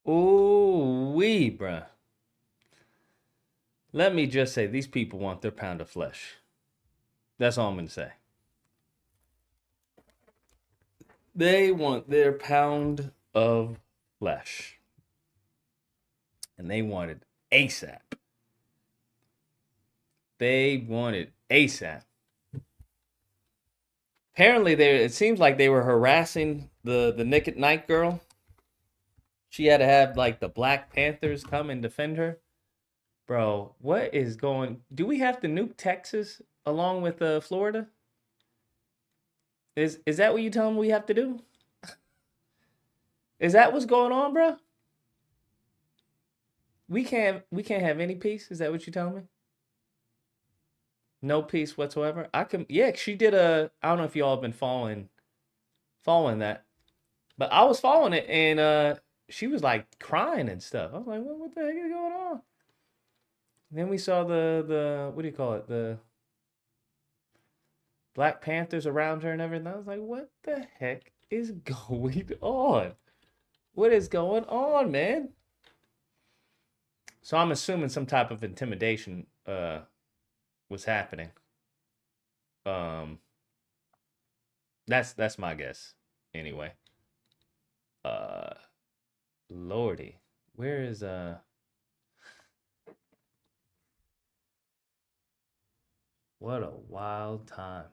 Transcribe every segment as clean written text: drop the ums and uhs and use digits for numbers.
Ooh wee, bruh. Let me just say, these people want their pound of flesh. That's all I'm gonna say. They want their pound of flesh, and they want it ASAP. They want it ASAP. Apparently, it seems like they were harassing the Nick at Night girl. She had to have like the Black Panthers come and defend her. Bro, what is going? Do we have to nuke Texas along with Florida? Is that what you tell them we have to do? Is that what's going on, bro? We can't have any peace. Is that what you telling me? No peace whatsoever. I can yeah. She did a. I don't know if y'all have been following that, but I was following it, and she was like crying and stuff. I was like, what the heck is going on? And then we saw the what do you call it, the Black Panthers around her and everything. I was like, what the heck is going on? What is going on, man? So I'm assuming some type of intimidation was happening. Um, that's my guess. Anyway, uh, Lordy, where is What a wild time.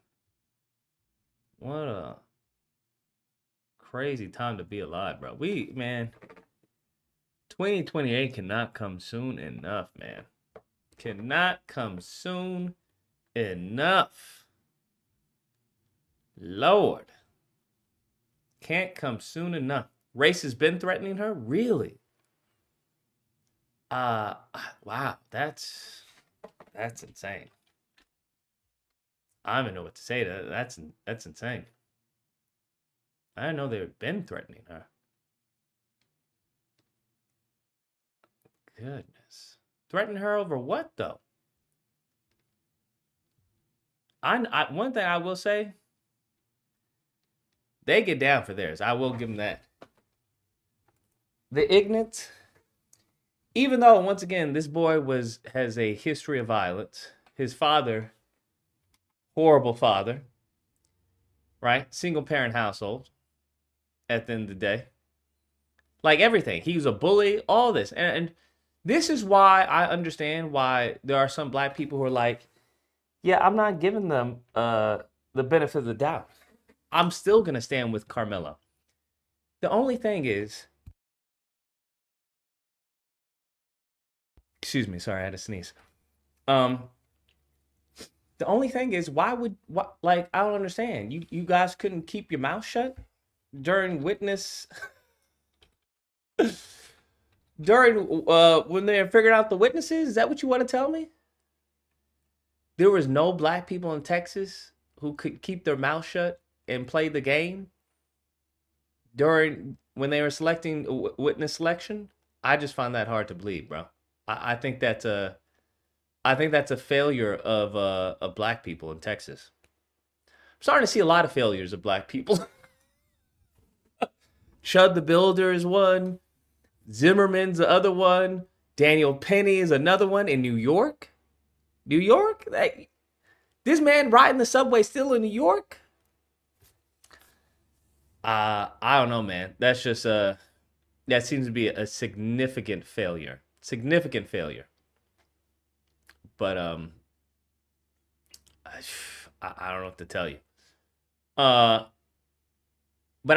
What a crazy time to be alive, bro. Man, 2028 cannot come soon enough, man. Cannot come soon enough. Lord. Can't come soon enough. Race has been threatening her? Really? Wow, that's insane. I don't even know what to say. That's insane. I didn't know they've been threatening her. Goodness. Threaten her over what, though? One thing I will say, they get down for theirs. I will give them that. The Ignatz, even though once again this boy has a history of violence, his father, horrible father, right? Single parent household. At the end of the day, like everything, he was a bully. All this, and this is why I understand why there are some black people who are like, yeah, I'm not giving them the benefit of the doubt. I'm still gonna stand with Karmelo. The only thing is, excuse me, sorry, I had to sneeze. Um, the only thing is, like I don't understand. You guys couldn't keep your mouth shut during witness during when they're figuring out the witnesses. Is that what you want to tell me? There was no black people in Texas who could keep their mouth shut and play the game during when they were selecting witness selection. I just find that hard to believe, bro. I think that's a failure of black people in Texas. I'm starting to see a lot of failures of black people. Chud the Builder is one. Zimmerman's the other one. Daniel Penny is another one in New York. New York? Like, this man riding the subway still in New York? I don't know, man. That's just that seems to be a significant failure. Significant failure. But I don't know what to tell you. But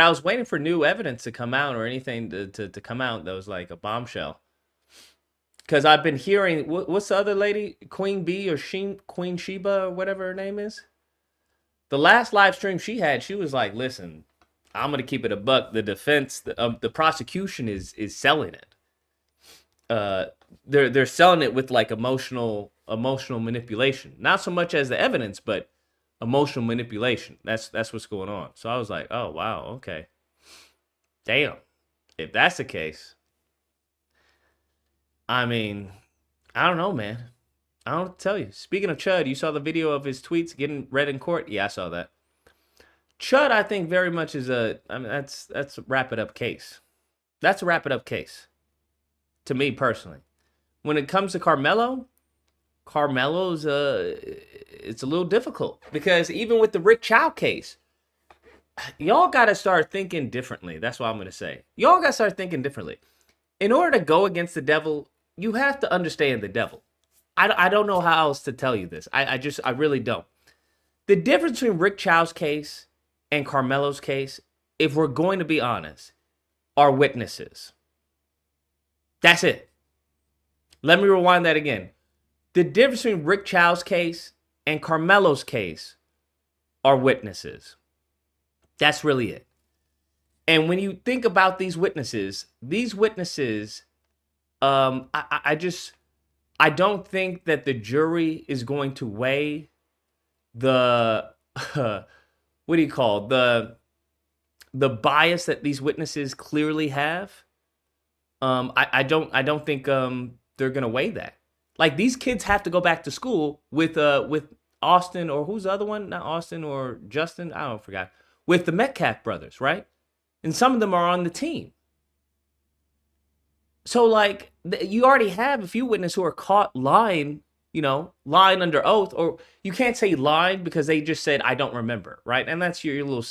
I was waiting for new evidence to come out or anything to come out that was like a bombshell. Because I've been hearing, what's the other lady? Queen Bee or Queen Sheba or whatever her name is? The last live stream she had, she was like, listen, I'm going to keep it a buck. The defense, the prosecution is selling it. They're selling it with like emotional manipulation. Not so much as the evidence, but emotional manipulation. That's what's going on. So I was like, oh wow, okay. Damn. If that's the case, I mean, I don't know, man. I don't know what to tell you. Speaking of Chud, you saw the video of his tweets getting read in court? Yeah, I saw that. Chud, I think very much is that's a wrap it up case. That's a wrap it up case. to me personally. When it comes to Carmelo's it's a little difficult because even with the Rick Chow case, y'all got to start thinking differently. That's what I'm going to say. Y'all got to start thinking differently. In order to go against the devil, you have to understand the devil. I don't know how else to tell you this. I really don't. The difference between Rick Chow's case and Karmelo's case, if we're going to be honest, are witnesses. That's it. Let me rewind that again. The difference between Rick Chow's case and Karmelo's case are witnesses. That's really it. And when you think about these witnesses, I don't think that the jury is going to weigh the the bias that these witnesses clearly have. I don't think they're gonna weigh that. Like, these kids have to go back to school with Austin, or who's the other one? Not Austin or Justin. I don't forgot. With the Metcalf brothers, right? And some of them are on the team. So, like, you already have a few witnesses who are caught lying, lying under oath, or you can't say lying because they just said, I don't remember, right? And that's your little,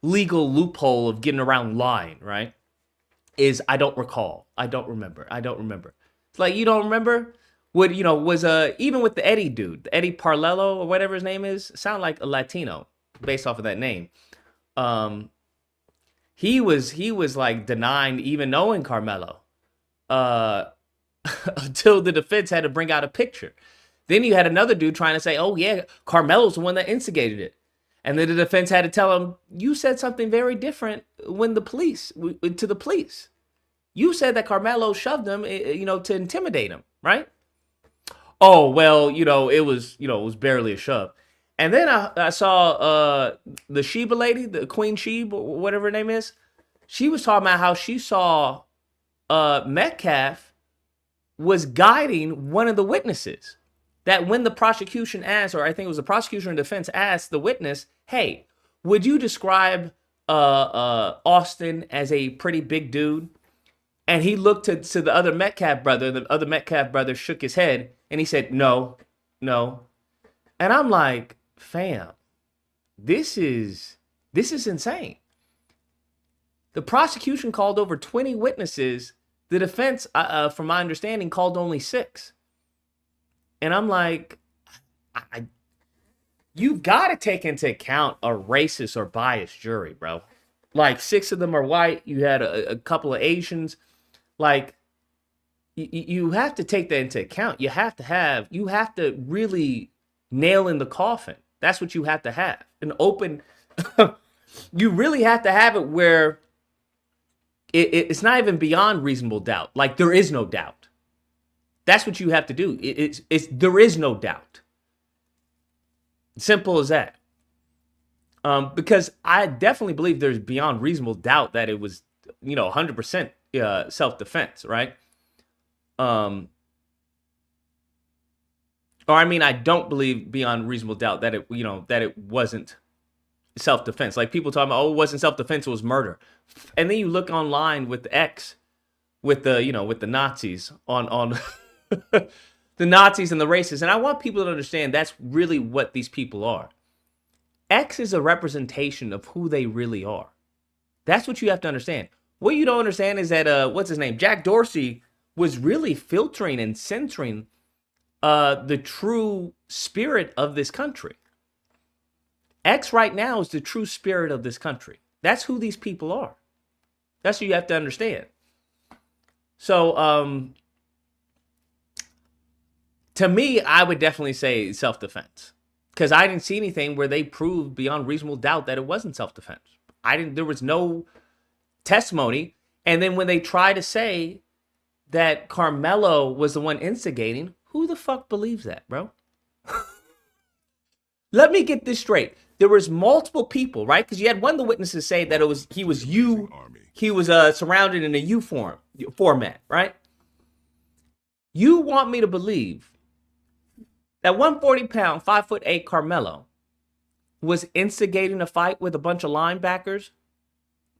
legal loophole of getting around lying, right? Is I don't recall. I don't remember. It's like, you don't remember? What, was even with the Eddie dude, the Eddie Parlello or whatever his name is, sound like a Latino based off of that name. He was like denying even knowing Karmelo until the defense had to bring out a picture. Then you had another dude trying to say, oh yeah, Carmelo's the one that instigated it. And then the defense had to tell him, you said something very different to the police. You said that Karmelo shoved him, to intimidate him, right? Oh, well, it was barely a shove. And then I saw the Sheba lady, the Queen Sheba, or whatever her name is. She was talking about how she saw Metcalf was guiding one of the witnesses. That when the prosecution asked, or I think it was the prosecution or defense asked the witness, hey, would you describe Austin as a pretty big dude? And he looked to the other Metcalf brother. The other Metcalf brother shook his head and he said, no. And I'm like, fam, this is insane. The prosecution called over 20 witnesses. The defense, from my understanding, called only 6. And I'm like, you've got to take into account a racist or biased jury, bro. Like, 6 of them are white. You had a couple of Asians. Like, you have to take that into account. You have to really nail in the coffin. That's what you have to have. An open, you really have to have it where it's not even beyond reasonable doubt. Like, there is no doubt. That's what you have to do. There is no doubt. Simple as that. Because I definitely believe there's beyond reasonable doubt that it was, 100% self-defense, right? Or I don't believe beyond reasonable doubt that it wasn't self-defense. Like, people talking about, it wasn't self-defense, it was murder. And then you look online with X, with the Nazis on the Nazis and the racists. And I want people to understand that's really what these people are. X is a representation of who they really are. That's what you have to understand. What you don't understand is that, what's his name? Jack Dorsey was really filtering and censoring the true spirit of this country. X right now is the true spirit of this country. That's who these people are. That's what you have to understand. So, to me, I would definitely say self-defense. Because I didn't see anything where they proved beyond reasonable doubt that it wasn't self-defense. There was no testimony. And then when they try to say that Karmelo was the one instigating, who the fuck believes that, bro? Let me get this straight. There was multiple people, right? Because you had one of the witnesses say that he was surrounded in a U format, right? You want me to believe that 140-pound, 5'8" Karmelo was instigating a fight with a bunch of linebackers?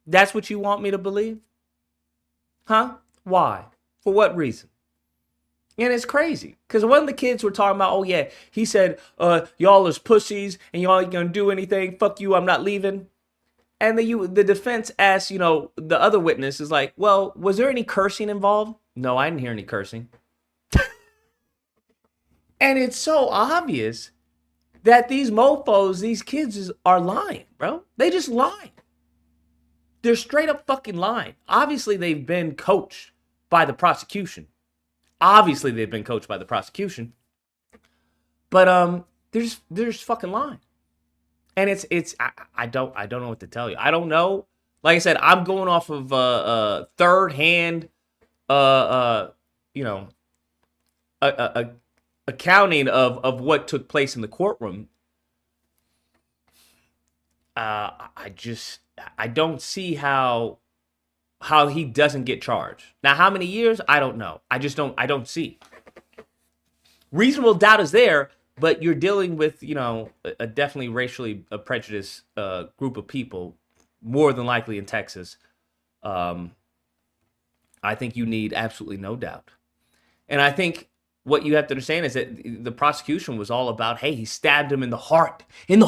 That's what you want me to believe? Huh? Why? For what reason? And it's crazy because one of the kids were talking about, oh yeah, he said, y'all is pussies and y'all ain't gonna do anything. Fuck you, I'm not leaving. And the defense asked, the other witness is like, well, was there any cursing involved? No, I didn't hear any cursing. And it's so obvious that these mofos, these kids are lying, bro. They just lie. They're straight up fucking lying. Obviously, they've been coached by the prosecution. But they're just fucking lying. And I don't know what to tell you. I don't know. Like I said, I'm going off of third hand accounting of what took place in the courtroom. I don't see how he doesn't get charged. Now, how many years? I don't know. I don't see. Reasonable doubt is there, but you're dealing with, a definitely racially prejudiced group of people, more than likely in Texas. I think you need absolutely no doubt. And I think what you have to understand is that the prosecution was all about, hey, he stabbed him in the heart. It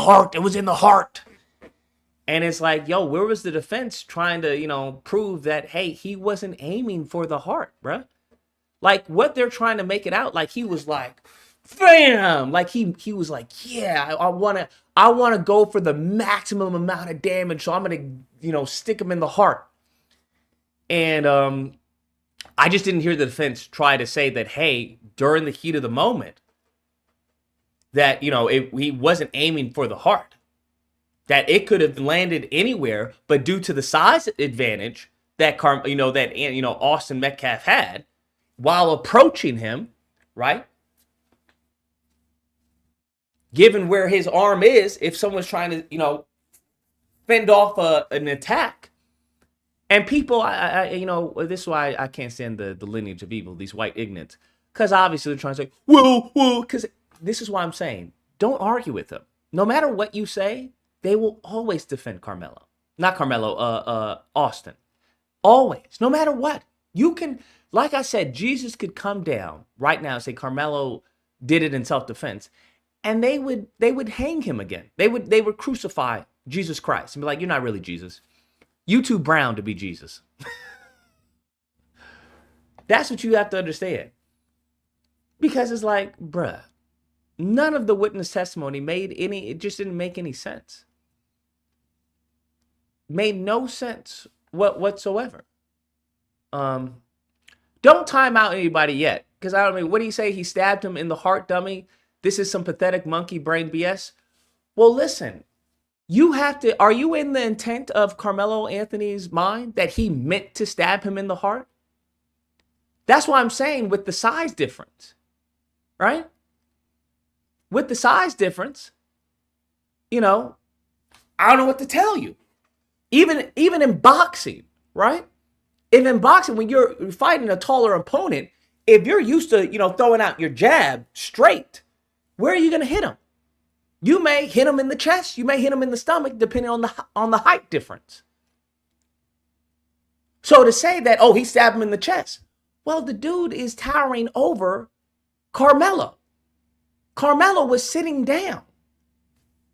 was in the heart. And it's like, yo, where was the defense trying to, prove that, hey, he wasn't aiming for the heart, bruh? Like, what they're trying to make it out, like he was like, bam! Like he was like, yeah, I wanna go for the maximum amount of damage, so I'm gonna, stick him in the heart. And I just didn't hear the defense try to say that, hey, during the heat of the moment, that, he wasn't aiming for the heart. That it could have landed anywhere, but due to the size advantage that Austin Metcalf had while approaching him, right? Given where his arm is, if someone's trying to, fend off an attack, and people, this is why I can't stand the lineage of evil, these white ignorants, because obviously they're trying to say, well, because this is why I'm saying, don't argue with them. No matter what you say, they will always defend Austin. Always, no matter what. You can, like I said, Jesus could come down right now and say Karmelo did it in self-defense, and they would hang him again. They would crucify Jesus Christ and be like, you're not really Jesus. You too brown to be Jesus. That's what you have to understand. Because it's like, bruh, none of the witness testimony it just didn't make any sense. Made no sense whatsoever. Don't time out anybody yet. Because what do you say? He stabbed him in the heart, dummy. This is some pathetic monkey brain BS. Well, listen, are you in the intent of Carmelo Anthony's mind that he meant to stab him in the heart? That's why I'm saying with the size difference, right? With the size difference, I don't know what to tell you. Even in boxing, right? If in boxing, when you're fighting a taller opponent, if you're used to, throwing out your jab straight, where are you going to hit him? You may hit him in the chest. You may hit him in the stomach, depending on the height difference. So to say that, oh, he stabbed him in the chest. Well, the dude is towering over Karmelo. Karmelo was sitting down.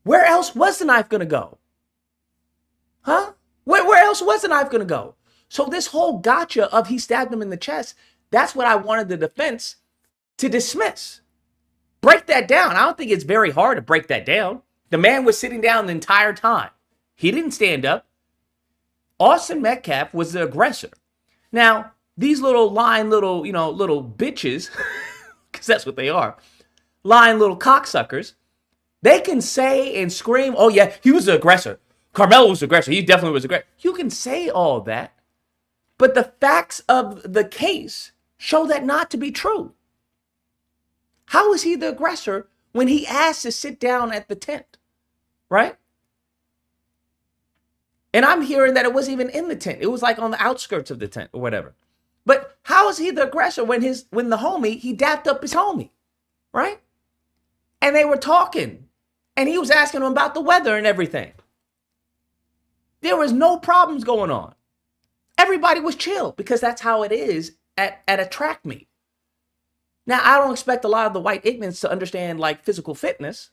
Where else was the knife going to go? Huh? Where else was the knife going to go? So this whole gotcha of he stabbed him in the chest, that's what I wanted the defense to dismiss. Break that down. I don't think it's very hard to break that down. The man was sitting down the entire time. He didn't stand up. Austin Metcalf was the aggressor. Now, these little bitches, because that's what they are, lying little cocksuckers, they can say and scream, oh yeah, he was the aggressor. Karmelo was the aggressor. He definitely was the aggressor. You can say all that, but the facts of the case show that not to be true. How is he the aggressor when he asked to sit down at the tent, right? And I'm hearing that it wasn't even in the tent. It was like on the outskirts of the tent or whatever. But how is he the aggressor when the homie, he dapped up his homie, right? And they were talking, and he was asking him about the weather and everything. There was no problems going on. Everybody was chill because that's how it is at a track meet. Now, I don't expect a lot of the white ignorants to understand like physical fitness,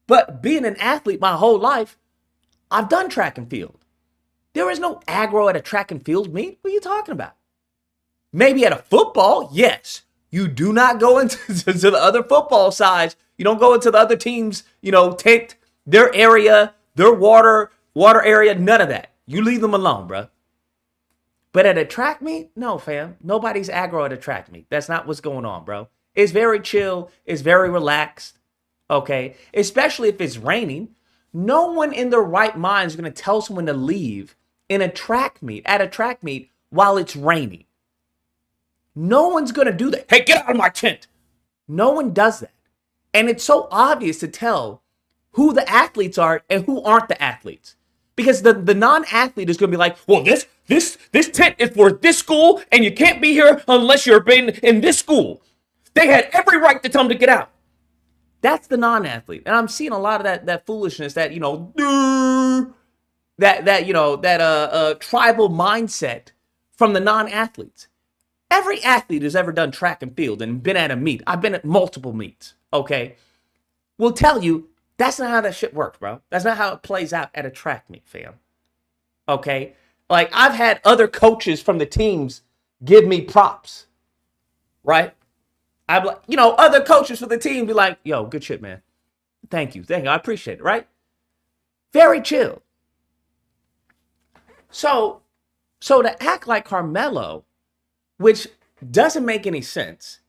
but being an athlete my whole life, I've done track and field. There is no aggro at a track and field meet. What are you talking about? Maybe at a football, yes. You do not go into to the other football sides. You don't go into the other teams, take their area, their water area, none of that. You leave them alone, bro. But at a track meet, no, fam. Nobody's aggro at a track meet. That's not what's going on, bro. It's very chill. It's very relaxed. Okay? Especially if it's raining. No one in their right mind is going to tell someone to leave at a track meet while it's raining. No one's going to do that. Hey, get out of my tent. No one does that. And it's so obvious to tell who the athletes are and who aren't the athletes. Because the non-athlete is going to be like, well, this tent is for this school, and you can't be here unless you've been in this school. They had every right to tell them to get out. That's the non-athlete. And I'm seeing a lot of that foolishness, that, tribal mindset from the non-athletes. Every athlete who's ever done track and field and been at a meet, I've been at multiple meets, okay, will tell you that's not how that shit works, bro. That's not how it plays out at a track meet, fam. Okay? Like, I've had other coaches from the teams give me props, right? I've like, other coaches for the team be like, yo, good shit, man. Thank you. I appreciate it, right? Very chill. So to act like Karmelo, which doesn't make any sense,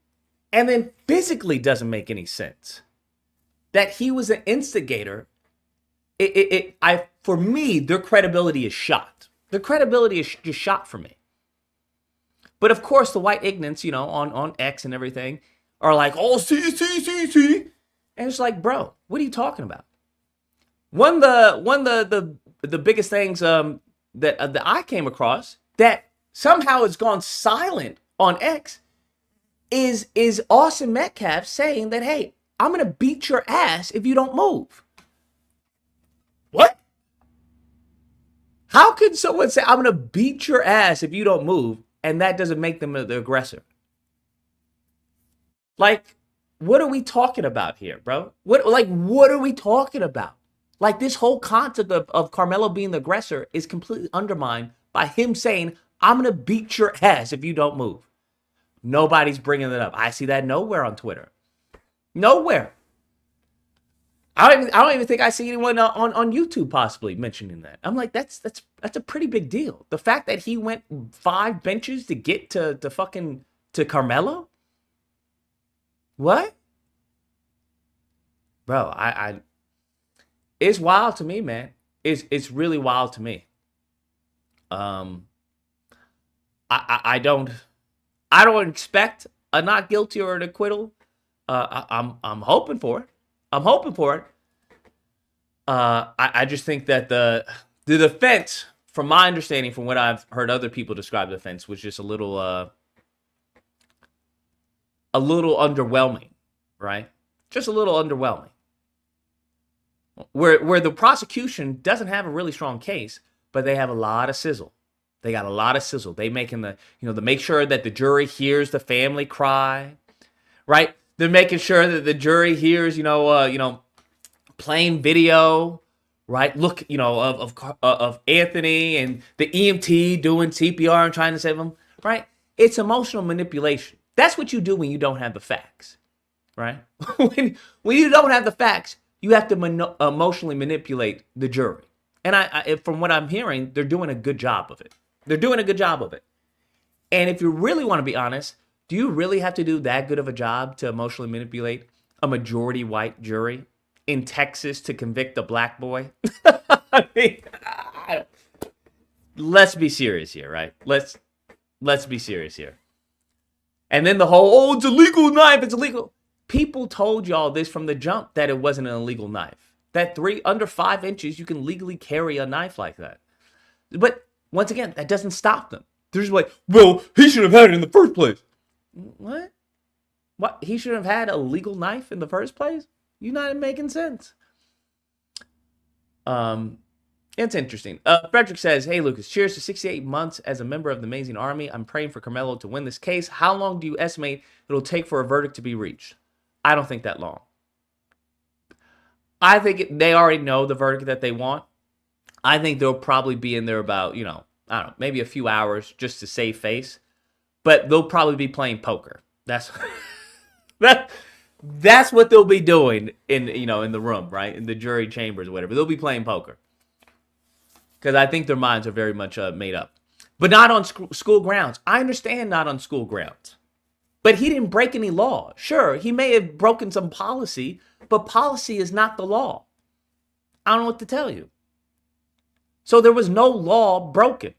and then physically doesn't make any sense, that he was an instigator, for me, their credibility is shot. Their credibility is just shot for me. But of course, the white ignorants, on X and everything, are like, oh, see. And it's like, bro, what are you talking about? One of the biggest things that I came across that somehow has gone silent on X is Austin Metcalf saying that, hey, I'm going to beat your ass if you don't move. What? How can someone say, I'm going to beat your ass if you don't move, and that doesn't make them the aggressor? Like, what are we talking about here, bro? What are we talking about? Like, this whole concept of Karmelo being the aggressor is completely undermined by him saying, I'm going to beat your ass if you don't move. Nobody's bringing it up. I see that nowhere on Twitter. Nowhere. I don't even think I see anyone on YouTube possibly mentioning that. I'm like, that's a pretty big deal. The fact that he went 5 benches to get to Karmelo? What? Bro, it's wild to me, man. It's really wild to me. I don't expect a not guilty or an acquittal. I'm hoping for it. I just think that the defense, from my understanding, from what I've heard other people describe the defense, was just a little underwhelming, right? Just a little underwhelming. Where the prosecution doesn't have a really strong case, but they have a lot of sizzle. They got a lot of sizzle. They making to make sure that the jury hears the family cry, right? They're making sure that the jury hears, playing video, right? Look, of Anthony and the EMT doing CPR and trying to save him, right? It's emotional manipulation. That's what you do when you don't have the facts, right? when you don't have the facts, you have to emotionally manipulate the jury. And I, from what I'm hearing, they're doing a good job of it. And if you really want to be honest, do you really have to do that good of a job to emotionally manipulate a majority white jury in Texas to convict a black boy? I mean, let's be serious here, right? Let's be serious here. And then the whole, it's a legal knife, it's illegal. People told y'all this from the jump that it wasn't an illegal knife. That under 5 inches, you can legally carry a knife like that. But once again, that doesn't stop them. They're just like, well, he should have had it in the first place. What? He should have had a legal knife in the first place? You're not making sense. It's interesting. Frederick says, "Hey Lucas, cheers to 68 months as a member of the Amazing Army. I'm praying for Karmelo to win this case. How long do you estimate it'll take for a verdict to be reached?" I don't think that long. I think they already know the verdict that they want. I think they'll probably be in there about, I don't know, maybe a few hours just to save face. But they'll probably be playing poker. That's that's what they'll be doing in the room, right? In the jury chambers or whatever. They'll be playing poker. Because I think their minds are very much made up. But not on school grounds. I understand not on school grounds. But he didn't break any law. Sure, he may have broken some policy, but policy is not the law. I don't know what to tell you. So there was no law broken.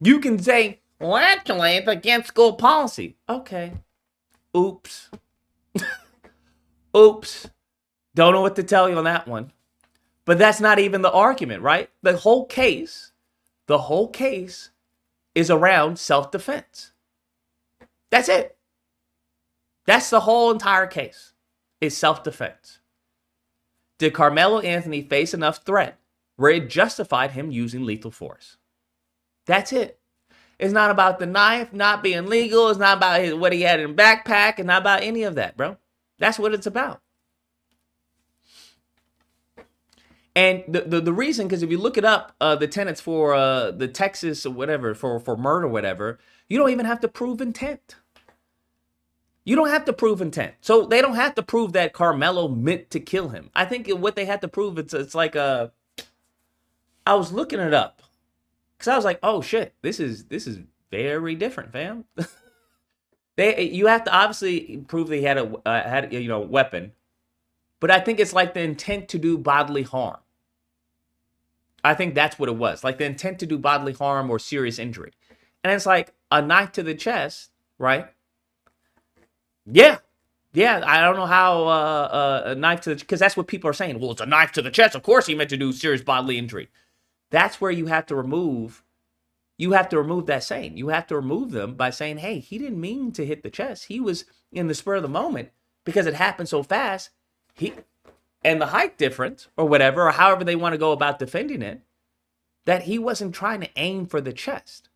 You can say, well, actually, it's against school policy. Okay. Oops. Oops. Don't know what to tell you on that one. But that's not even the argument, right? The whole case is around self-defense. That's it. That's the whole entire case, is self-defense. Did Carmelo Anthony face enough threat where it justified him using lethal force? That's it. It's not about the knife not being legal. It's not about what he had in the backpack. It's not about any of that, bro. That's what it's about. And the reason, because if you look it up, the tenets for the Texas or whatever, for murder or whatever, you don't even have to prove intent. You don't have to prove intent. So they don't have to prove that Carmelo meant to kill him. I think what they had to prove, it's like I was looking it up. Because I was like, oh shit, this is very different, fam. You have to obviously prove that he had a weapon. But I think it's like the intent to do bodily harm. I think that's what it was. Like the intent to do bodily harm or serious injury. And it's like a knife to the chest, right? Yeah. I don't know how a knife to the... Because that's what people are saying. Well, it's a knife to the chest. Of course he meant to do serious bodily injury. That's where you have to remove... You have to remove that saying. You have to remove them by saying, hey, he didn't mean to hit the chest. He was in the spur of the moment because it happened so fast. And the height difference or whatever, or however they want to go about defending it, that he wasn't trying to aim for the chest.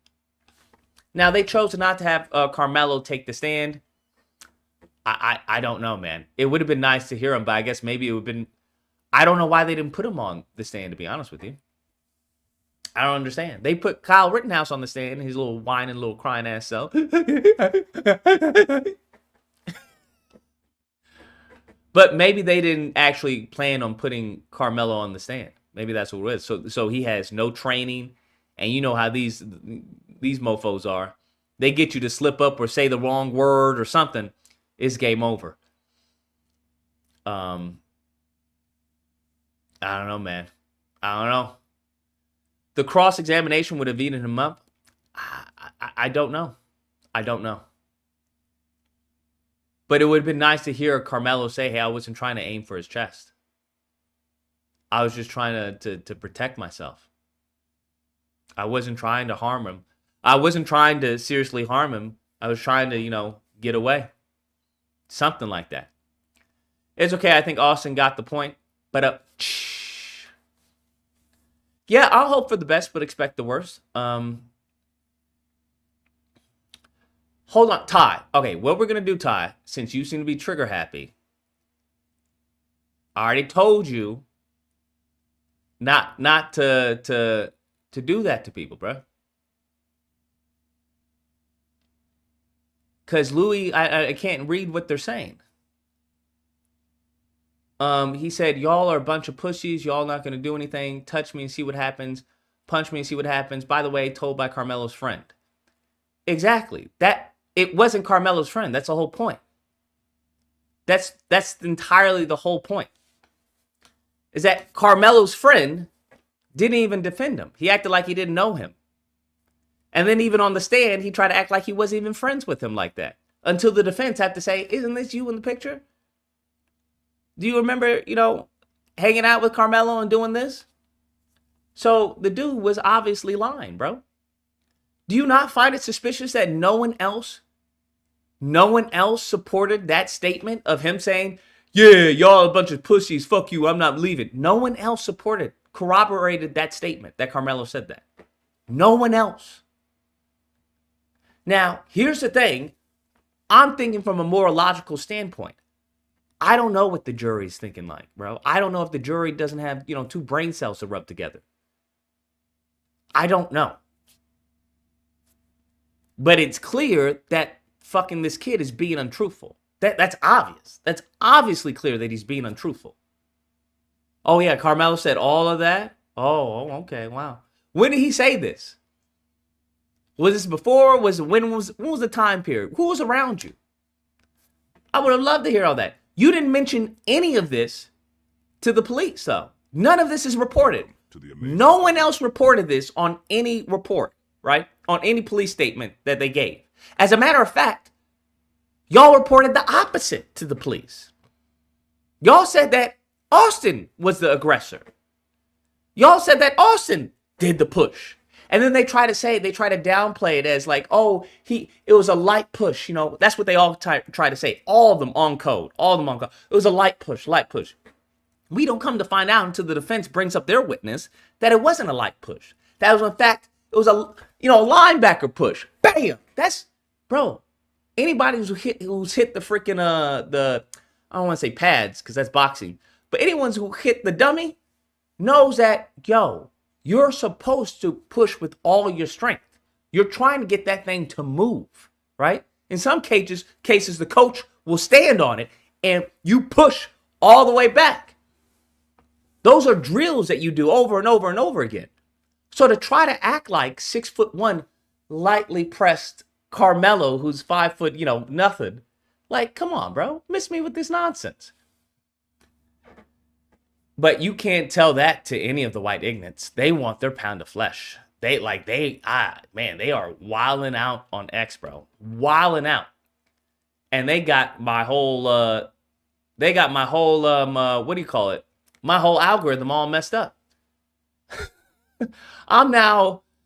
Now, they chose not to have Carmelo take the stand. I don't know, man. It would have been nice to hear him, but I guess maybe it would have been... I don't know why they didn't put him on the stand, to be honest with you. I don't understand. They put Kyle Rittenhouse on the stand, his little whining, little crying ass self. But maybe they didn't actually plan on putting Carmelo on the stand. Maybe that's what it is. So he has no training, and you know how these mofos are. They get you to slip up or say the wrong word or something. It's game over. I don't know, man. I don't know. The cross-examination would have eaten him up. I don't know. I don't know. But it would have been nice to hear Carmelo say, hey, I wasn't trying to aim for his chest. I was just trying to protect myself. I wasn't trying to harm him. I wasn't trying to seriously harm him. I was trying to, get away. Something like that. It's okay. I think Austin got the point. But, yeah, I'll hope for the best, but expect the worst. Hold on, Ty. Okay, what we're going to do, Ty, since you seem to be trigger happy, I already told you not to do that to people, bro. Because Louis, I can't read what they're saying. He said, y'all are a bunch of pussies. Y'all not going to do anything. Touch me and see what happens. Punch me and see what happens. By the way, told by Carmelo's friend. Exactly. It wasn't Carmelo's friend. That's the whole point. That's entirely the whole point. Is that Carmelo's friend didn't even defend him. He acted like he didn't know him. And then even on the stand, he tried to act like he wasn't even friends with him like that. Until the defense had to say, isn't this you in the picture? Do you remember, hanging out with Carmelo and doing this? So the dude was obviously lying, bro. Do you not find it suspicious that no one else supported that statement of him saying, yeah, y'all a bunch of pussies, fuck you, I'm not leaving. No one else supported corroborated that statement that Karmelo said that. No one else. Now, here's the thing. I'm thinking from a more logical standpoint. I don't know what the jury's thinking like, bro. I don't know if the jury doesn't have, two brain cells to rub together. I don't know. But it's clear that fucking this kid is being untruthful. That's obvious. That's obviously clear that he's being untruthful. Oh, yeah, Karmelo said all of that? Oh, okay, wow. When did he say this? Was this before? When was the time period? Who was around you? I would have loved to hear all that. You didn't mention any of this to the police, though. None of this is reported. No one else reported this on any report, right? On any police statement that they gave. As a matter of fact, y'all reported the opposite to the police. Y'all said that Austin was the aggressor. Y'all said that Austin did the push. And then they try to downplay it as like, oh, it was a light push. That's what they all try to say. All of them on code. It was a light push. We don't come to find out until the defense brings up their witness that it wasn't a light push. That was, in fact, it was a linebacker push. Bam! Bro, anybody who's hit the freaking, I don't want to say pads because that's boxing, but anyone who hit the dummy knows that, you're supposed to push with all your strength. You're trying to get that thing to move, right? In some cases, the coach will stand on it and you push all the way back. Those are drills that you do over and over and over again. So to try to act like 6'1", lightly pressed Karmelo, who's 5 foot, nothing. Like, come on, bro. Miss me with this nonsense. But you can't tell that to any of the white ignorants. They want their pound of flesh. They are wilding out on X, bro. Wilding out. And they got my whole, what do you call it? My whole algorithm all messed up.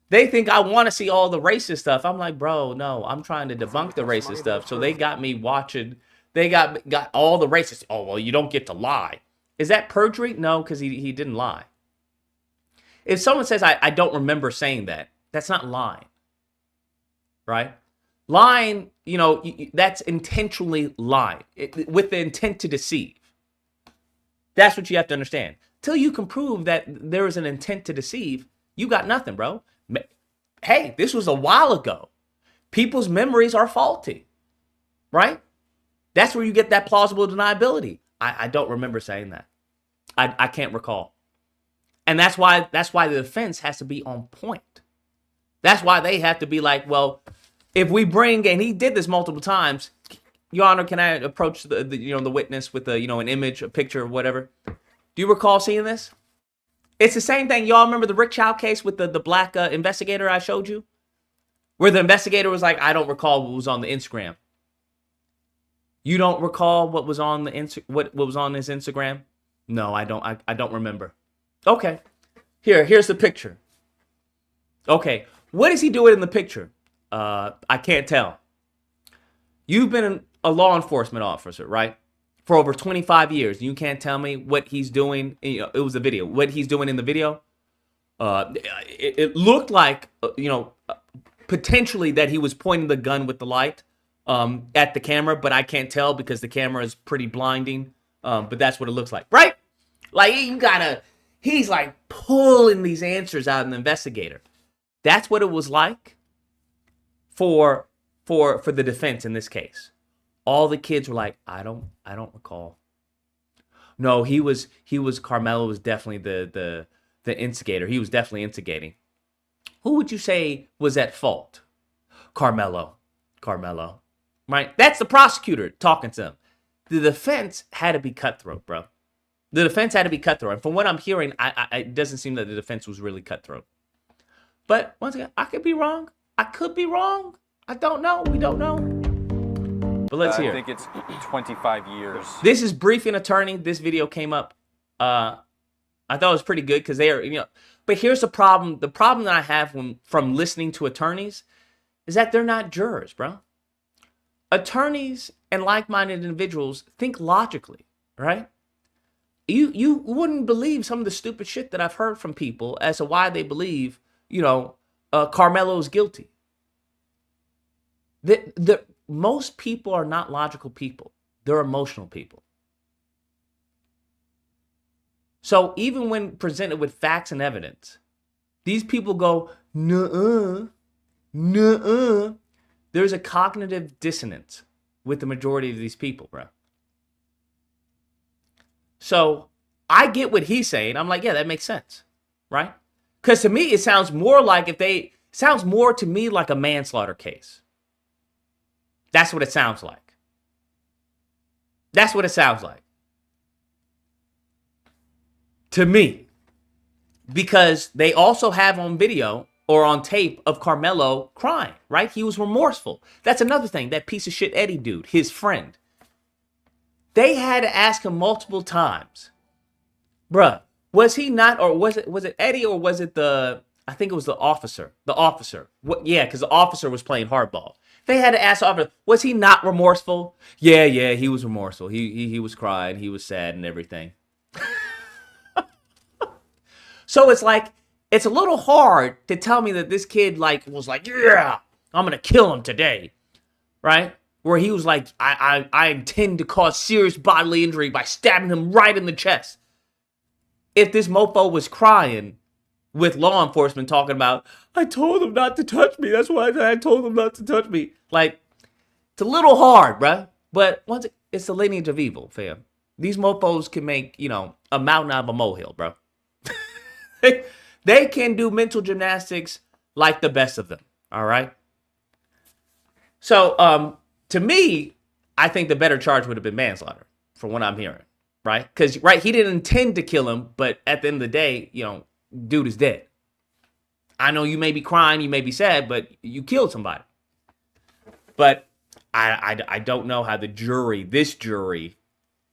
They think I want to see all the racist stuff. I'm like, bro, no, I'm trying to debunk the racist stuff. So they got me watching, they got all the racist. Oh, well, you don't get to lie. Is that perjury? No, because he didn't lie. If someone says, I don't remember saying that, that's not lying. Right? Lying, that's intentionally lying. With the intent to deceive. That's what you have to understand. Till you can prove that there is an intent to deceive, you got nothing, bro. Hey, this was a while ago. People's memories are faulty. Right? That's where you get that plausible deniability. I don't remember saying that. I can't recall. And that's why the defense has to be on point. That's why they have to be like, well, if we bring, and he did this multiple times, Your Honor, can I approach the witness with an image, a picture, or whatever? Do you recall seeing this? It's the same thing. Y'all remember the Rick Chow case with the black investigator I showed you? Where the investigator was like, I don't recall what was on the Instagram. You don't recall what was on what was on his Instagram? No, I don't. I don't remember. Okay. Here's the picture. Okay. What is he doing in the picture? I can't tell. You've been a law enforcement officer, right? For over 25 years. You can't tell me what he's doing. It was a video. What he's doing in the video. It looked like, potentially that he was pointing the gun with the light at the camera, but I can't tell because the camera is pretty blinding. But that's what it looks like, right? Like he's like pulling these answers out of the investigator. That's what it was like for the defense in this case. All the kids were like, I don't recall. No, Karmelo was definitely the instigator. He was definitely instigating. Who would you say was at fault? Karmelo. Right? That's the prosecutor talking to him. The defense had to be cutthroat, bro. The defense had to be cutthroat. And from what I'm hearing, it doesn't seem that the defense was really cutthroat. But once again, I could be wrong. I don't know. We don't know. But let's hear. I think it's 25 years. This is Briefing Attorney. This video came up. I thought it was pretty good because they are, But here's the problem. The problem that I have from listening to attorneys is that they're not jurors, bro. Attorneys and like-minded individuals think logically, right? You wouldn't believe some of the stupid shit that I've heard from people as to why they believe, Carmelo's guilty. The most people are not logical people. They're emotional people. So even when presented with facts and evidence, these people go, nuh-uh, nuh-uh. There's a cognitive dissonance with the majority of these people, bro. So I get what he's saying. I'm like, yeah, that makes sense, right? Because to me, it sounds more to me like a manslaughter case. That's what it sounds like. That's what it sounds like. To me. Because they also have on video or on tape of Karmelo crying, right? He was remorseful. That's another thing. That piece of shit Eddie dude, his friend. They had to ask him multiple times, bruh, was he not, or was it Eddie, or was it I think it was the officer. The officer. Yeah, because the officer was playing hardball. They had to ask the officer, was he not remorseful? Yeah, he was remorseful. He was crying. He was sad and everything. So it's like, it's a little hard to tell me that this kid was like, yeah, I'm going to kill him today. Right? Where he was like, I intend to cause serious bodily injury by stabbing him right in the chest. If this mofo was crying with law enforcement talking about, I told him not to touch me. That's why I told him not to touch me. Like, it's a little hard, bruh. But it's the lineage of evil, fam. These mofos can make, a mountain out of a molehill, bro. They can do mental gymnastics like the best of them. All right. So, to me, I think the better charge would have been manslaughter, from what I'm hearing, right? Because, he didn't intend to kill him, but at the end of the day, dude is dead. I know you may be crying, you may be sad, but you killed somebody. But I don't know how this jury,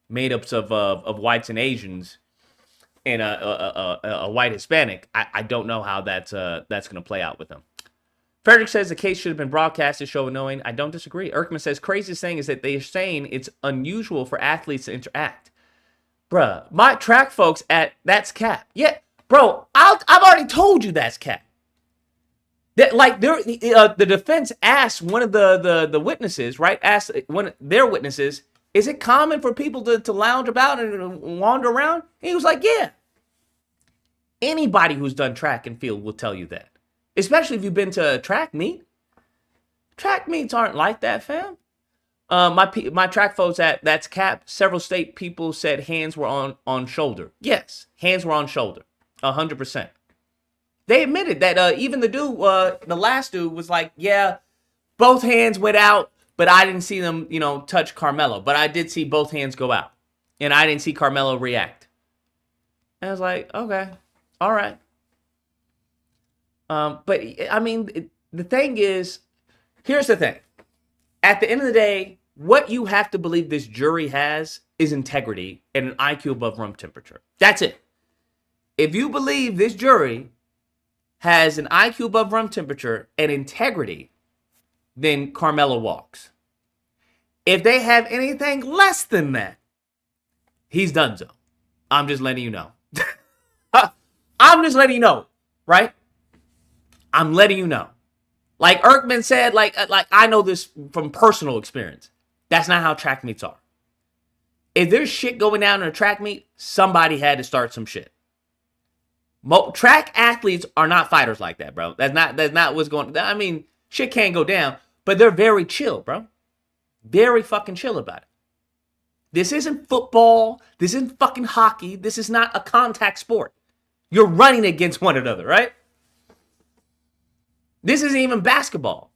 made up of whites and Asians, and a white Hispanic, I don't know how that's going to play out with them. Frederick says the case should have been broadcast to show knowing. I don't disagree. Erkman says craziest thing is that they're saying it's unusual for athletes to interact. Bruh, my track folks that's cap. Yeah, bro, I've already told you that's cap. That the defense asked one of the witnesses, right? Asked one of their witnesses, is it common for people to lounge about and wander around? And he was like, yeah. Anybody who's done track and field will tell you that. Especially if you've been to a track meet. Track meets aren't like that, fam. My track folks that's cap. Several state people said hands were on shoulder. Yes, hands were on shoulder, 100%. They admitted that even the dude, the last dude, was like, yeah, both hands went out, but I didn't see them, touch Karmelo. But I did see both hands go out, and I didn't see Karmelo react. And I was like, okay, all right. But I mean, the thing is, here's the thing. At the end of the day, what you have to believe this jury has is integrity and an IQ above room temperature. That's it. If you believe this jury has an IQ above room temperature and integrity, then Karmelo walks. If they have anything less than that, he's done so. I'm just letting you know. I'm just letting you know, right? I'm letting you know. Like Erkman said, like I know this from personal experience. That's not how track meets are. If there's shit going down in a track meet, somebody had to start some shit. Track athletes are not fighters like that, bro. That's not what's going on. I mean, shit can't go down, but they're very chill, bro. Very fucking chill about it. This isn't football. This isn't fucking hockey. This is not a contact sport. You're running against one another, right? This isn't even basketball.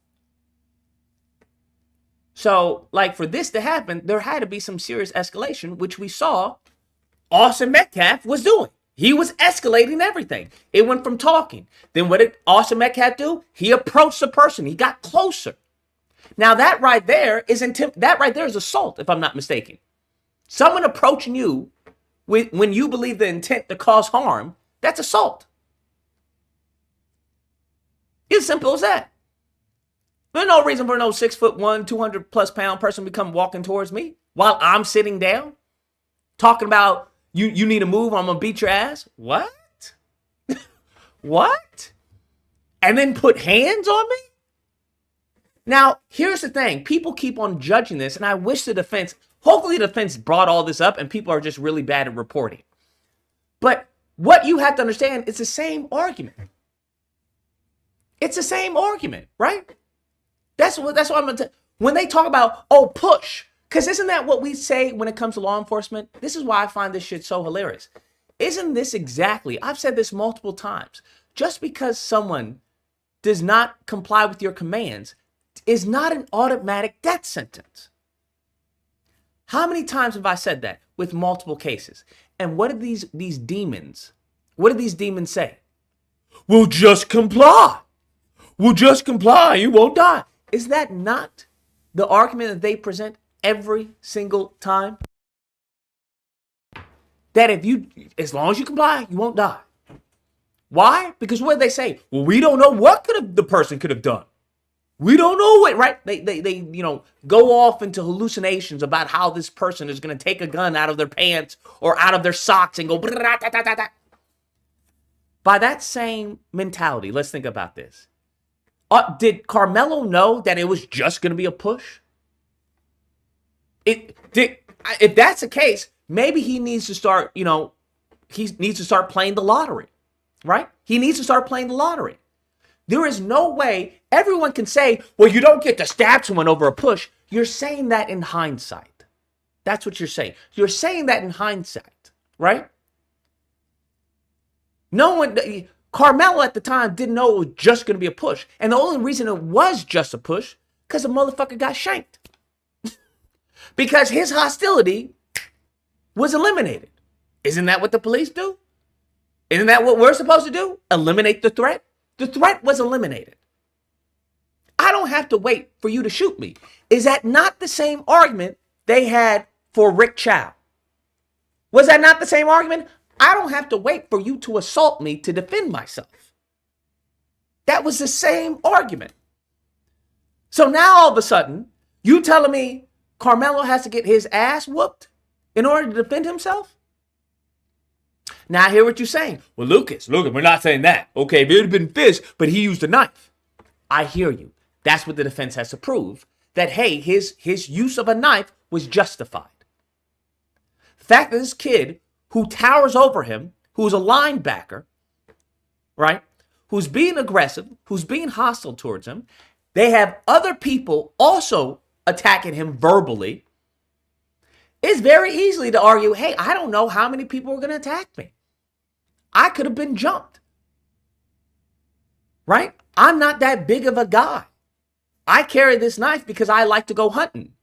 So, for this to happen, there had to be some serious escalation, which we saw Austin Metcalf was doing. He was escalating everything. It went from talking. Then what did Austin Metcalf do? He approached the person. He got closer. Now, that right there is assault, if I'm not mistaken. Someone approaching you when you believe the intent to cause harm, that's assault. It's simple as that. There's no reason for no 6'1", 200+ pound person to come walking towards me while I'm sitting down, talking about, You need to move, I'm gonna beat your ass? What? What? And then put hands on me? Now, here's the thing. People keep on judging this, and I wish the defense, hopefully the defense brought all this up and people are just really bad at reporting. But what you have to understand, it's the same argument. It's the same argument, right? That's what I'm going to when they talk about, oh, push, because isn't that what we say when it comes to law enforcement? This is why I find this shit so hilarious. Isn't this exactly, I've said this multiple times, just because someone does not comply with your commands is not an automatic death sentence. How many times have I said that with multiple cases? And what did these demons, what did these demons say? We'll just comply. We'll just comply. You won't die. Is that not the argument that they present every single time? That if you, as long as you comply, you won't die. Why? Because what did they say? Well, we don't know what the person could have done. We don't know it, right? They go off into hallucinations about how this person is going to take a gun out of their pants or out of their socks and go. By that same mentality, let's think about this. Did Karmelo know that it was just going to be a push? If that's the case, maybe he needs to start, he needs to start playing the lottery, right? He needs to start playing the lottery. There is no way everyone can say, well, you don't get to stab someone over a push. You're saying that in hindsight. That's what you're saying. You're saying that in hindsight, right? No one, Karmelo at the time didn't know it was just going to be a push. And the only reason it was just a push, because the motherfucker got shanked. Because his hostility was eliminated. Isn't that what the police do? Isn't that what we're supposed to do? Eliminate the threat? The threat was eliminated. I don't have to wait for you to shoot me. Is that not the same argument they had for Rick Chow? Was that not the same argument? I don't have to wait for you to assault me to defend myself. That was the same argument. So now all of a sudden, you telling me Karmelo has to get his ass whooped in order to defend himself? Now I hear what you're saying. Well, Lucas, we're not saying that. Okay, if it had been fish, but he used a knife. I hear you. That's what the defense has to prove. That, hey, his use of a knife was justified. The fact that this kid who towers over him, who's a linebacker, right, who's being aggressive, who's being hostile towards him, they have other people also attacking him verbally. It's very easily to argue, hey, I don't know how many people are going to attack me. I could have been jumped. Right? I'm not that big of a guy. I carry this knife because I like to go hunting.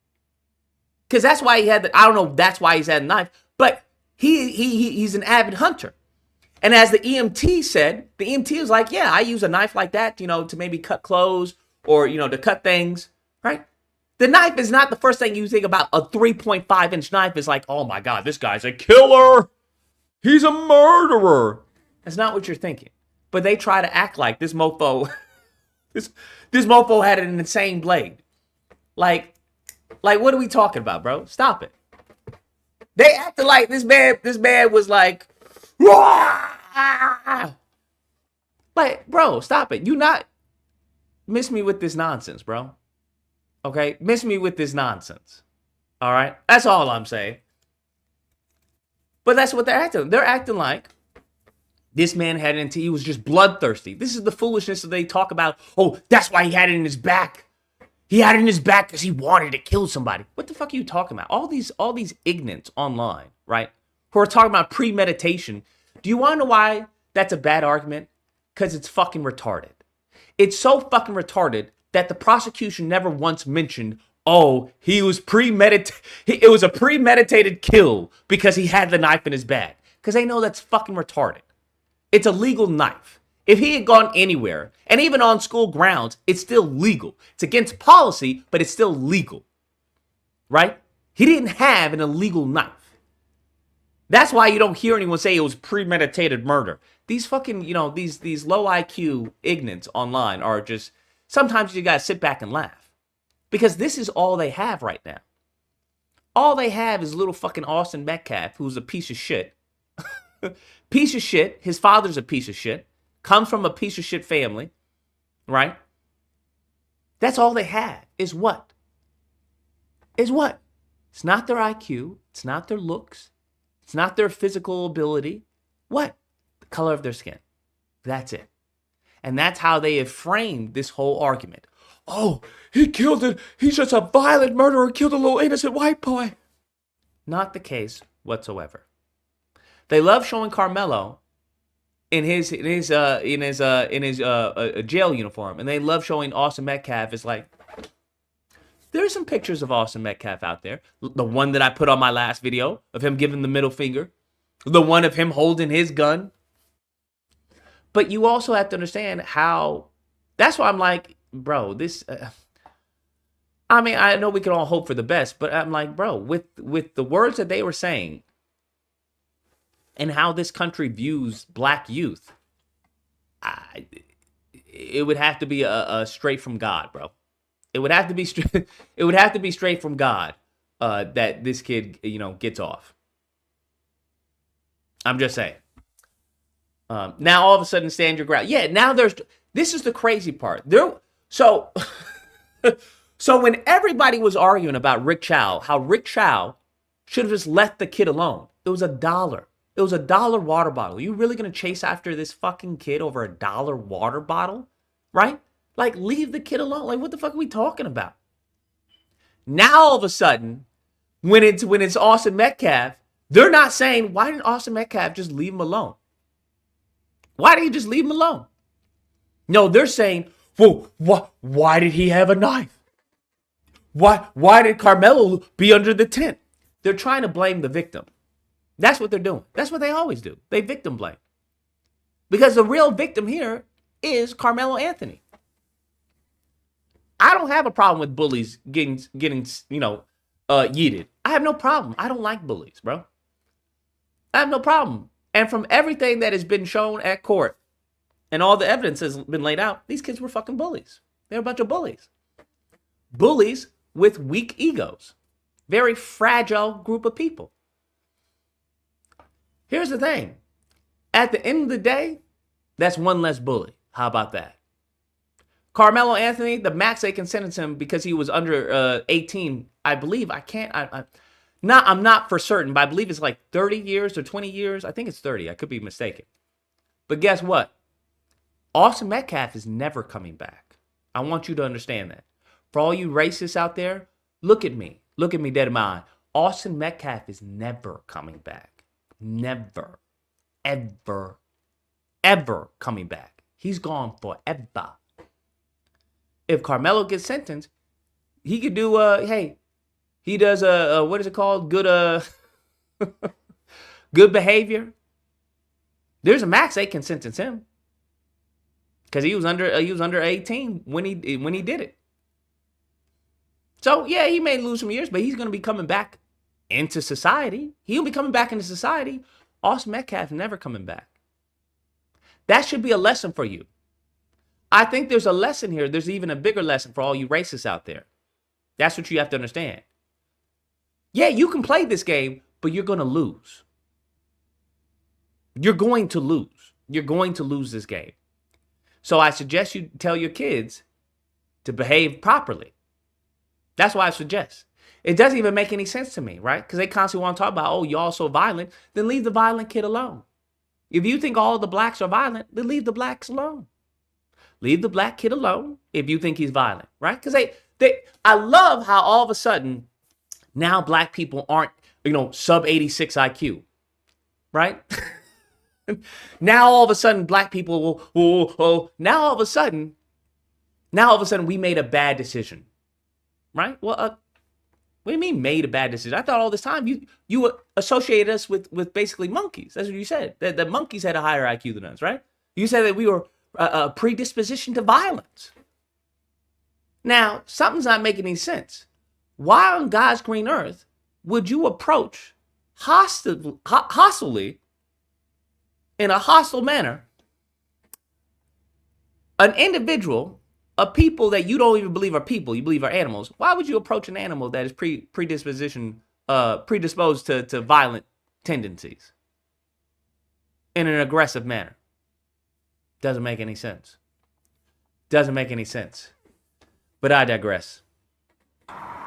Because that's why he had I don't know if that's why he's had a knife, but he's an avid hunter. And as the EMT said, the EMT was like, yeah, I use a knife like that, to maybe cut clothes or, to cut things, right? The knife is not the first thing you think about. A 3.5-inch knife is like, oh my God, this guy's a killer. He's a murderer. That's not what you're thinking. But they try to act like this mofo, this mofo had an insane blade. Like, what are we talking about, bro? Stop it. They acted like this man was like, Wah! Like, bro, stop it. You not miss me with this nonsense, bro. Okay? Miss me with this nonsense. All right? That's all I'm saying. But that's what they're acting. They're acting like this man had it he was just bloodthirsty. This is the foolishness that they talk about. Oh, that's why he had it in his back. He had it in his back because he wanted to kill somebody. What the fuck are you talking about? All these ignorants online, right? Who are talking about premeditation. Do you want to know why that's a bad argument? Because it's fucking retarded. It's so fucking retarded that the prosecution never once mentioned, oh, it was a premeditated kill because he had the knife in his bag. Because they know that's fucking retarded. It's a legal knife. If he had gone anywhere, and even on school grounds, it's still legal. It's against policy, but it's still legal. Right? He didn't have an illegal knife. That's why you don't hear anyone say it was premeditated murder. These fucking, these low IQ ignorants online are just, sometimes you gotta sit back and laugh. Because this is all they have right now. All they have is little fucking Austin Metcalf, who's a piece of shit, Piece of shit. His father's a piece of shit. Comes from a piece of shit family, right? That's all they had is what? It's not their IQ. It's not their looks. It's not their physical ability. What? The color of their skin. That's it. And that's how they have framed this whole argument. Oh, he killed it. He's just a violent murderer, killed a little innocent white boy. Not the case whatsoever. They love showing Karmelo in his jail uniform, and they love showing Austin Metcalf as like. There's some pictures of Austin Metcalf out there. The one that I put on my last video of him giving the middle finger. The one of him holding his gun. But you also have to understand how... That's why I'm like, bro, this... I mean, I know we can all hope for the best, but I'm like, bro, with the words that they were saying and how this country views black youth, it would have to be a straight from God, bro. It would have to be straight. It would have to be straight from God that this kid, gets off. I'm just saying. Now all of a sudden, stand your ground. Yeah. Now this is the crazy part. So when everybody was arguing about Rick Chow, how Rick Chow should have just let the kid alone. It was $1. It was $1 water bottle. You really gonna chase after this fucking kid over $1 water bottle, right? Like, leave the kid alone. Like, what the fuck are we talking about? Now, all of a sudden, when it's Austin Metcalf, they're not saying, why didn't Austin Metcalf just leave him alone? Why did he just leave him alone? No, they're saying, well, why did he have a knife? Why did Karmelo be under the tent? They're trying to blame the victim. That's what they're doing. That's what they always do. They victim blame. Because the real victim here is Karmelo Anthony. I don't have a problem with bullies getting yeeted. I have no problem. I don't like bullies, bro. I have no problem. And from everything that has been shown at court and all the evidence has been laid out, these kids were fucking bullies. They're a bunch of bullies. Bullies with weak egos. Very fragile group of people. Here's the thing. At the end of the day, that's one less bully. How about that? Karmelo Anthony, the max they can sentence him because he was under 18, I believe. I'm not for certain, but I believe it's like 30 years or 20 years. I think it's 30. I could be mistaken. But guess what? Austin Metcalf is never coming back. I want you to understand that. For all you racists out there, look at me. Look at me dead in my eye. Austin Metcalf is never coming back. Never. Ever. Ever coming back. He's gone forever. If Karmelo gets sentenced, he could do he does what is it called? Good good behavior. There's a max they can sentence him. Cuz he was under 18 when he did it. So, yeah, he may lose some years, but he's going to be coming back into society. He'll be coming back into society. Austin Metcalf never coming back. That should be a lesson for you. I think there's a lesson here. There's even a bigger lesson for all you racists out there. That's what you have to understand. Yeah, you can play this game, but you're going to lose. You're going to lose. You're going to lose this game. So I suggest you tell your kids to behave properly. That's why I suggest. It doesn't even make any sense to me, right? Because they constantly want to talk about, oh, y'all so violent. Then leave the violent kid alone. If you think all the blacks are violent, then leave the blacks alone. Leave the black kid alone if you think he's violent, right? Because I love how all of a sudden now black people aren't, sub 86 IQ, right? Now all of a sudden black people now all of a sudden we made a bad decision, right? Well, what do you mean made a bad decision? I thought all this time you associated us with basically monkeys. That's what you said. That monkeys had a higher IQ than us, right? You said that we were a predisposition to violence. Now, something's not making any sense. Why on God's green earth would you approach hostilely, in a hostile manner, an individual, a people that you don't even believe are people, you believe are animals? Why would you approach an animal that is predisposed to violent tendencies? in an aggressive manner. Doesn't make any sense. Doesn't make any sense. But I digress.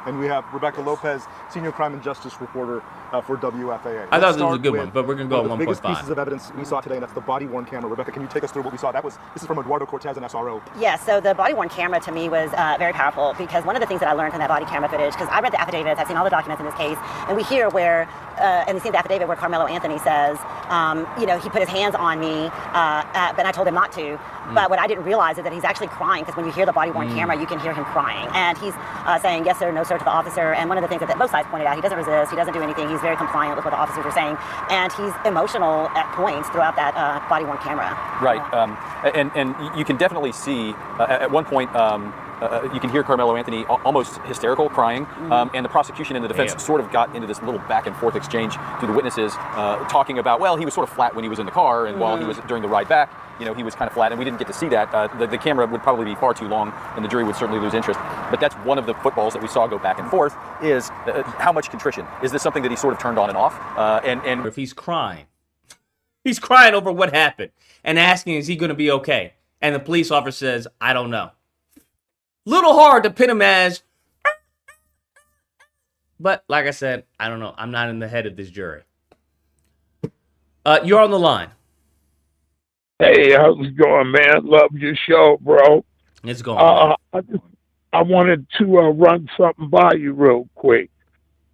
And we have Rebecca Lopez, senior crime and justice reporter for WFAA. I thought this was a good one, but we're going to go on 1.5. The biggest pieces of evidence we saw today, and that's the body-worn camera. Rebecca, can you take us through what we saw? This is from Eduardo Cortez and SRO. Yeah, so the body-worn camera to me was very powerful, because one of the things that I learned from that body camera footage, because I read the affidavits, I've seen all the documents in this case, and we hear where, and we see the affidavit where Karmelo Anthony says, he put his hands on me, but I told him not to. But what I didn't realize is that he's actually crying, because when you hear the body-worn camera, you can hear him crying. And he's saying yes sir, no sir to the officer. And one of the things that both sides pointed out, he doesn't resist, he doesn't do anything, he's very compliant with what the officers are saying. And he's emotional at points throughout that body-worn camera. Right. And you can definitely see, at one point, you can hear Karmelo Anthony almost hysterical, crying, and the prosecution and the defense sort of got into this little back and forth exchange through the witnesses, talking about, well, he was sort of flat when he was in the car, and while he was during the ride back, he was kind of flat, and we didn't get to see that. The camera would probably be far too long, and the jury would certainly lose interest. But that's one of the footballs that we saw go back and forth, is how much contrition? Is this something that he sort of turned on and off? And if he's crying over what happened and asking, is he going to be okay? And the police officer says, I don't know. Little hard to pin him as, but like I said, I don't know. I'm not in the head of this jury. You're on the line. Hey, how's it going, man? Love your show, bro. It's going. I wanted to run something by you real quick.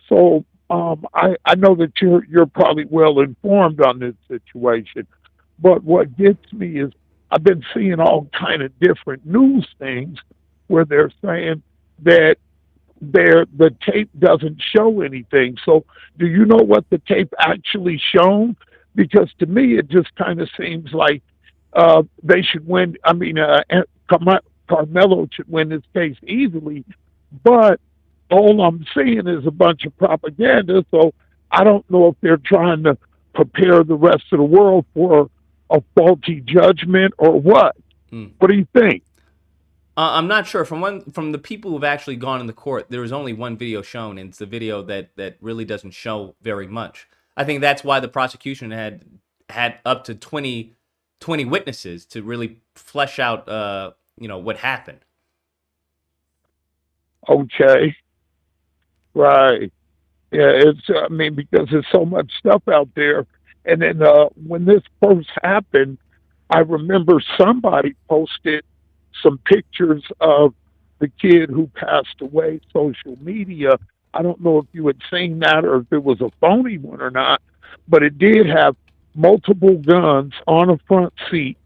So I know that you're probably well informed on this situation, but what gets me is I've been seeing all kind of different news things where they're saying that the tape doesn't show anything. So do you know what the tape actually shown? Because to me, it just kind of seems like they should win. I mean, Karmelo should win this case easily, but all I'm seeing is a bunch of propaganda. So I don't know if they're trying to prepare the rest of the world for a faulty judgment or what. What do you think? I'm not sure. From the people who've actually gone in the court, there was only one video shown, and it's the video that really doesn't show very much. I think that's why the prosecution had up to 20 witnesses to really flesh out, what happened. Okay. Right. Yeah, because there's so much stuff out there. And then when this first happened, I remember somebody posted some pictures of the kid who passed away, social media. I don't know if you had seen that or if it was a phony one or not, but it did have multiple guns on a front seat,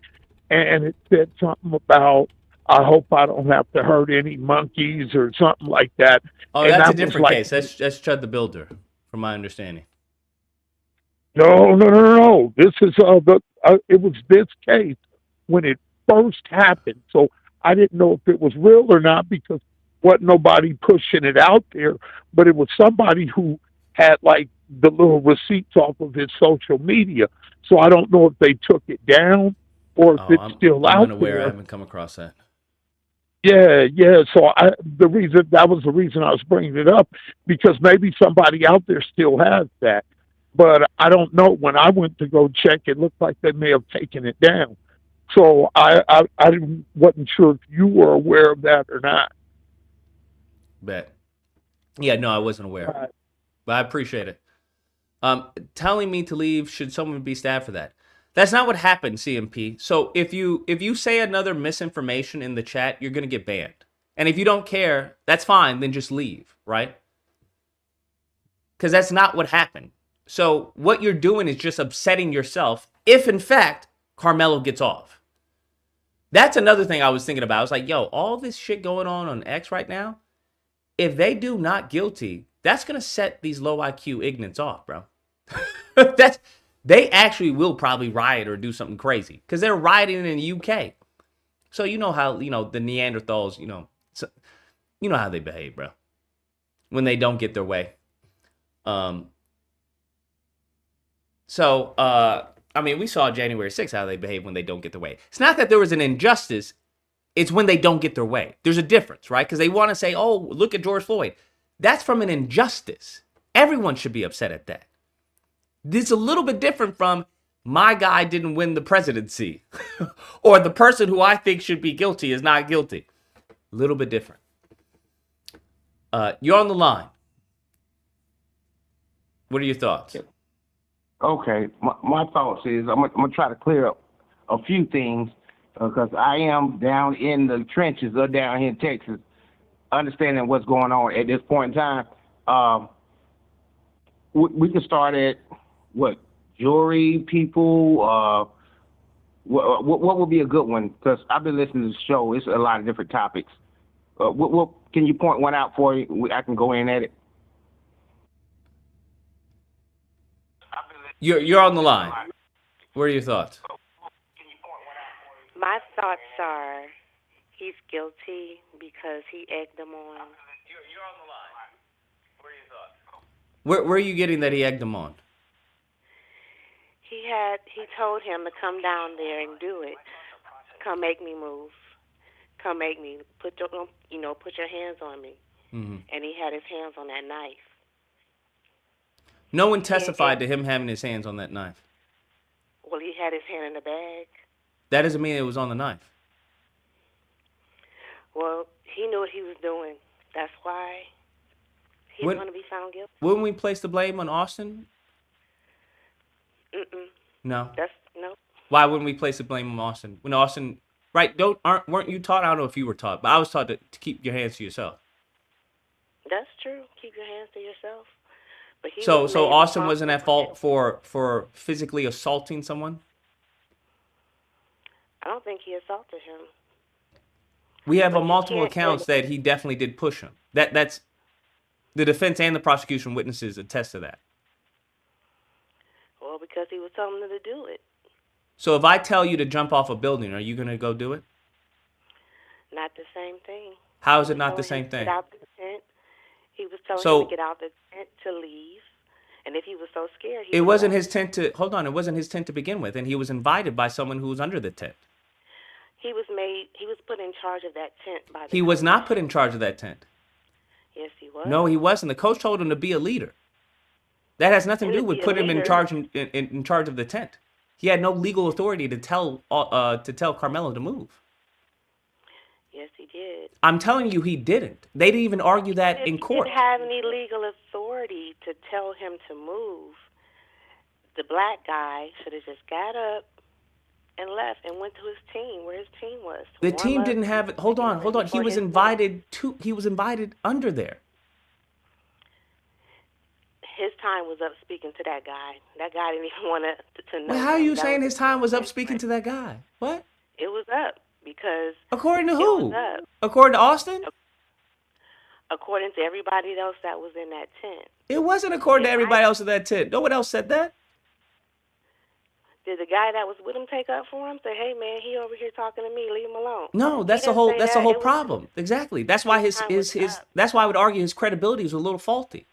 and it said something about, I hope I don't have to hurt any monkeys or something like that. Oh, and that's that a different case. That's Chud the Builder, from my understanding. No. This is it was this case when it first happened. So I didn't know if it was real or not because wasn't nobody pushing it out there, but it was somebody who had like the little receipts off of his social media. So I don't know if they took it down or if it's still I'm out unaware. there. I haven't come across that. Yeah. So that was the reason I was bringing it up, because maybe somebody out there still has that. But I don't know. When I went to go check, it looked like they may have taken it down. So I wasn't sure if you were aware of that or not. Bet. Yeah, no, I wasn't aware. Right. But I appreciate it. Telling me to leave, should someone be stabbed for that? That's not what happened, CMP. So if you say another misinformation in the chat, you're going to get banned. And if you don't care, that's fine, then just leave, right? Because that's not what happened. So what you're doing is just upsetting yourself if, in fact, Karmelo gets off. That's another thing I was thinking about. I was like, yo, all this shit going on X right now, if they do not guilty, that's going to set these low IQ ignorants off, bro. They actually will probably riot or do something crazy because they're rioting in the UK. So you know how, the Neanderthals, so, you know how they behave, bro, when they don't get their way. We saw January 6th how they behave when they don't get their way. It's not that there was an injustice. It's when they don't get their way. There's a difference, right? Because they want to say, oh, look at George Floyd. That's from an injustice. Everyone should be upset at that. This is a little bit different from my guy didn't win the presidency, or the person who I think should be guilty is not guilty. A little bit different. You're on the line. What are your thoughts? Okay, my thoughts is I'm gonna try to clear up a few things because I am down in the trenches or down here in Texas, understanding what's going on at this point in time. We can start at what jury people. What would be a good one? Because I've been listening to the show. It's a lot of different topics. What can you point one out for you? I can go in at it. You're on the line. What are your thoughts? My thoughts are he's guilty because he egged them on. You're on the line. What are your thoughts? Where are you getting that he egged them on? He told him to come down there and do it. Come make me move. Come make me put your hands on me. Mm-hmm. And he had his hands on that knife. No one testified to him having his hands on that knife. Well, he had his hand in the bag. That doesn't mean it was on the knife. Well, he knew what he was doing. That's why he's going to be found guilty. Wouldn't we place the blame on Austin? Mm-mm. No. No. Why wouldn't we place the blame on Austin? When Austin, right? Weren't you taught? I don't know if you were taught, but I was taught to keep your hands to yourself. That's true. Keep your hands to yourself. But so Austin wasn't at fault for physically assaulting someone? I don't think he assaulted him. We have multiple accounts that he definitely did push him. That's the defense and the prosecution witnesses attest to that. Well, because he was telling them to do it. So if I tell you to jump off a building, are you going to go do it? Not the same thing. How is it not the same thing? Get out the tent. He was telling him to get out the tent to leave. And if he was so scared, it wasn't his tent to it wasn't his tent to begin with, and he was invited by someone who was under the tent. He was put in charge of that tent by the He was not put in charge of that tent. Yes, he was. No, he wasn't. The coach told him to be a leader. That has nothing to do with putting him in charge in charge of the tent. He had no legal authority to tell Karmelo to move. Yes, he did. I'm telling you, he didn't. They didn't even argue that in court. He didn't have any legal authority to tell him to move. The black guy should have just got up and left and went to his team, where his team was. The team didn't have it. Hold on. He was invited under there. His time was up speaking to that guy. That guy didn't even want to know. Well, how are you saying his time was up speaking to that guy? What? It was up because. According to who? According to Austin? According to everybody else that was in that tent. It wasn't according to everybody else in that tent. No one else said that. Did the guy that was with him take up for him? Say, hey man, he over here talking to me. Leave him alone. No, that's the whole problem. Exactly. That's why that's why I would argue his credibility was a little faulty.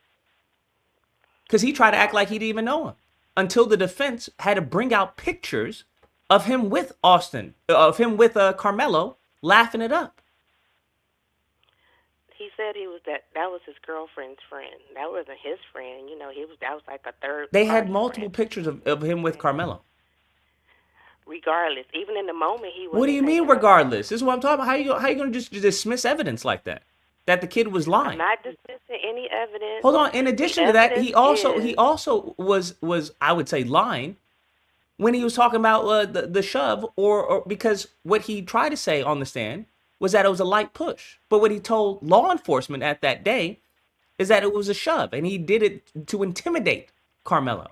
Because he tried to act like he didn't even know him until the defense had to bring out pictures of him with Austin, of him with Karmelo, laughing it up. He said that was his girlfriend's friend. That wasn't his friend. That was like a third. They had multiple pictures of him with Karmelo. Regardless, even in the moment he was. What do you mean regardless? This is what I'm talking about. How you going to just dismiss evidence like that? That the kid was lying. I'm not dismissing any evidence. Hold on. In addition to that, he also was I would say lying when he was talking about the shove or because what he tried to say on the stand was that it was a light push. But what he told law enforcement at that day is that it was a shove, and he did it to intimidate Karmelo.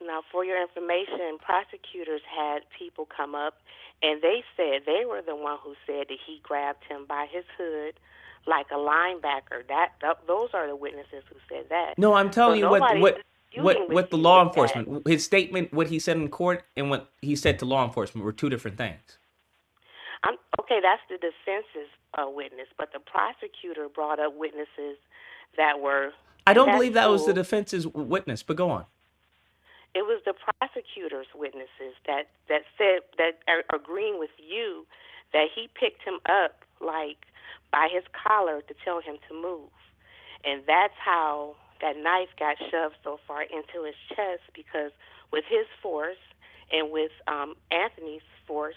Now, for your information, prosecutors had people come up, and they said they were the one who said that he grabbed him by his hood like a linebacker. Those are the witnesses who said that. No, I'm telling you what the law enforcement, his statement, what he said in court, and what he said to law enforcement were two different things. Okay, that's the defense's witness, but the prosecutor brought up witnesses that were. I don't believe that was the defense's witness, but go on. It was the prosecutor's witnesses that said that are agreeing with you that he picked him up like by his collar to tell him to move, and that's how that knife got shoved so far into his chest because with his force And with Anthony's force,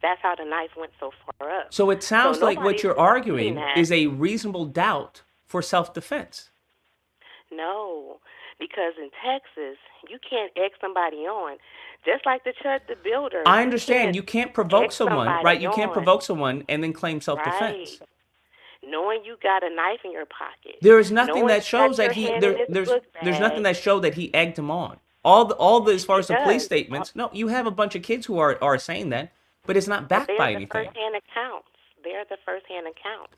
that's how the knife went so far up. So it sounds like what you're arguing that. is a reasonable doubt for self-defense. No, because in Texas, you can't egg somebody on. Just like the church, the builder. I understand you can't provoke egg someone, somebody right? You can't on. provoke someone and then claim self-defense. Right. Knowing you got a knife in your pocket. There is nothing Knowing that shows you got that your he hand in his book there's nothing bag. that showed that he egged him on. All the as far as the police does. statements, no, you have a bunch of kids who are saying that, but it's not backed They're by the anything. first-hand accounts. They're the first-hand accounts.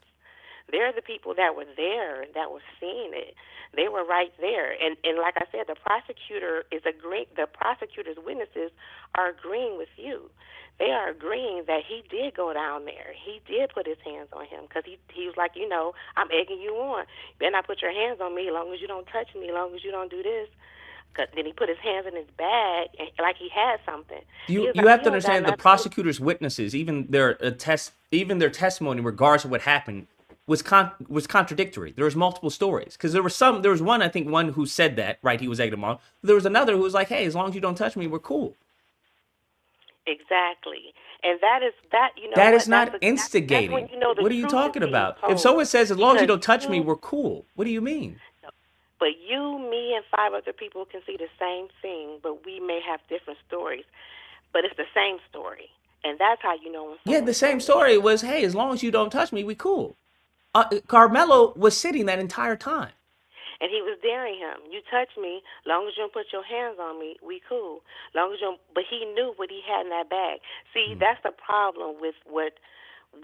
They're the people that were there, that were seeing it. They were right there. And like I said, the prosecutor is agreeing. The prosecutor's witnesses are agreeing with you. They are agreeing that he did go down there. He did put his hands on him because he was like, I'm egging you on. You better not put your hands on me as long as you don't touch me, as long as you don't do this. Cause then he put his hands in his bag and like he had something. You Like, have to don't understand got the prosecutor's witnesses, even their testimony in regards to what happened was contradictory. There was multiple stories because there was one who said that, right, he was egging him on. There was another who was like, hey, as long as you don't touch me, we're cool. Exactly. And that is that is not instigating. That's when What are you talking about? Told. If someone says, as long as you don't touch me, you, we're cool, what do you mean? But you, me, and 5 other people can see the same thing, but we may have different stories. But it's the same story. And that's how you know when yeah, the same story was, hey, as long as you don't touch me, we cool. Karmelo was sitting that entire time. And he was daring him. You touch me, long as you don't put your hands on me, we cool. Long as you don't, but he knew what he had in that bag. See, that's the problem with what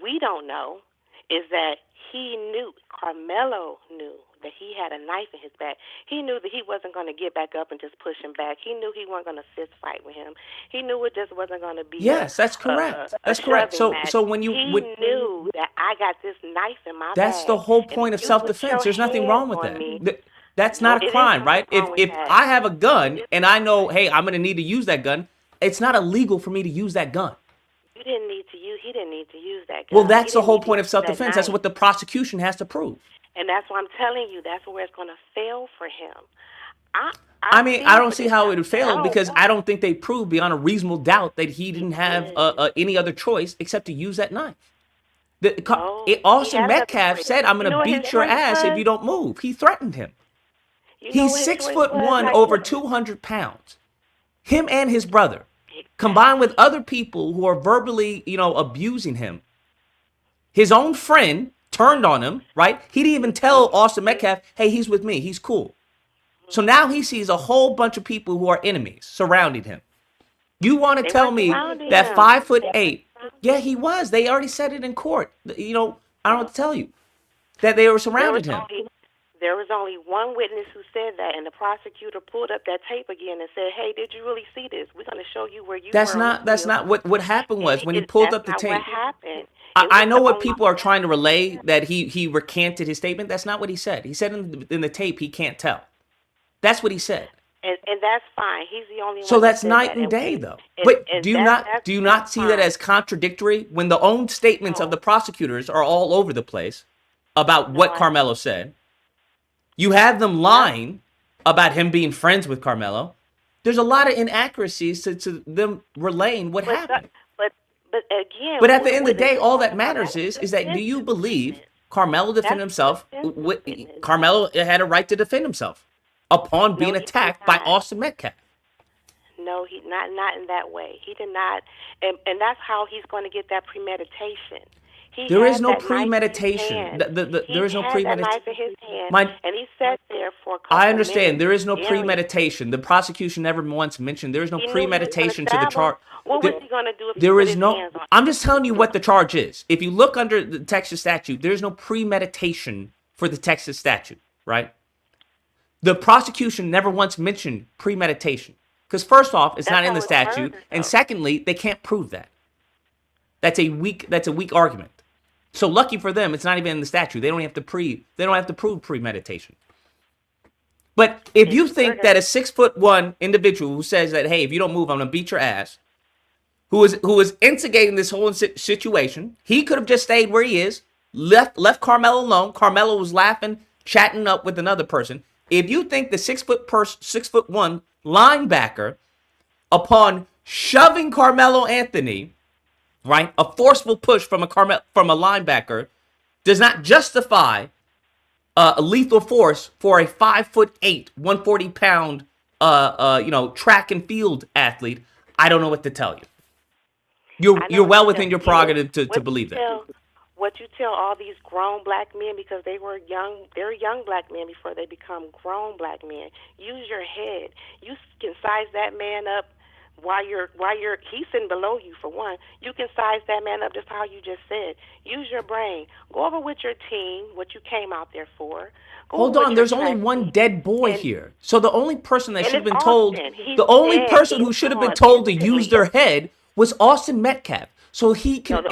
we don't know is that he knew, Karmelo knew that he had a knife in his bag. He knew that he wasn't going to get back up and just push him back. He knew he wasn't going to fist fight with him. He knew it just wasn't going to be. Yes, that's correct. That's correct. So when you knew that I got this knife in my bag. That's the whole point of self-defense. There's nothing wrong with that. That's not a crime, right? If I have a gun and I know, hey, I'm going to need to use that gun, it's not illegal for me to use that gun. He didn't need to use that gun. Well, that's the whole point of self-defense. That's what the prosecution has to prove. And that's what I'm telling you. That's where it's going to fail for him. I don't see how it would fail because I don't think they proved beyond a reasonable doubt that he didn't have any other choice except to use that knife. Austin Metcalf said, I'm going to beat your ass if you don't move. He threatened him. He's 6'1", over 200 pounds. Him and his brother, combined with other people who are verbally, abusing him. His own friend turned on him, right? He didn't even tell Austin Metcalf, hey, he's with me. He's cool. So now he sees a whole bunch of people who are enemies surrounding him. You want to tell me that 5'8"? Yeah, he was. They already said it in court. I don't know what to tell you. That they were surrounding him. There was only one witness who said that, and the prosecutor pulled up that tape again and said, hey, did you really see this? We're going to show you where you were. That's not what happened was when he pulled up the tape. What happened. I know what people are trying to relay, that he recanted his statement. That's not what he said. He said in the tape he can't tell. That's what he said. And that's fine. He's the only one. So that's night and day, though. But do you not see that as contradictory when the own statements of the prosecutors are all over the place about what Karmelo said? You have them lying about him being friends with Karmelo. There's a lot of inaccuracies to them relaying what happened. But again. But at the end of the day, all that matters is that do you believe Karmelo defended himself? Karmelo had a right to defend himself upon being attacked by Austin Metcalf. No, he not in that way. He did not, and that's how he's going to get that premeditation. There is no premeditation. There is no premeditation. And he sat there for a couple I understand. minutes. There is no premeditation. The prosecution never once mentioned there is no premeditation to the charge. What was he going to do if he put his hands on him? I'm just telling you what the charge is. If you look under the Texas statute, there is no premeditation for the Texas statute, right? The prosecution never once mentioned premeditation. Because first off, it's not in the statute. And secondly, they can't prove that. That's a weak argument. So lucky for them, it's not even in the statute. They don't have to prove premeditation. But if you think that a 6'1" individual who says that, hey, if you don't move, I'm gonna beat your ass, who is instigating this whole situation, he could have just stayed where he is, left Karmelo alone. Karmelo was laughing, chatting up with another person. If you think the 6'1" linebacker, upon shoving Carmelo Anthony, right? A forceful push from a linebacker does not justify a lethal force for a 5'8", 140-pound, track and field athlete. I don't know what to tell you. You're well within your prerogative to believe that. What you tell all these grown black men, because they're young black men before they become grown black men. Use your head. You can size that man up while he's sitting below you, for one. You can size that man up just how you just said. Use your brain. Go over with your team what you came out there for. Hold on, there's only one dead boy here. So the only person that should have been told, the only person who should have been told to use their head was Austin Metcalf. So he can,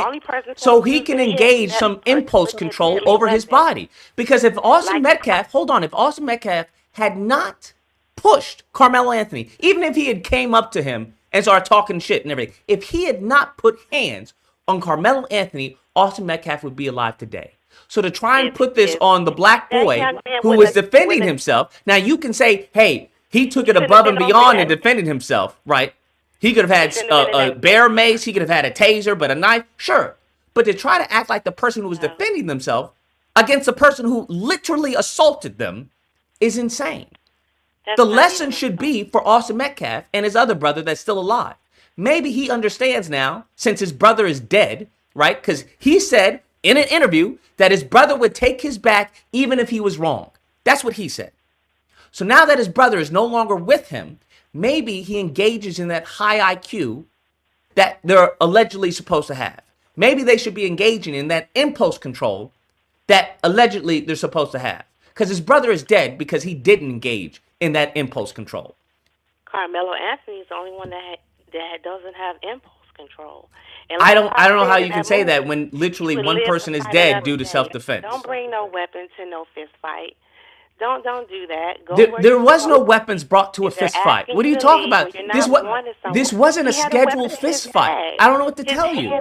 engage some impulse control over his body. Because if Austin Metcalf had not pushed Carmelo Anthony, even if he had came up to him and started talking shit and everything, if he had not put hands on Carmelo Anthony, Austin Metcalf would be alive today. So to try and put this on the black boy who was defending himself, now you can say, hey, he took it above and beyond and defended himself, right? He could have had a bear mace, he could have had a taser, but a knife, sure. But to try to act like the person who was defending themselves against the person who literally assaulted them is insane. The lesson should be for Austin Metcalf and his other brother that's still alive. Maybe he understands now, since his brother is dead, right? Because he said in an interview that his brother would take his back even if he was wrong. That's what he said. So now that his brother is no longer with him, maybe he engages in that high IQ that they're allegedly supposed to have. Maybe they should be engaging in that impulse control that allegedly they're supposed to have. Because his brother is dead because he didn't engage in that impulse control. Carmelo Anthony is the only one that doesn't have impulse control. And I don't know how you can say that when literally one person is dead due to self-defense. Don't bring no weapon to no fist fight. Don't do that. There was no weapons brought to a fist fight. What are you talking about? This wasn't a scheduled fist fight. I don't know what to tell you.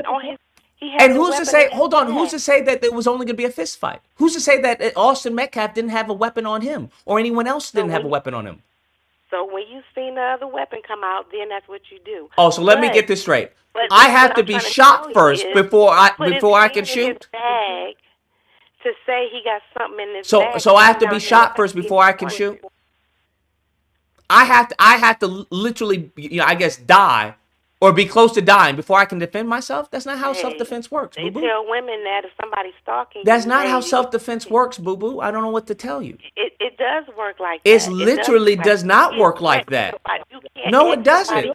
And who's to say, hold on, who's to say that there was only going to be a fist fight? Who's to say that Austin Metcalf didn't have a weapon on him or anyone else didn't have a weapon on him? So when you seen the other weapon come out, then that's what you do. Oh, so let me get this straight. I have to be shot first before I can shoot? To say he got something in his bag. So I have to be shot first before I can shoot? I have to literally, I guess, die or be close to dying before I can defend myself? That's not how self-defense works, boo-boo. They tell women that if somebody's stalking you. That's not how self-defense works, boo-boo. I don't know what to tell you. It does work like that. It literally does not work like that. No, it doesn't.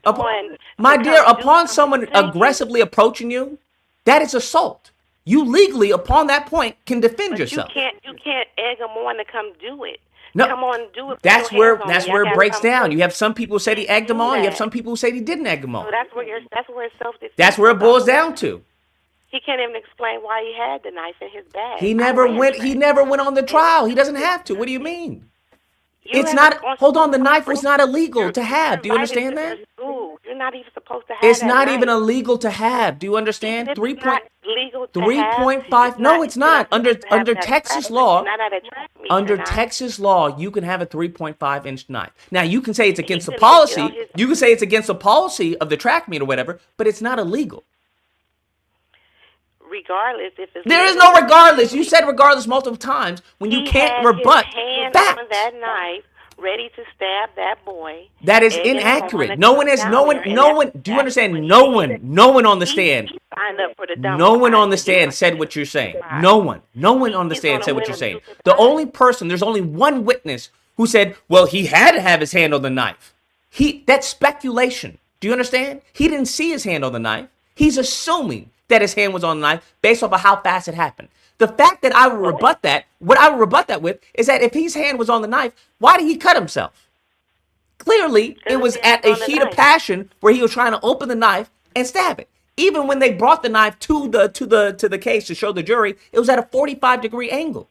My dear, upon someone aggressively approaching you, that is assault. You legally, upon that point, can defend yourself. You can't egg them on to come do it. No, come on, do it. That's where it breaks down. You have some people who said he egged them on. You have some people who say he didn't egg them on. So that's where self-defense. That's where it boils down to. He can't even explain why he had the knife in his bag. He never went on the trial. He doesn't have to. What do you mean? It's not. Hold on. The knife was not illegal to have. Do you understand that? You're not even supposed to have. It's not even illegal to have. Do you understand? 3.5. No, it's not. Under Texas law. Under Texas law, you can have a 3.5-inch knife. Now you can say it's against the policy. You can say it's against the policy of the track meet or whatever, but it's not illegal. Regardless, if it's there is no regardless. You said regardless multiple times when you can't rebut facts. On that knife, ready to stab that boy. That is inaccurate. No one. Do you understand? No one on the stand. No one on the stand said what you're saying. No one on the stand said what you're saying. There's only one witness who said, well, he had to have his hand on the knife. That's speculation. Do you understand? He didn't see his hand on the knife. He's assuming that his hand was on the knife based off of how fast it happened. The fact that I would rebut that, what I would rebut that with is that if his hand was on the knife, why did he cut himself? Clearly, it was at a heat of passion where he was trying to open the knife and stab it. Even when they brought the knife to the case to show the jury, it was at a 45-degree angle.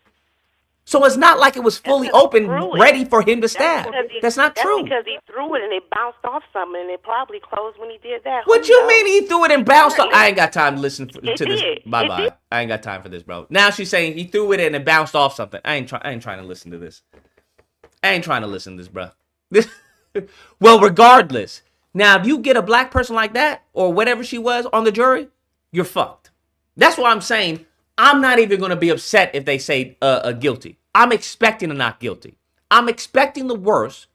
So it's not like it was fully open, ready for him to stab. That's not true. Because he threw it and it bounced off something, and it probably closed when he did that. What you mean he threw it and bounced off? I ain't got time to listen to this. Bye-bye. I ain't got time for this, bro. Now she's saying he threw it and it bounced off something. I ain't trying to listen to this. I ain't trying to listen to this, bro. Well, regardless, Now, if you get a black person like that or whatever she was on the jury, you're fucked. That's why I'm saying I'm not even going to be upset if they say guilty. I'm expecting a not guilty. I'm expecting the worst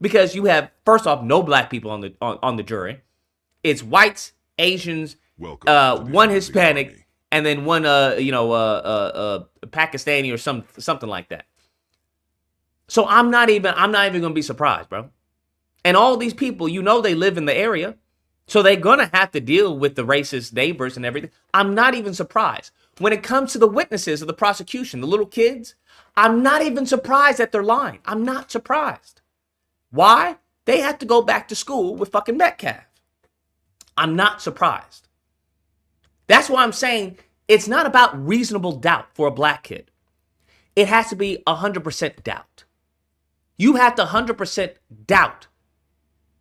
because you have, first off, no black people on the jury. It's whites, Asians, one Hispanic, and then one Pakistani or something like that. So I'm not even going to be surprised, bro. And all these people, they live in the area. So they're going to have to deal with the racist neighbors and everything. I'm not even surprised. When it comes to the witnesses of the prosecution, the little kids, I'm not even surprised that they're lying. I'm not surprised. Why? They have to go back to school with fucking Metcalf. I'm not surprised. That's why I'm saying it's not about reasonable doubt for a black kid. It has to be 100% doubt. You have to 100% doubt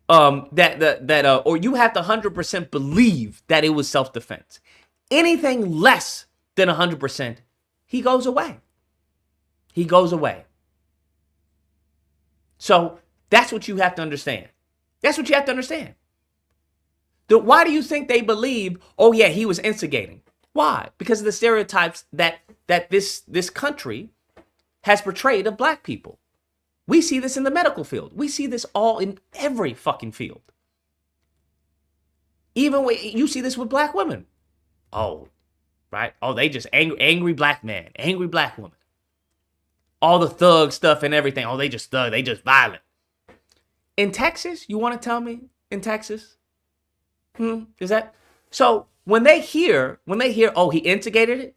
or you have to 100% believe that it was self-defense. Anything less than 100%, he goes away. He goes away. So that's what you have to understand. That's what you have to understand. Why do you think they believe, oh yeah, he was instigating? Why? Because of the stereotypes that this country has portrayed of black people. We see this in the medical field. We see this all in every fucking field. Even when you see this with black women. Oh, right? Oh, they just angry black man, angry black woman. All the thug stuff and everything. Oh, they just thug. They just violent. In Texas, you want to tell me? In Texas? Is that? So when they hear, oh, he instigated it?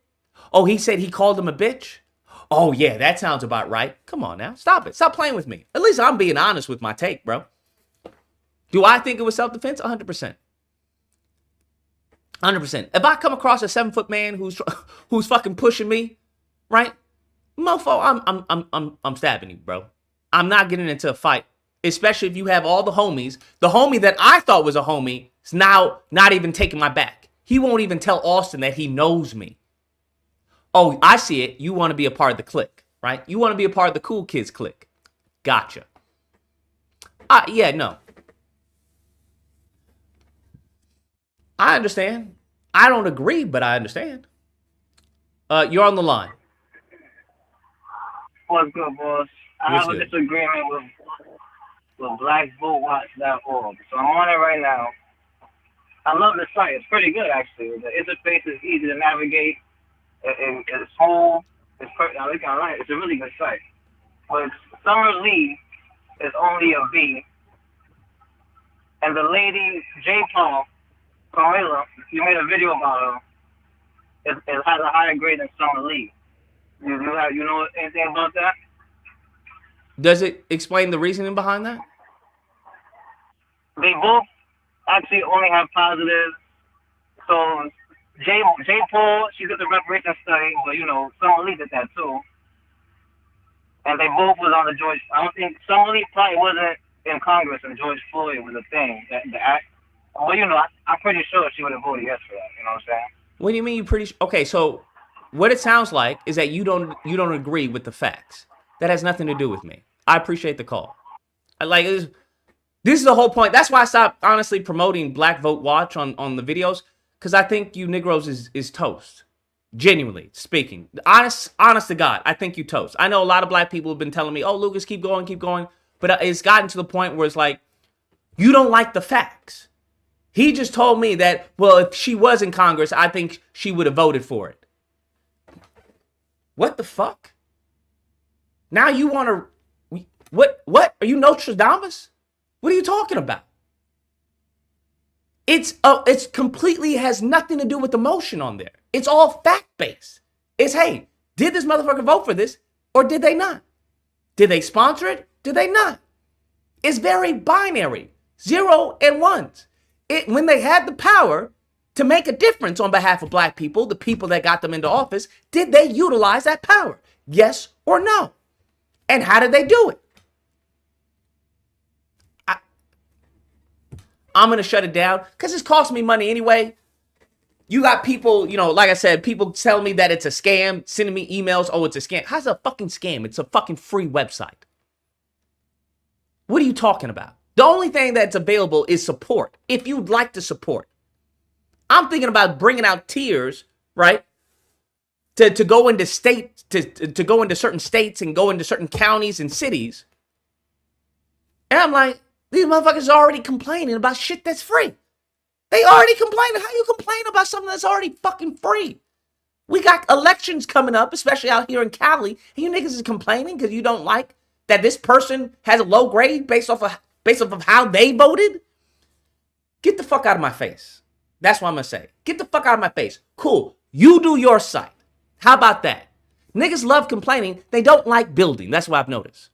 Oh, he said he called him a bitch? Oh, yeah, that sounds about right. Come on now. Stop it. Stop playing with me. At least I'm being honest with my take, bro. Do I think it was self-defense? 100%. 100%. If I come across a 7-foot man who's fucking pushing me, right? Mofo, I'm stabbing you, bro. I'm not getting into a fight, especially if you have all the homies. The homie that I thought was a homie is now not even taking my back. He won't even tell Austin that he knows me. Oh, I see it. You want to be a part of the clique, right? You want to be a part of the cool kids clique. Gotcha. Yeah, no. I understand. I don't agree, but I understand. You're on the line. What's good, boss? I have a disagreement with blackvotewatch.org. So I'm on it right now. I love the site. It's pretty good, actually. The interface is easy to navigate. It's whole. It's a really good site. But Summer Lee is only a B. And the lady, J. Paul, Karmelo, you made a video about her. It has a higher grade than Summer Lee. You know anything about that? Does it explain the reasoning behind that? They both actually only have positives. So J. Paul, she did the reparation study, but Summer Lee did that too. And they both was on the George. I don't think Summer Lee probably wasn't in Congress when George Floyd was a thing. The act. Well, I'm pretty sure she would have voted yes for that. You know what I'm saying? What do you mean you pretty? Okay, so what it sounds like is that you don't agree with the facts. That has nothing to do with me. I appreciate the call. This is the whole point. That's why I stopped honestly promoting Black Vote Watch on the videos, because I think you Negroes is toast. Genuinely speaking, honest to God, I think you toast. I know a lot of black people have been telling me, "Oh, Lucas, keep going," but it's gotten to the point where it's like you don't like the facts. He just told me that, well, if she was in Congress, I think she would have voted for it. What the fuck? Now you want to... What? Are you Nostradamus? What are you talking about? It's completely has nothing to do with emotion on there. It's all fact-based. It's, hey, did this motherfucker vote for this or did they not? Did they sponsor it? Did they not? It's very binary. 0 and 1s. When they had the power to make a difference on behalf of black people, the people that got them into office, did they utilize that power? Yes or no? And how did they do it? I'm going to shut it down because it's costing me money anyway. You got people, like I said, people telling me that it's a scam, sending me emails. Oh, it's a scam. How's it a fucking scam? It's a fucking free website. What are you talking about? The only thing that's available is support. If you'd like to support. I'm thinking about bringing out tiers, right? To go into states, to go into certain states and go into certain counties and cities. And I'm like, these motherfuckers are already complaining about shit that's free. They already complaining. How you complain about something that's already fucking free? We got elections coming up, especially out here in Cali, and you niggas is complaining because you don't like that this person has a low grade based off of how they voted? Get the fuck out of my face. That's what I'm gonna say. Get the fuck out of my face. Cool. You do your site. How about that? Niggas love complaining. They don't like building. That's what I've noticed.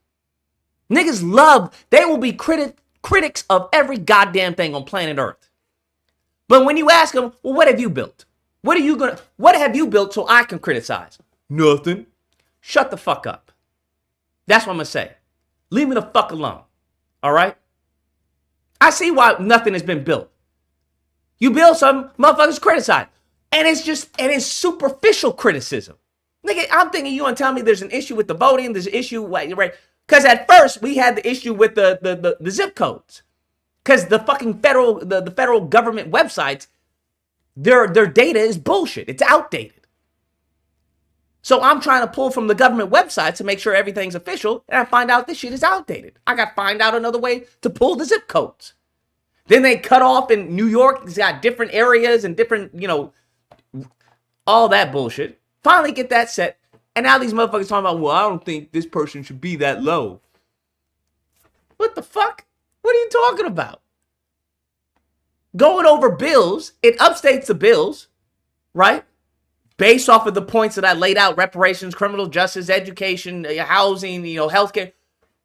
Niggas love, they will be critics of every goddamn thing on planet Earth. But when you ask them, well, what have you built? What have you built so I can criticize? Nothing. Shut the fuck up. That's what I'm gonna say. Leave me the fuck alone. All right? I see why nothing has been built. You build something, motherfuckers criticize. And it's superficial criticism. Nigga, I'm thinking you want to tell me there's an issue with the voting, there's an issue, right? Because at first we had the issue with the zip codes. Because the fucking federal government websites, their data is bullshit. It's outdated. So I'm trying to pull from the government website to make sure everything's official, and I find out this shit is outdated. I got to find out another way to pull the zip codes. Then they cut off in New York. It's got different areas and different, all that bullshit. Finally get that set. And now these motherfuckers talking about, well, I don't think this person should be that low. What the fuck? What are you talking about? Going over bills, it upstates the bills, right? Based off of the points that I laid out, reparations, criminal justice, education, housing, healthcare,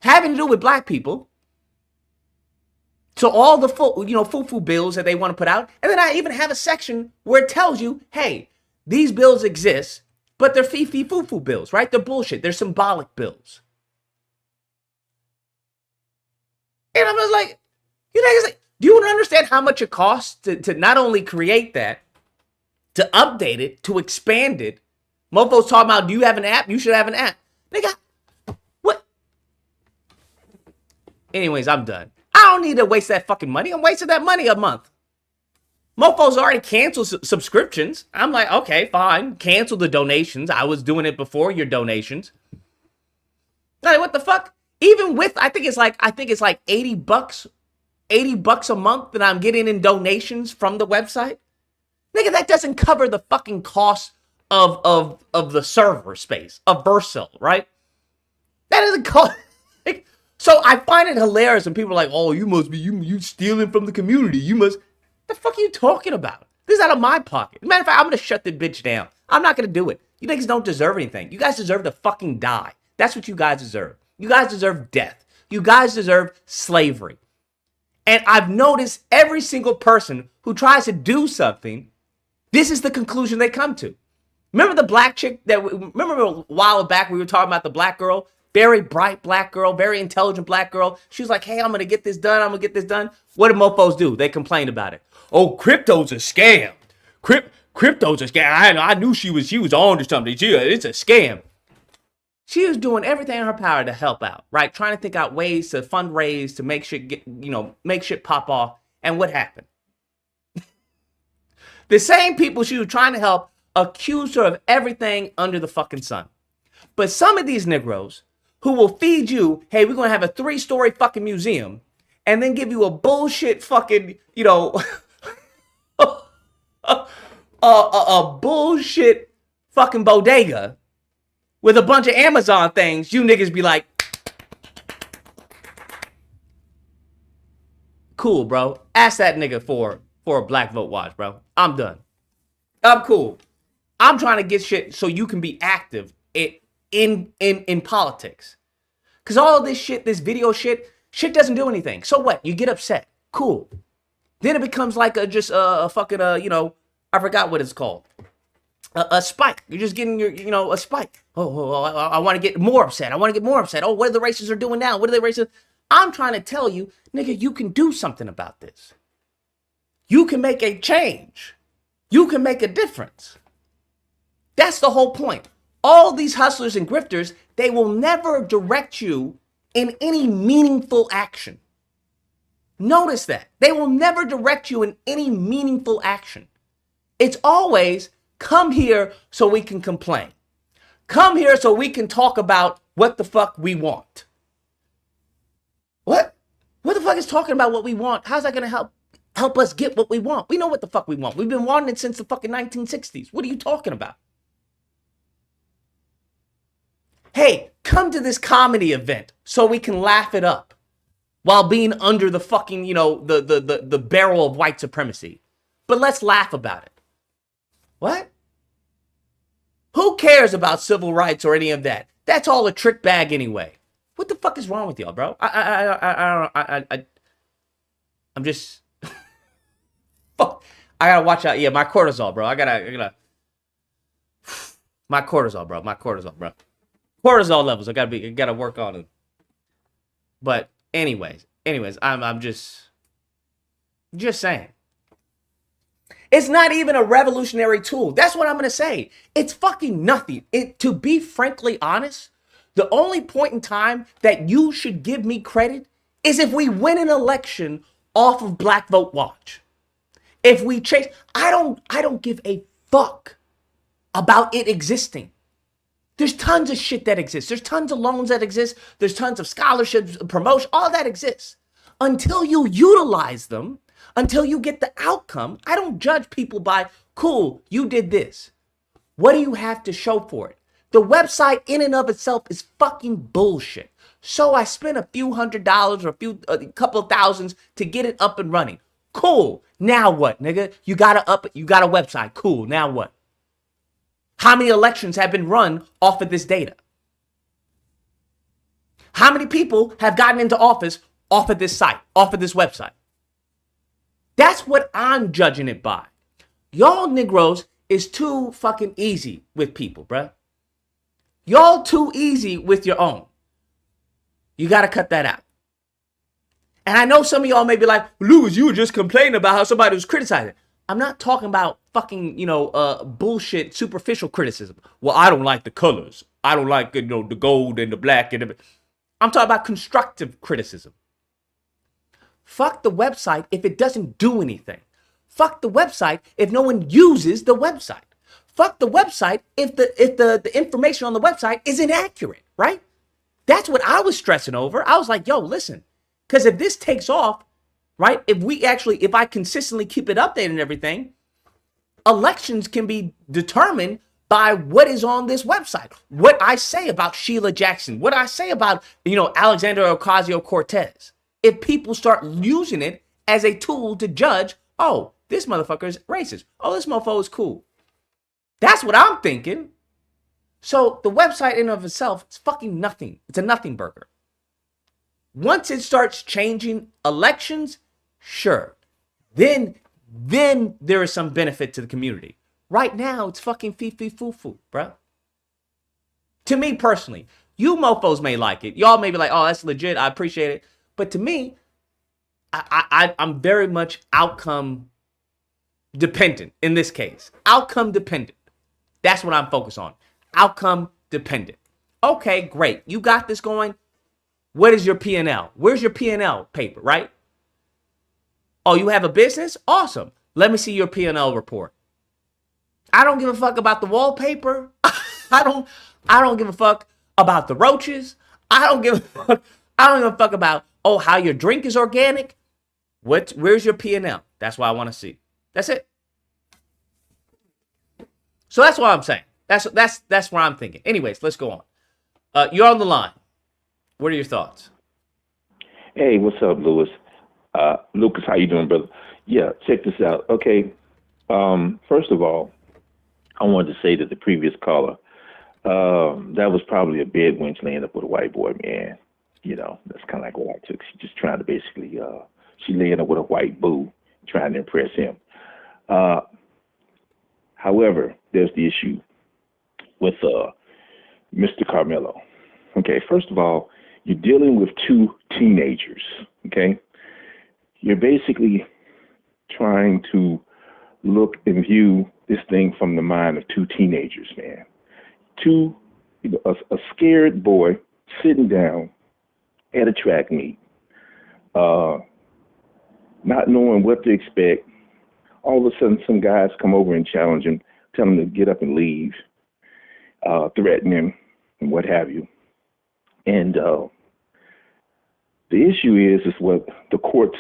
having to do with black people. So all the foo-foo bills that they want to put out. And then I even have a section where it tells you, hey, these bills exist, but they're fee-foo-foo bills, right? They're bullshit. They're symbolic bills. And I'm just like, you niggas, do you understand how much it costs to not only create that, to update it, to expand it? Mofo's talking about, do you have an app? You should have an app. Nigga, what? Anyways, I'm done. I don't need to waste that fucking money. I'm wasting that money a month. Mofo's already canceled subscriptions. I'm like, okay, fine. Cancel the donations. I was doing it before your donations. Like, what the fuck? Even with, I think it's like $80 a month that I'm getting in donations from the website. Nigga, that doesn't cover the fucking cost of the server space, of Vercel, right? That doesn't cost. So I find it hilarious when people are like, oh, you must be, you stealing from the community. You must, the fuck are you talking about? This is out of my pocket. Matter of fact, I'm going to shut this bitch down. I'm not going to do it. You niggas don't deserve anything. You guys deserve to fucking die. That's what you guys deserve. You guys deserve death. You guys deserve slavery. And I've noticed every single person who tries to do something, this is the conclusion they come to. Remember the black chick remember a while back we were talking about the black girl? Very bright black girl, very intelligent black girl. She was like, hey, I'm going to get this done. I'm going to get this done. What do mofos do? They complain about it. Oh, crypto's a scam. Crypto's a scam. I knew she was on to something. It's a scam. She was doing everything in her power to help out, right? Trying to think out ways to fundraise, to make shit make shit pop off. And what happened? The same people she was trying to help accused her of everything under the fucking sun. But some of these Negroes who will feed you, hey, we're going to have a 3-story fucking museum, and then give you a bullshit fucking, a bullshit fucking bodega with a bunch of Amazon things, you niggas be like, cool, bro. Ask that nigga for a Black Vote Watch, bro. I'm done. I'm cool. I'm trying to get shit so you can be active in politics. Because all this shit, this video shit doesn't do anything. So what? You get upset. Cool. Then it becomes like a fucking, I forgot what it's called. A spike. You're just getting a spike. I want to get more upset. Oh, what are the racists are doing now? What are they racist? I'm trying to tell you, nigga, you can do something about this. You can make a change. You can make a difference. That's the whole point. All these hustlers and grifters, they will never direct you in any meaningful action. Notice that. They will never direct you in any meaningful action. It's always, come here so we can complain. Come here so we can talk about what the fuck we want. What? What the fuck is talking about what we want? How's that going to help us get what we want? We know what the fuck we want. We've been wanting it since the fucking 1960s. What are you talking about? Hey, come to this comedy event so we can laugh it up while being under the fucking, the barrel of white supremacy. But let's laugh about it. What? Who cares about civil rights or any of that? That's all a trick bag anyway. What the fuck is wrong with y'all, bro? I'm just fuck. I gotta watch out. Yeah, my cortisol, bro. I gotta my cortisol, bro. Cortisol levels. I gotta work on it. But anyways, I'm just saying. It's not even a revolutionary tool. That's what I'm going to say. It's fucking nothing. To be frankly honest, the only point in time that you should give me credit is if we win an election off of Black Vote Watch. If we chase, I don't give a fuck about it existing. There's tons of shit that exists. There's tons of loans that exist. There's tons of scholarships, promotion, all that exists. Until you utilize them, until you get the outcome, I don't judge people by, cool, you did this. What do you have to show for it? The website in and of itself is fucking bullshit. So I spent a few $100s or a couple of thousands to get it up and running. Cool. Now what, nigga? You got a website. Cool. Now what? How many elections have been run off of this data? How many people have gotten into office off of this site, off of this website? That's what I'm judging it by. Y'all Negroes is too fucking easy with people, bruh. Y'all too easy with your own. You got to cut that out. And I know some of y'all may be like, Lewis, you were just complaining about how somebody was criticizing. I'm not talking about fucking, bullshit, superficial criticism. Well, I don't like the colors. I don't like, the gold and the black. I'm talking about constructive criticism. Fuck the website if it doesn't do anything. Fuck the website if no one uses the website. Fuck the website if the information on the website is inaccurate, right? That's what I was stressing over. I was like, yo, listen, because if this takes off, right? If I consistently keep it updated and everything, elections can be determined by what is on this website. What I say about Sheila Jackson, what I say about, Alexander Ocasio-Cortez. If people start using it as a tool to judge, oh, this motherfucker is racist. Oh, this mofo is cool. That's what I'm thinking. So the website in and of itself is fucking nothing. It's a nothing burger. Once it starts changing elections, sure. Then there is some benefit to the community. Right now, it's fucking foo-foo, bro. To me personally, you mofos may like it. Y'all may be like, oh, that's legit. I appreciate it. But to me, I'm very much outcome dependent in this case. Outcome dependent. That's what I'm focused on. Outcome dependent. Okay, great. You got this going. What is your P&L? Where's your P&L paper, right? Oh, you have a business? Awesome. Let me see your P&L report. I don't give a fuck about the wallpaper. I don't give a fuck about the roaches. I don't give a fuck about, oh, how your drink is organic. Where's your P&L? That's what I want to see. That's it. So that's what I'm saying. That's where I'm thinking. Anyways, let's go on. You're on the line. What are your thoughts? Hey, what's up, Lewis? Lucas, how you doing, brother? Yeah, check this out. Okay, first of all, I wanted to say to the previous caller, that was probably a bed wench laying up with a white boy, man. That's kind of like what I took. She's just trying to basically, she laying up with a white boo, trying to impress him. However, there's the issue with Mr. Karmelo. Okay, first of all, you're dealing with two teenagers, okay? You're basically trying to look and view this thing from the mind of two teenagers, man. A scared boy sitting down at a track meet, not knowing what to expect. All of a sudden, some guys come over and challenge him, tell him to get up and leave, threaten him, and what have you. And the issue is what the courts,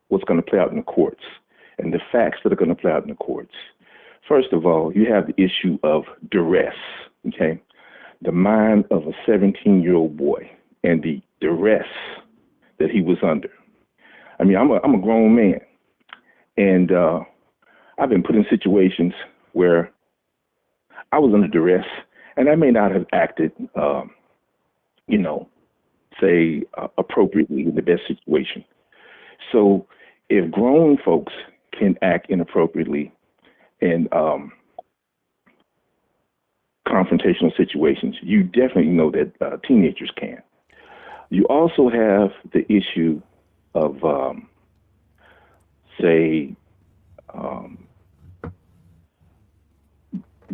what's going to play out in the courts, and the facts that are going to play out in the courts. First of all, you have the issue of duress, okay? The mind of a 17-year-old boy and the duress that he was under. I mean, I'm a grown man, and I've been put in situations where I was under duress, and I may not have acted, appropriately in the best situation. So if grown folks can act inappropriately in confrontational situations, you definitely know that teenagers can. You also have the issue of,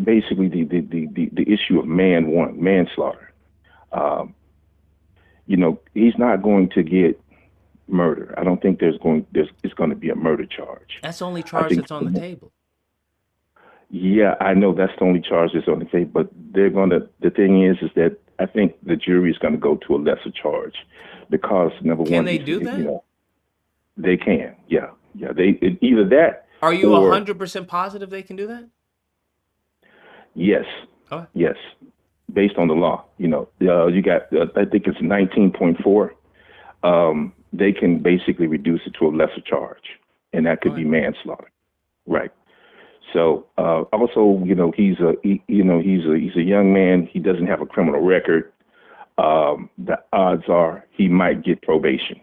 basically the issue of manslaughter. He's not going to get murder. I don't think it's going to be a murder charge. That's the only charge that's on the table. Yeah, I know that's the only charge that's on the table, but the thing is that I think the jury is going to go to a lesser charge because number one. Can they do that? They can. Yeah. Either that. Are you 100% positive they can do that? Yes. Okay. Yes. Based on the law, you got, I think it's 19.4. They can basically reduce it to a lesser charge, and that could be manslaughter. Right. So, also, he's a young man. He doesn't have a criminal record. The odds are he might get probation.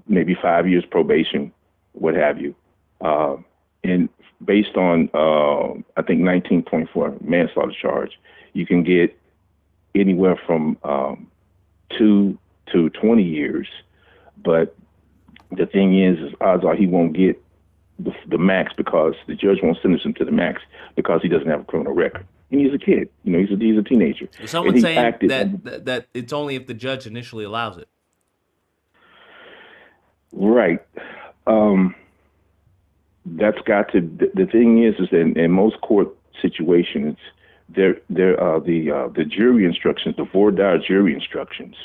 Maybe 5 years probation, what have you. And based on, I think 19.4 manslaughter charge, you can get anywhere from 2 to 20 years. But the thing is odds are he won't get the max because the judge won't sentence him to the max because he doesn't have a criminal record. And he's a kid, he's a teenager. Someone's saying that it's only if the judge initially allows it. Right. That's got to. The thing is that in most court situations, there are the jury instructions, the voir dire jury instructions,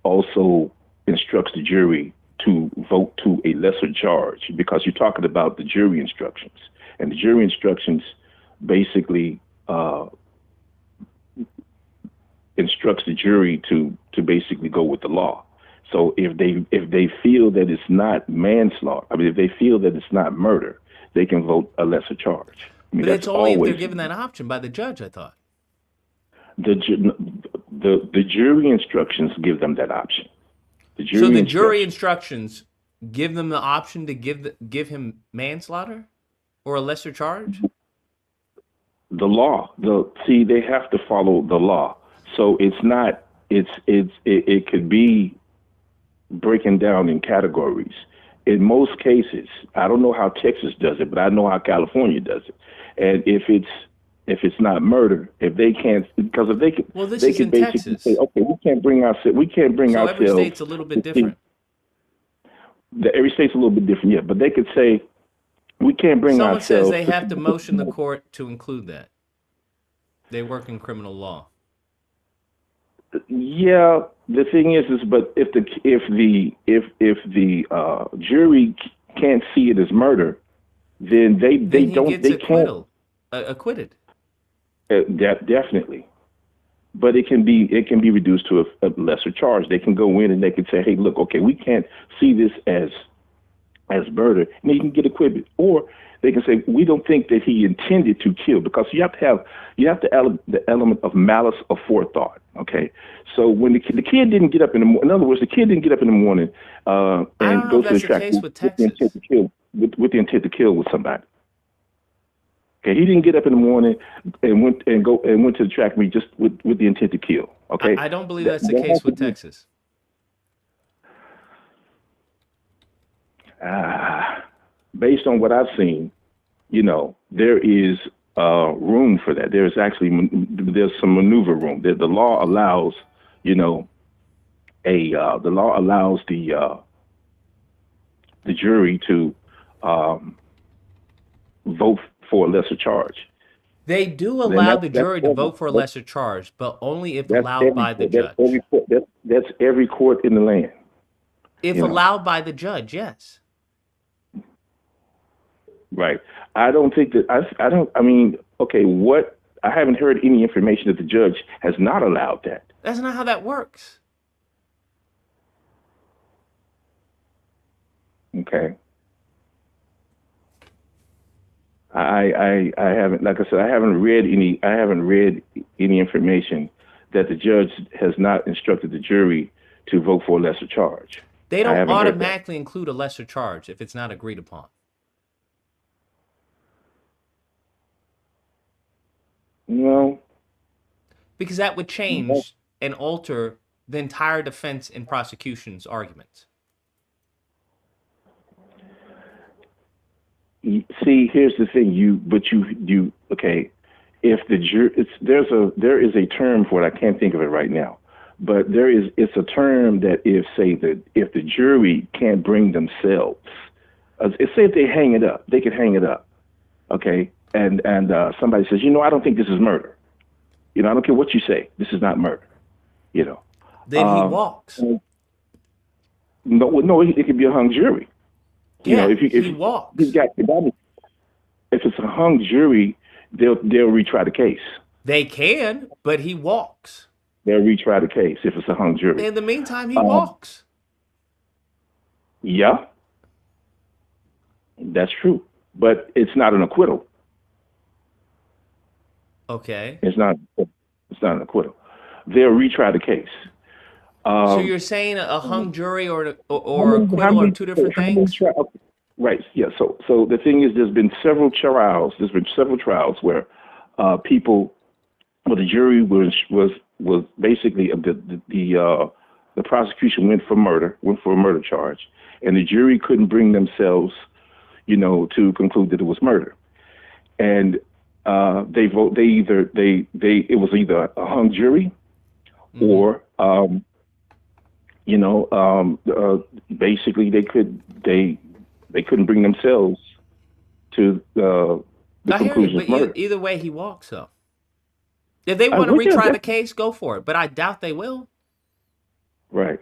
also instructs the jury to vote to a lesser charge because you're talking about the jury instructions, and the jury instructions basically instructs the jury to basically go with the law. So if they feel that it's not manslaughter, if they feel that it's not murder, they can vote a lesser charge. But it's only if they're given that option by the judge, I thought. The jury instructions give them that option. The jury instructions give them the option to give him manslaughter or a lesser charge? The law. They have to follow the law. So it's not. It could be breaking down in categories. In most cases, I don't know how Texas does it, but I know how California does it. And if it's not murder, if they can't, because if they can, well, this they is can in basically Texas. say, okay, we can't bring ourselves. So every state's a little bit different. Every state's a little bit different, yeah. But they could say we can't bring ourselves. Someone says they have to motion the court to include that. They work in criminal law. Yeah, the thing is, but if the jury can't see it as murder, then they can't acquitted. Definitely, but it can be reduced to a lesser charge. They can go in and they can say, hey, look, okay, we can't see this as murder, and they can get acquitted, or they can say we don't think that he intended to kill, because you have to have the element of malice aforethought. Okay, so when the kid didn't get up in the morning, in other words, the kid didn't get up in the morning and go to the track with the intent to kill with somebody. Okay, he didn't get up in the morning and went to the track meet just with the intent to kill. Okay, I don't believe that's the case with Texas. Based on what I've seen, there is room for that. There's some maneuver room. The law allows, the law allows the jury to vote for a lesser charge. They do Then allow the jury to every, vote for a lesser charge, but only if that's allowed by the judge. That's every court in the land. If allowed by the judge, yes. Right. I don't think that I mean, okay, I haven't heard any information that the judge has not allowed that. That's not how that works. Okay. I haven't, like I said, I haven't read any information that the judge has not instructed the jury to vote for a lesser charge. They don't automatically include a lesser charge if it's not agreed upon. No. Because that would change and alter the entire defense and prosecution's arguments. See, here's the thing. Okay. If the jury, there is a term for it. I can't think of it right now, but it's a term that if the jury can't bring themselves, say if they hang it up, they could hang it up. Okay. And somebody says, I don't think this is murder. I don't care what you say. This is not murder. Then he walks. No, it could be a hung jury. Yeah, if he walks. If it's a hung jury, they'll retry the case. They can, but he walks. They'll retry the case if it's a hung jury. In the meantime, he walks. Yeah, that's true, but it's not an acquittal. Okay. It's not an acquittal. They'll retry the case. So you're saying a hung jury or acquittal are two different things? Right. Yeah. So the thing is, there's been several trials. Where the jury was basically the prosecution went for a murder charge, and the jury couldn't bring themselves, to conclude that it was murder, and it was either a hung jury, or basically they couldn't bring themselves to the conclusion of murder. Either way, he walks though. If they want to retry the case, go for it. But I doubt they will. Right.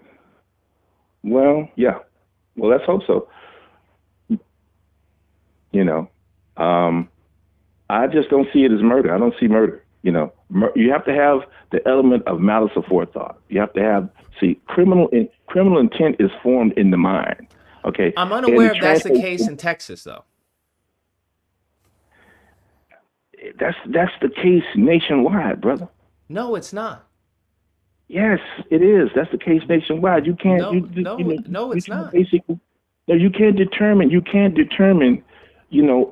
Well, yeah. Well, let's hope so. I just don't see it as murder. I don't see murder. You have to have the element of malice aforethought. You have to have, criminal intent is formed in the mind. Okay. I'm unaware if that's the case in Texas, though. That's the case nationwide, brother. No, it's not. Yes, it is. That's the case nationwide. You can't. No, it's not. Basically, no, you can't determine.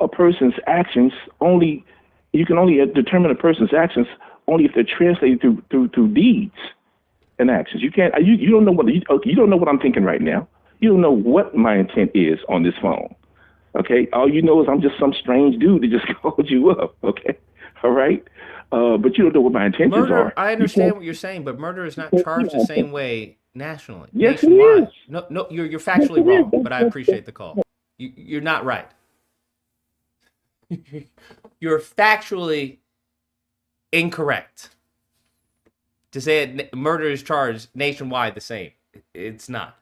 A person's actions only. You can only determine a person's actions only if they're translated through deeds and actions. You can't. You don't know what you don't know what I'm thinking right now. You don't know what my intent is on this phone. Okay. All you know is I'm just some strange dude that just called you up. Okay. All right. But you don't know what my intentions are. I understand what you're saying, but murder is not charged the same way nationally. Yes, nationwide. it is. No, you're factually wrong, but I appreciate the call. You're not right. You're factually incorrect to say murder is charged nationwide the same. It's not.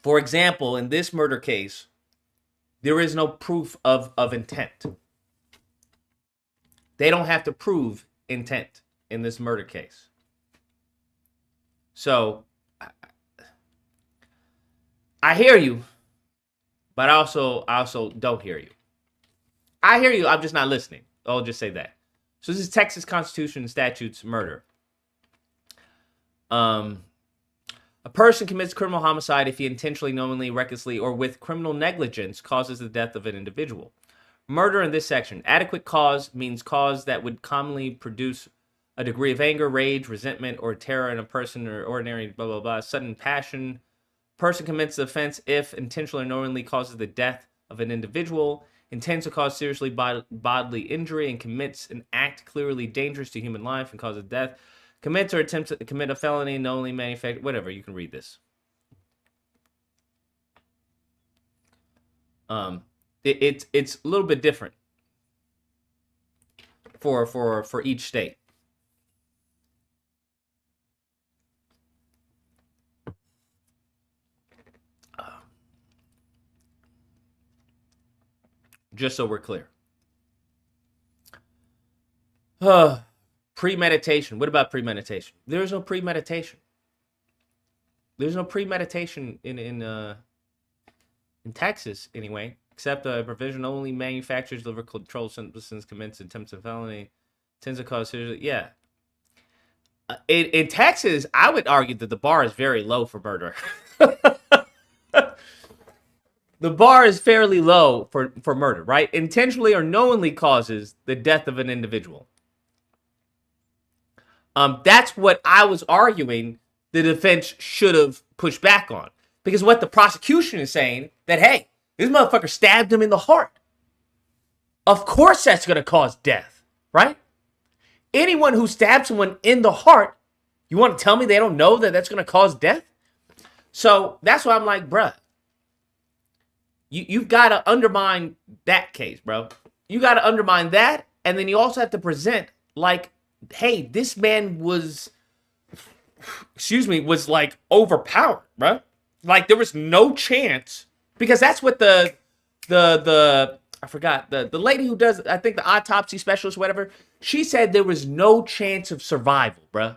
For example, in this murder case, there is no proof of intent. They don't have to prove intent in this murder case. So, I hear you, but I also don't hear you. I hear you, I'm just not listening. I'll just say that. So this is Texas Constitution and Statutes murder. A person commits criminal homicide if he intentionally, knowingly, recklessly, or with criminal negligence causes the death of an individual. Murder in this section. Adequate cause means cause that would commonly produce a degree of anger, rage, resentment, or terror in a person, or ordinary blah, blah, blah, sudden passion. Person commits the offense if intentionally or knowingly causes the death of an individual, intends to cause seriously bodily injury, and commits an act clearly dangerous to human life and causes death, commits or attempts to commit a felony, knowingly manufacture, whatever. You can read this. It's a little bit different for each state. Just so we're clear. Premeditation. What about premeditation? There's no premeditation. There's no premeditation in Texas anyway, except a provision only manufactures, deliver, control substance, commits attempts of felony, tends to cause serious. Yeah. In Texas, I would argue that the bar is very low for murder. The bar is fairly low for murder, right? Intentionally or knowingly causes the death of an individual. That's what I was arguing the defense should have pushed back on. Because what the prosecution is saying, that, hey, this motherfucker stabbed him in the heart. Of course that's going to cause death, right? Anyone who stabs someone in the heart, you want to tell me they don't know that that's going to cause death? So that's why I'm like, bruh, you've got to undermine that case, bro. You got to undermine that, and then you also have to present, like, hey, this man was like overpowered, bro. Like there was no chance, because that's what the I forgot the lady who does, I think, the autopsy specialist, whatever. She said there was no chance of survival, bro.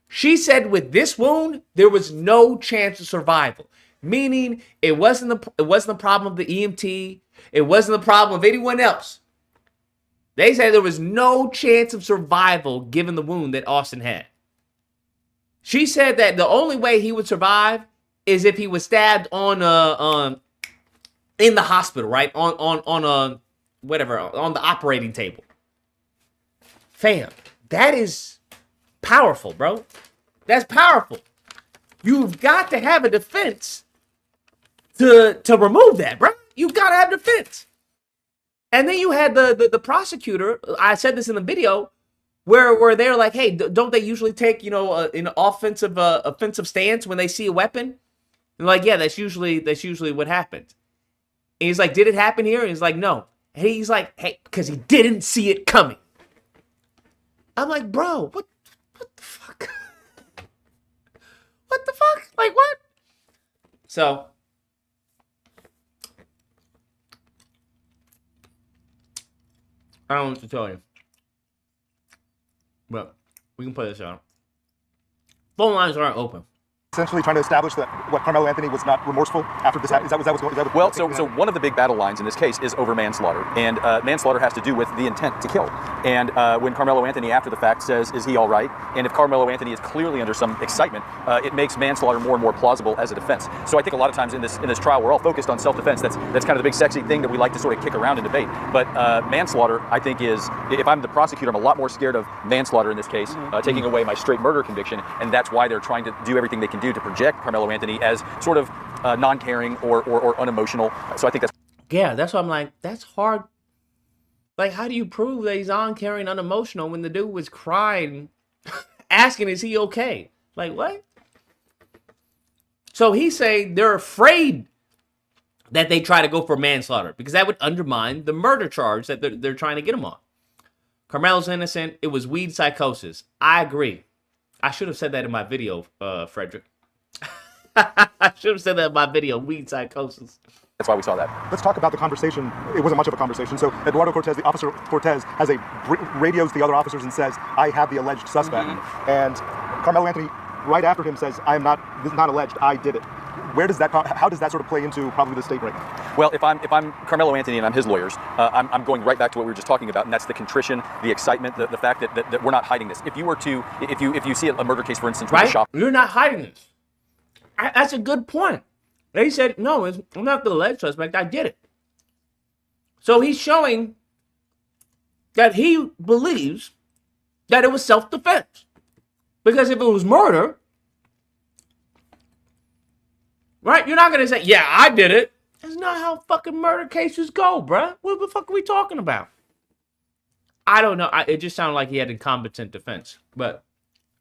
She said with this wound there was no chance of survival, meaning it wasn't the problem of the EMT, it wasn't the problem of anyone else. They said there was no chance of survival given the wound that Austin had. She said that the only way he would survive is if he was stabbed in the hospital, right? On the operating table. Fam, that is powerful, bro. That's powerful. You've got to have a defense to remove that, bro. You've got to have defense. And then you had the prosecutor, I said this in the video, where they're like, hey, don't they usually take, an offensive stance when they see a weapon? And like, yeah, that's usually what happens. And he's like, did it happen here? And he's like, no. And he's like, hey, because he didn't see it coming. I'm like, bro, what the fuck? What the fuck? Like, what? So I don't know what to tell you. But we can play this out. Phone lines aren't open. Essentially trying to establish that what Karmelo Anthony was not remorseful after this. Is that what's going on? Well, so one of the big battle lines in this case is over manslaughter, and manslaughter has to do with the intent to kill. And when Karmelo Anthony, after the fact, says, "Is he all right?" and if Karmelo Anthony is clearly under some excitement, it makes manslaughter more and more plausible as a defense. So I think a lot of times in this trial, we're all focused on self-defense. That's kind of the big sexy thing that we like to sort of kick around in debate. But manslaughter, I think, is, if I'm the prosecutor, I'm a lot more scared of manslaughter in this case, taking away my straight murder conviction, and that's why they're trying to do everything they can do to project Karmelo Anthony as sort of non-caring or unemotional. So I think that's... Yeah, that's why I'm like, that's hard. Like, how do you prove that he's uncaring, unemotional when the dude was crying, asking, is he okay? Like, what? So he's saying they're afraid that they try to go for manslaughter because that would undermine the murder charge that they're trying to get him on. Karmelo's innocent. It was weed psychosis. I agree. I should have said that in my video, Frederick. I should have said that in my video, weed psychosis. That's why we saw that. Let's talk about the conversation. It wasn't much of a conversation. So Eduardo Cortez, the officer Cortez, radios the other officers and says, "I have the alleged suspect." And Karmelo Anthony, right after him, says, "I am not alleged. I did it." How does that sort of play into probably the state right now? Well, if I'm Karmelo Anthony and I'm his lawyers, I'm going right back to what we were just talking about, and that's the contrition, the excitement, the fact that we're not hiding this. If you see a murder case, for instance, with a shop, you're not hiding this. That's a good point. They said, no, I'm not the alleged suspect. I did it. So he's showing that he believes that it was self-defense. Because if it was murder, right, you're not going to say, yeah, I did it. That's not how fucking murder cases go, bruh. What the fuck are we talking about? I don't know. It just sounded like he had incompetent defense. But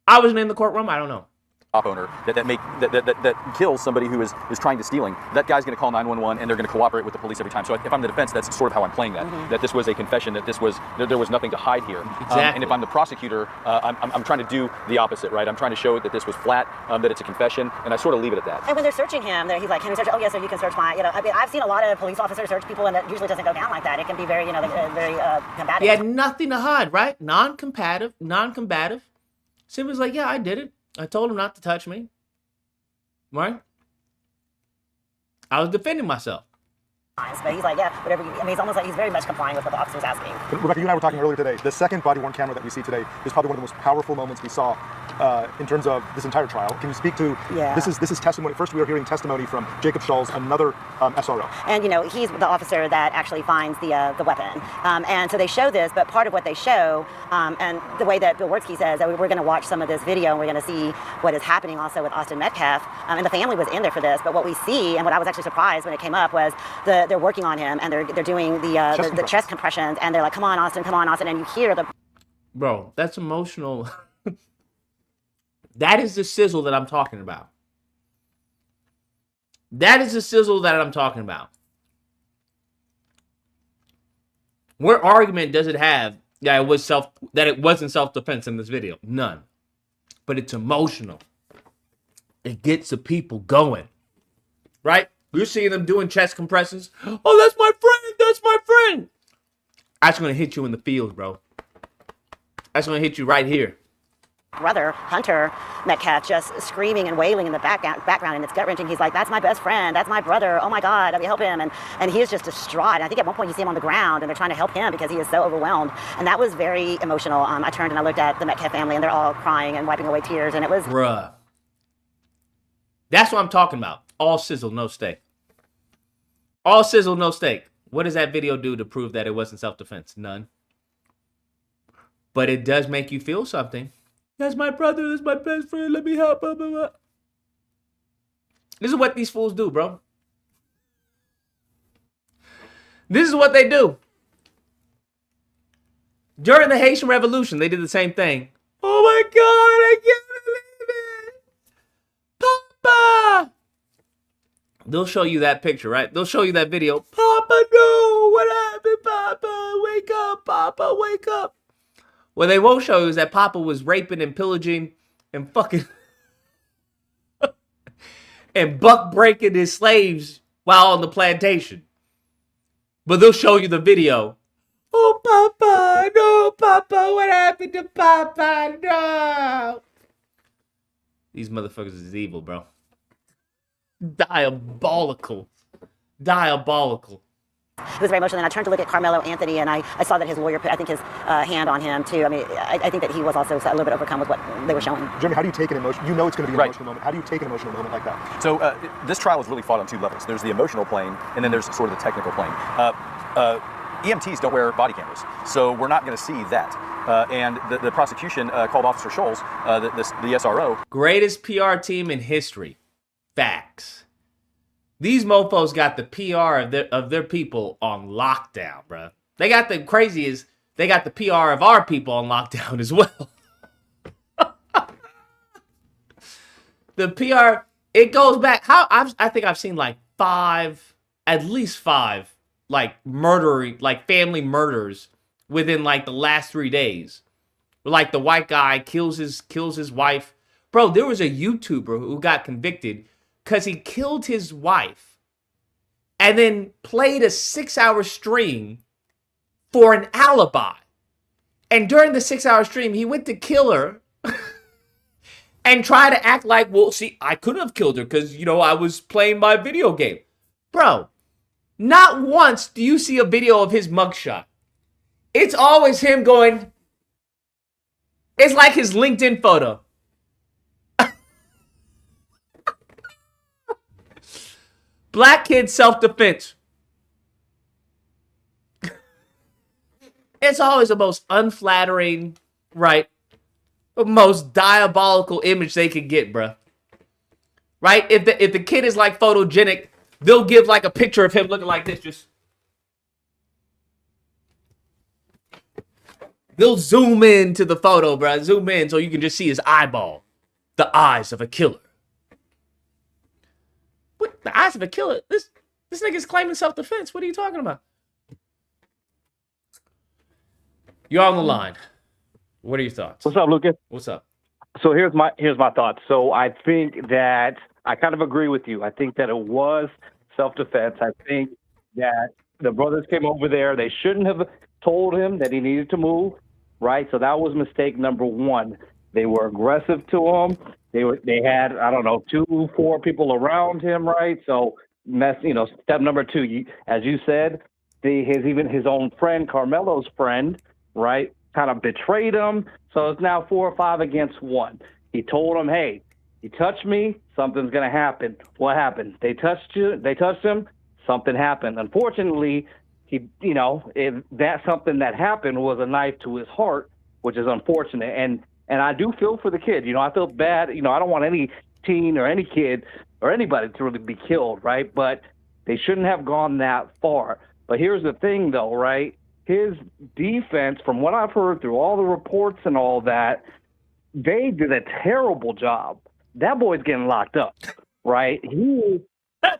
I wasn't in the courtroom. I don't know. Shop owner that kills somebody who is trying to stealing, that guy's going to call 911 and they're going to cooperate with the police every time. So if I'm the defense, that's sort of how I'm playing that. That this was a confession, that there was nothing to hide here. Exactly. And if I'm the prosecutor, I'm trying to do the opposite, right? I'm trying to show that this was flat, that it's a confession, and I sort of leave it at that. And when they're searching him, he's like, "Can we search?" Oh, yes, sir, you can search my. I mean, I've seen a lot of police officers search people, and that usually doesn't go down like that. It can be very, very combative. He had nothing to hide, right? Non-combative. Simply like, yeah, I did it. I told him not to touch me. Right? I was defending myself. But he's like, yeah, whatever. It's almost like he's very much complying with what the officer's asking. But Rebecca, you and I were talking earlier today. The second body-worn camera that we see today is probably one of the most powerful moments we saw in terms of this entire trial. Can you speak to? Yeah. This is testimony. First, we are hearing testimony from Jacob Schulz, another SRO. And he's the officer that actually finds the weapon. And so they show this, but part of what they show, and the way that Bill Wirtske says that we're going to watch some of this video and we're going to see what is happening also with Austin Metcalf. And the family was in there for this, but what we see and what I was actually surprised when it came up was they're working on him and they're doing the chest compressions and they're like, come on, Austin, and you hear the. Bro, that's emotional. That is the sizzle that I'm talking about. That is the sizzle that I'm talking about. What argument does it have that it wasn't self-defense in this video? None. But it's emotional. It gets the people going. Right? You're seeing them doing chest compressions. Oh, that's my friend. That's my friend. That's going to hit you in the field, bro. That's going to hit you right here. Brother, Hunter Metcalf, just screaming and wailing in the background, and it's gut-wrenching. He's like, that's my best friend. That's my brother. Oh, my God. I mean, help him. And he is just distraught. And I think at one point you see him on the ground, and they're trying to help him because he is so overwhelmed. And that was very emotional. I turned and I looked at the Metcalf family, and they're all crying and wiping away tears, and it was... Bruh. That's what I'm talking about. All sizzle, no steak. All sizzle, no steak. What does that video do to prove that it wasn't self-defense? None. But it does make you feel something. That's my brother. That's my best friend. Let me help. Blah, blah, blah. This is what these fools do, bro. This is what they do. During the Haitian Revolution, they did the same thing. Oh my God, I can't believe it. Papa. They'll show you that picture, right? They'll show you that video. Papa, no. What happened, Papa? Wake up, Papa. Wake up. What they won't show you is that Papa was raping and pillaging and fucking and buck breaking his slaves while on the plantation. But they'll show you the video. Oh, Papa, no, Papa, what happened to Papa? No. These motherfuckers is evil, bro. Diabolical. Diabolical. It was very emotional. And I turned to look at Karmelo Anthony, and I saw that his lawyer put, I think, his hand on him, too. I mean, I think that he was also a little bit overcome with what they were showing. Jeremy, how do you take an emotion? You know it's going to be an emotional moment. How do you take an emotional moment like that? So this trial is really fought on two levels. There's the emotional plane, and then there's sort of the technical plane. EMTs don't wear body cameras, so we're not going to see that. And the prosecution called Officer Scholes, the SRO. Greatest PR team in history. Facts. These mofos got the PR of their people on lockdown, bro. They got the craziest. They got the PR of our people on lockdown as well. The PR, it goes back. I think I've seen like at least five, like family murders within like the last 3 days. Like the white guy kills his wife. Bro, there was a YouTuber who got convicted because he killed his wife and then played a 6-hour stream for an alibi. And during the 6-hour stream, he went to kill her and try to act like, well, see, I couldn't have killed her because, I was playing my video game. Bro, not once do you see a video of his mugshot. It's always him going, it's like his LinkedIn photo. Black kid self-defense. It's always the most unflattering, right? The most diabolical image they could get, bruh. Right? If the kid is like photogenic, they'll give like a picture of him looking like this, just. They'll zoom in to the photo, bro. Zoom in so you can just see his eyeball. The eyes of a killer. What? The eyes of a killer? This nigga's claiming self-defense. What are you talking about? You're on the line. What are your thoughts? What's up, Lucas? What's up? So here's my thoughts. So I think that I kind of agree with you. I think that it was self-defense. I think that the brothers came over there. They shouldn't have told him that he needed to move, right? So that was mistake number one. They were aggressive to him. They had, I don't know, 4 people around him, right? So step number 2, as you said, even his own friend, Karmelo's friend, right, kind of betrayed him. So it's now 4 or 5 against 1. He told him, hey, you touch me, something's going to happen. What happened? They touched him, something happened. Unfortunately, that something that happened was a knife to his heart, which is unfortunate. And I do feel for the kid. I feel bad. I don't want any teen or any kid or anybody to really be killed, right? But they shouldn't have gone that far. But here's the thing, though, right? His defense, from what I've heard through all the reports and all that, they did a terrible job. That boy's getting locked up, right? I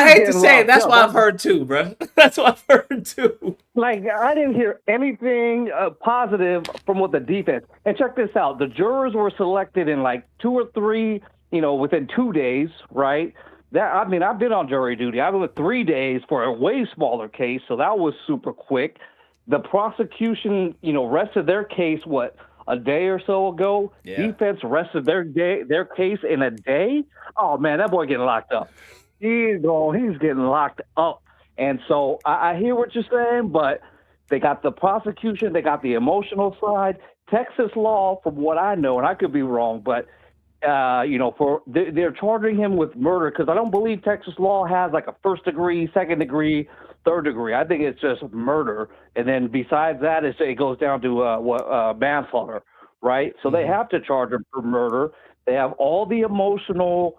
hate to say it. That's what I've heard too, bro. That's what I've heard too. Like, I didn't hear anything positive from what the defense. And check this out. The jurors were selected in like 2 or 3, within 2 days, right? I've been on jury duty. I was 3 days for a way smaller case, so that was super quick. The prosecution, rested their case, a day or so ago? Yeah. Defense rested their case in a day? Oh, man, that boy getting locked up. He's getting locked up. And so I hear what you're saying, but they got the prosecution, they got the emotional side. Texas law, from what I know, and I could be wrong, but they're charging him with murder because I don't believe Texas law has like a 1st degree, 2nd degree, 3rd degree. I think it's just murder, and then besides that, it goes down to manslaughter, right? So they have to charge him for murder. They have all the emotional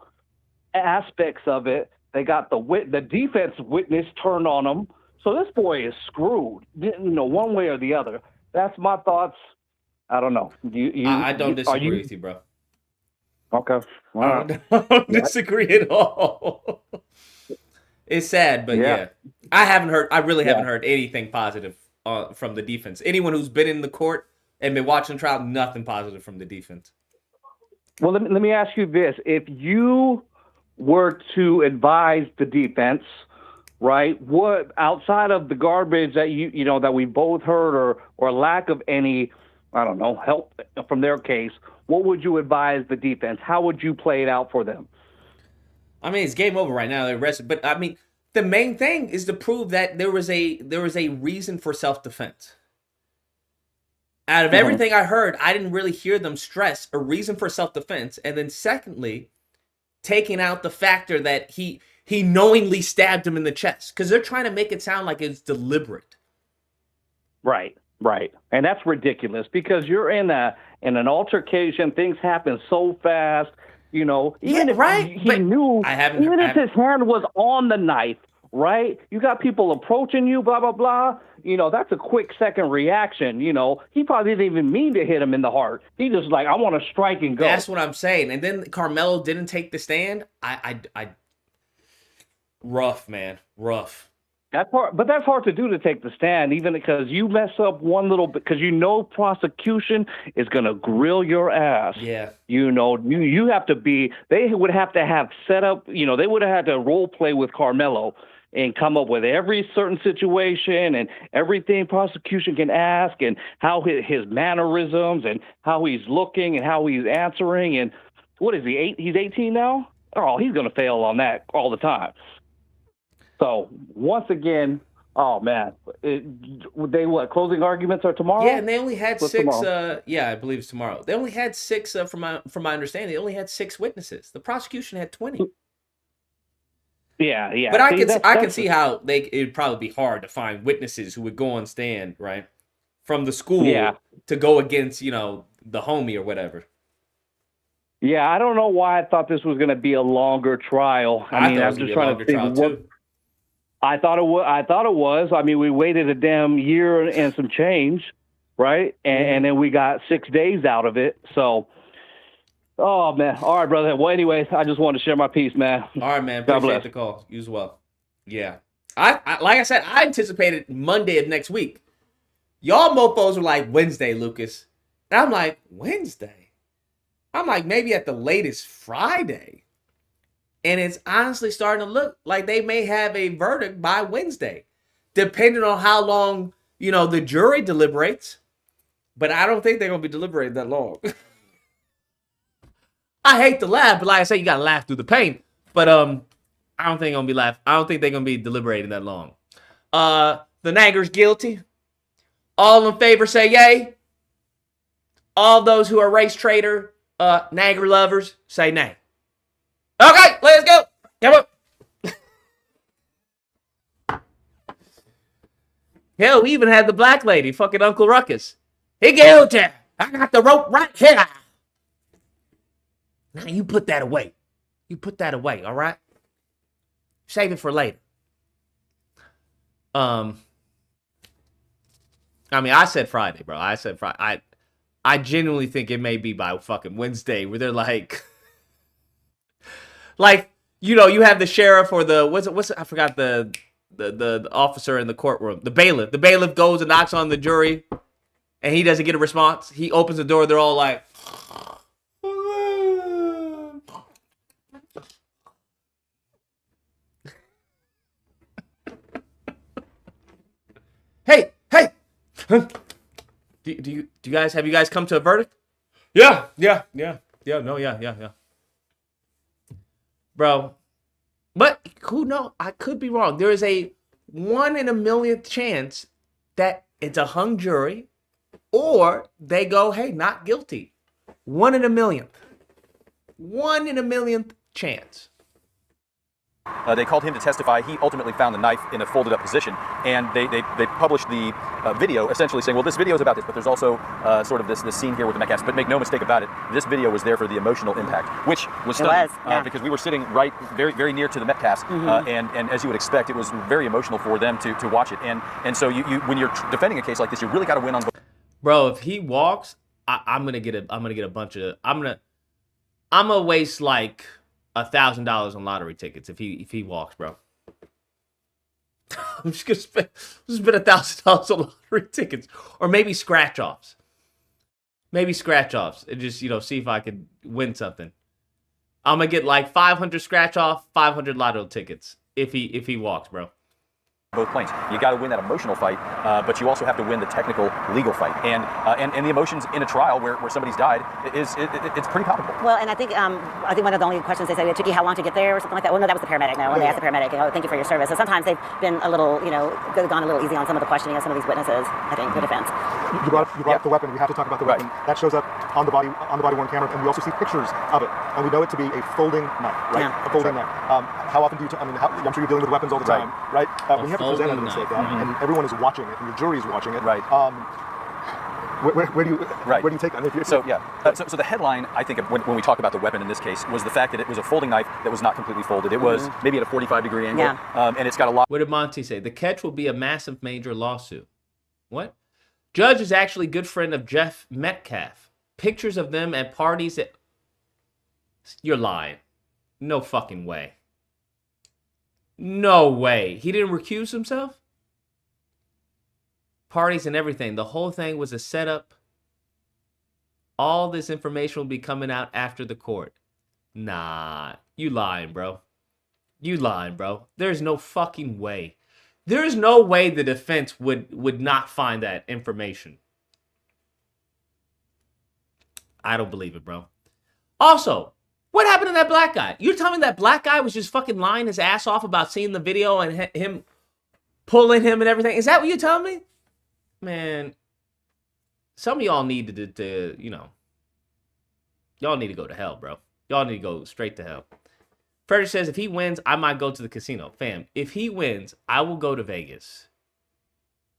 aspects of it. They got the defense witness turned on him. So this boy is screwed, one way or the other. That's my thoughts. I don't know. I don't disagree with you, bro. Okay. I don't disagree at all. It's sad, but yeah. I really haven't heard anything positive from the defense. Anyone who's been in the court and been watching the trial, nothing positive from the defense. Well, let me ask you this. If you were to advise the defense, right, what outside of the garbage that that we both heard or lack of any, I don't know, help from their case, what would you advise the defense? How would you play it out for them? I mean, it's game over right now. They're arrested, but I mean, the main thing is to prove that there was a reason for self-defense. Out of everything I heard, I didn't really hear them stress a reason for self-defense, and then secondly, taking out the factor that he knowingly stabbed him in the chest, because they're trying to make it sound like it's deliberate. Right. And that's ridiculous because you're in an altercation. Things happen so fast, even if he knew, even if his hand was on the knife, right? You got people approaching you, blah, blah, blah. That's a quick second reaction. He probably didn't even mean to hit him in the heart. He just like, I want to strike and go. That's what I'm saying. And then Karmelo didn't take the stand. Rough, man. Rough. That's hard, but that's hard to do, to take the stand, even because you mess up one little bit, because prosecution is going to grill your ass. Yeah. You have to be, they would have to have set up, they would have had to role play with Karmelo and come up with every certain situation and everything prosecution can ask and how his mannerisms and how he's looking and how he's answering. And what is he, he's 18 now? Oh, he's going to fail on that all the time. So once again, oh man, closing arguments are tomorrow? Yeah, and they only had 6. I believe it's tomorrow. They only had 6. From my understanding, they only had 6 witnesses. The prosecution had 20. Yeah. But I can see how it'd probably be hard to find witnesses who would go on stand, right, from the school to go against the homie or whatever. Yeah, I don't know why I thought this was going to be a longer trial. I'm just trying to think what. I thought it was. I mean, we waited a damn year and some change, right? And then we got 6 days out of it. So, oh man, all right, brother. Well, anyways, I just wanted to share my piece, man. All right, man. God Appreciate bless. the call. You as well. Yeah. I like I said, I anticipated Monday of next week. Y'all mofos were like Wednesday, Lucas. And I'm like, Wednesday? I'm like, maybe at the latest Friday. And it's honestly starting to look like they may have a verdict by Wednesday, depending on how long, the jury deliberates. But I don't think they're going to be deliberating that long. I hate to laugh, but like I say, you got to laugh through the pain. But I don't think they're going to be I don't think they're going to be deliberating that long. The Nagger's guilty. All in favor say yay. All those who are race traitor, Nagger lovers say nay. Okay, let's go. Come on. Hell, we even had the black lady, fucking Uncle Ruckus. He guilty. I got the rope right here. Now you put that away. You put that away, all right? Save it for later. I said Friday, bro. I said Friday. I genuinely think it may be by fucking Wednesday where they're like, you have the sheriff or I forgot the officer in the courtroom, the bailiff. The bailiff goes and knocks on the jury and he doesn't get a response. He opens the door. They're all like, hey. Do you guys have you guys come to a verdict? Yeah. Bro, but who knows? I could be wrong. There is a 1 in a millionth chance that it's a hung jury, or they go, hey, not guilty. 1 in a millionth. 1 in a millionth chance. They called him to testify. He ultimately found the knife in a folded up position, and they published the video essentially saying, well, this video is about this, but there's also sort of this scene here with the Metcalfs. But make no mistake about it, this video was there for the emotional impact, which was stunning because we were sitting right very, very near to the Metcalfs, and as you would expect, it was very emotional for them to watch it. And so you when you're defending a case like this, you really got to win on. Bro, if he walks, I'm gonna get a bunch of. I'm gonna waste like $1,000 on lottery tickets if he walks, bro. I'm just gonna spend $1,000 on lottery tickets, or maybe scratch offs. And just see if I can win something. I'm gonna get like 500 scratch off, 500 lotto tickets if he walks, bro. Both planes. You got to win that emotional fight, but you also have to win the technical legal fight. And the emotions in a trial where somebody's died it's pretty palpable. Well, and I think one of the only questions they said, it took you how long to get there or something like that. Well, no, that was the paramedic. No, when they asked the paramedic, thank you for your service. So sometimes they've been a little, gone a little easy on some of the questioning of some of these witnesses. I think the defense. You brought up the weapon. We have to talk about the weapon. That shows up on the body worn camera, and we also see pictures of it, and we know it to be a folding knife, right? A folding knife. How often do you? I'm sure you're dealing with weapons all the time, right? When you have to present evidence like that, and everyone is watching it, and your jury is watching it, right? Where do you take that? So the headline, I think, when we talk about the weapon in this case, was the fact that it was a folding knife that was not completely folded. It was maybe at a 45-degree angle, and it's got a lot. What did Monty say? The catch will be a massive major lawsuit. What? Judge is actually a good friend of Jeff Metcalf. Pictures of them at parties at... You're lying. No fucking way. No way. He didn't recuse himself? Parties and everything. The whole thing was a setup. All this information will be coming out after the court. Nah. You lying, bro. There's no fucking way. There's no way the defense would not find that information. I don't believe it, bro. Also, what happened to that black guy? You're telling me that black guy was just fucking lying his ass off about seeing the video and him pulling him and everything? Is that what you're telling me? Man, some of y'all need to y'all need to go to hell, bro. Y'all need to go straight to hell. Frederick says, if he wins, I might go to the casino. Fam, if he wins, I will go to Vegas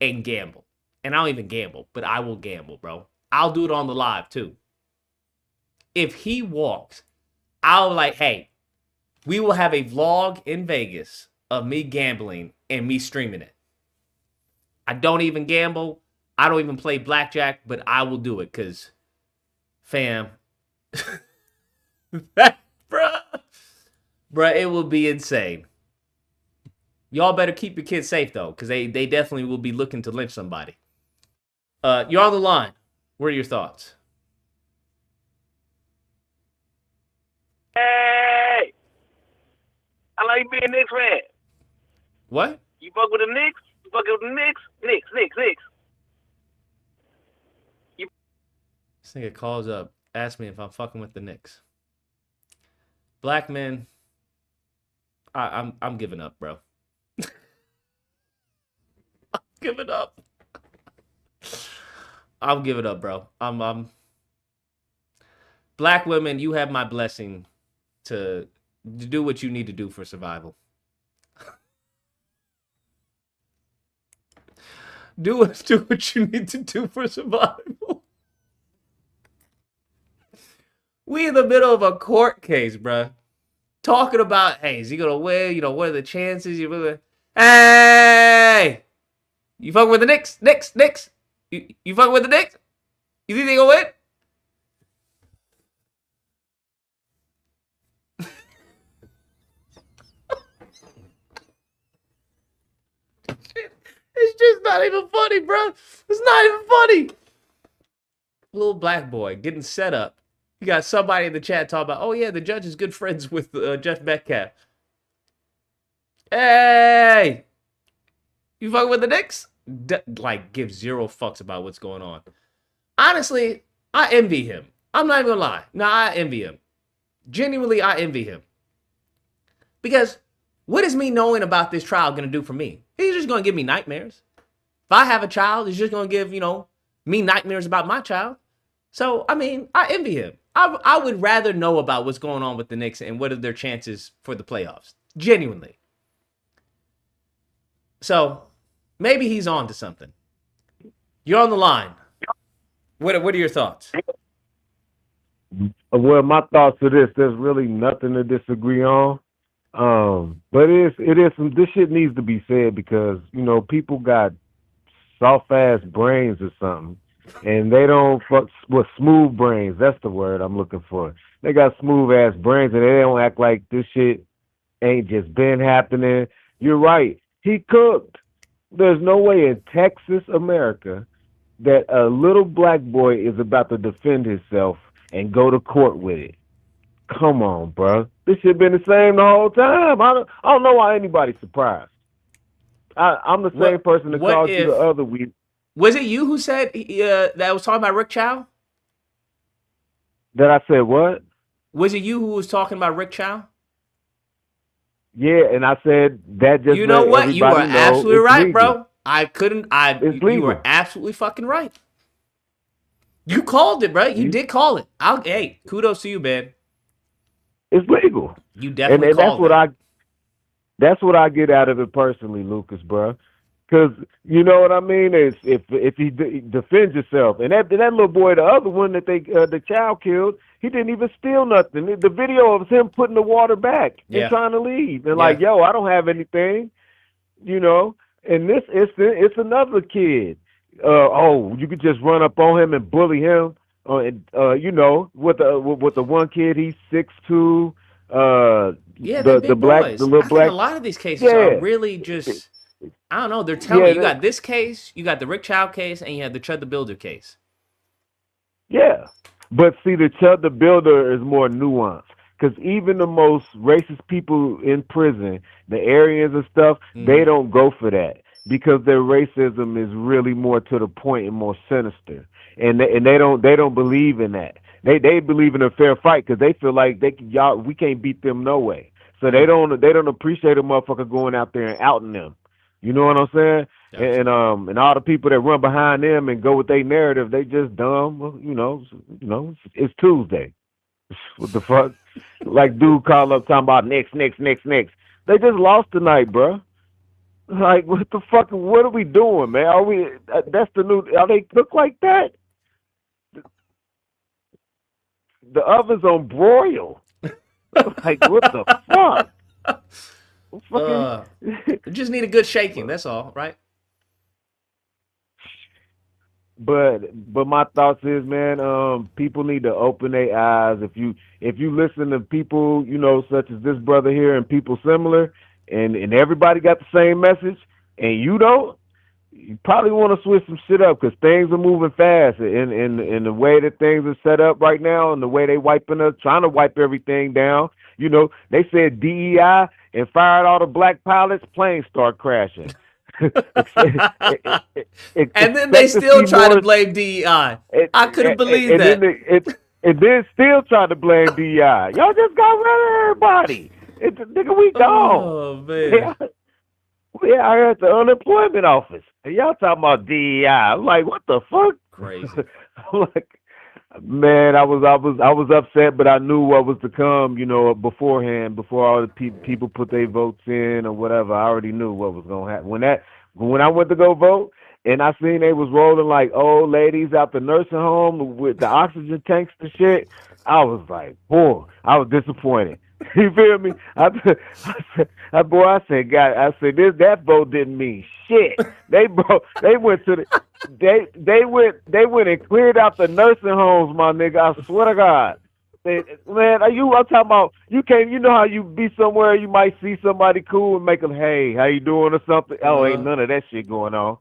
and gamble. And I don't even gamble, but I will gamble, bro. I'll do it on the live, too. If he walks, I'll like, hey, we will have a vlog in Vegas of me gambling and me streaming it. I don't even gamble. I don't even play blackjack, but I will do it because, fam, bruh, it will be insane. Y'all better keep your kids safe, though, because they definitely will be looking to lynch somebody. You're on the line. What are your thoughts? Hey! I like being Knicks fan. What? You fuck with the Knicks? You fuck with the Knicks? Knicks. This nigga calls up, asks me if I'm fucking with the Knicks. Black men, I'm giving up, bro. I'm giving up. I'm giving up, bro. I'm Black women, you have my blessing to do what you need to do for survival. do what you need to do for survival. We in the middle of a court case, bruh. Talking about, hey, is he gonna win? You know, what are the chances? Hey! You fucking with the Knicks? You fucking with the Knicks? You think they gonna win? It's just not even funny, bro. It's not even funny. Little black boy getting set up. You got somebody in the chat talking about, oh yeah, the judge is good friends with Jeff Metcalf. Hey! You fucking with the Knicks? Like, give zero fucks about what's going on. Honestly, I envy him. I'm not even gonna lie. No, I envy him. Genuinely, I envy him. Because what is me knowing about this trial gonna do for me? He's just gonna give me nightmares. If I have a child, he's just gonna give, me nightmares about my child. So, I mean, I envy him. I would rather know about what's going on with the Knicks and what are their chances for the playoffs. Genuinely. So, maybe he's on to something. You're on the line. What are your thoughts? Well, my thoughts are this: there's really nothing to disagree on. But it is some. This shit needs to be said because people got soft ass brains or something, and they don't fuck with smooth brains. That's the word I'm looking for. They got smooth ass brains, and they don't act like this shit ain't just been happening. You're right. He cooked. There's no way in Texas, America, that a little black boy is about to defend himself and go to court with it. Come on, bro. This shit been the same the whole time. I don't know why anybody's surprised. I'm the same person that called you the other week. Was it you who said that was talking about Rick Chow? That I said what? Was it you who was talking about Rick Chow? Yeah, and I said that just. You know what? You are absolutely right, legal. bro. You were absolutely fucking right. You called it, bro. You did call it. Hey, kudos to you, man. It's legal. You definitely called it. That's what I get out of it personally, Lucas, bro. Because you know what I mean. If he defends himself, and that little boy, the other one that the child killed, he didn't even steal nothing. The video of him putting the water back and trying to leave, and like, yo, I don't have anything, And this it's another kid. You could just run up on him and bully him. With the one kid, he's 6'2". The black, boys. the little black. A lot of these cases are really just. I don't know. They're telling you got this case, you got the Rick Chow case, and you have the Chud the Builder case. Yeah, but see, the Chud the Builder is more nuanced because even the most racist people in prison, the Aryans and stuff, they don't go for that because their racism is really more to the point and more sinister, and they don't believe in that. They believe in a fair fight because they feel like we can't beat them no way. So they don't appreciate a motherfucker going out there and outing them. You know what I'm saying? Gotcha. And all the people that run behind them and go with their narrative, they just dumb. It's Tuesday. What the fuck? Like dude call up talking about next. They just lost tonight, bro. Like what the fuck? What are we doing, man? Are we? That's the new. Are they cooked like that? The oven's on broil. Like what the fuck? Just need a good shaking. That's all, right? but my thoughts is, man, people need to open their eyes. If you listen to people, such as this brother here and people similar, and everybody got the same message, and you don't, you probably want to switch some shit up because things are moving fast. In the way that things are set up right now, and the way they trying to wipe everything down. They said DEI and fired all the black pilots, planes start crashing. And then they still try to blame DEI. I couldn't believe that. And then still trying to blame DEI. Y'all just got rid of everybody. Nigga, we gone. Oh, man. We out here at the unemployment office. And y'all talking about DEI. I'm like, what the fuck? Crazy. I'm like, man, I was upset, but I knew what was to come, beforehand, before all the people put their votes in or whatever. I already knew what was gonna happen. When I went to go vote and I seen they was rolling like old ladies out the nursing home with the oxygen tanks and shit, I was like, boy, I was disappointed. You feel me? I said, that vote didn't mean shit. They went to the they went and cleared out the nursing homes, my nigga. I swear to God. Man, I'm talking about you can't. You know how you be somewhere, you might see somebody cool and make them, hey, how you doing or something. Oh, ain't none of that shit going on.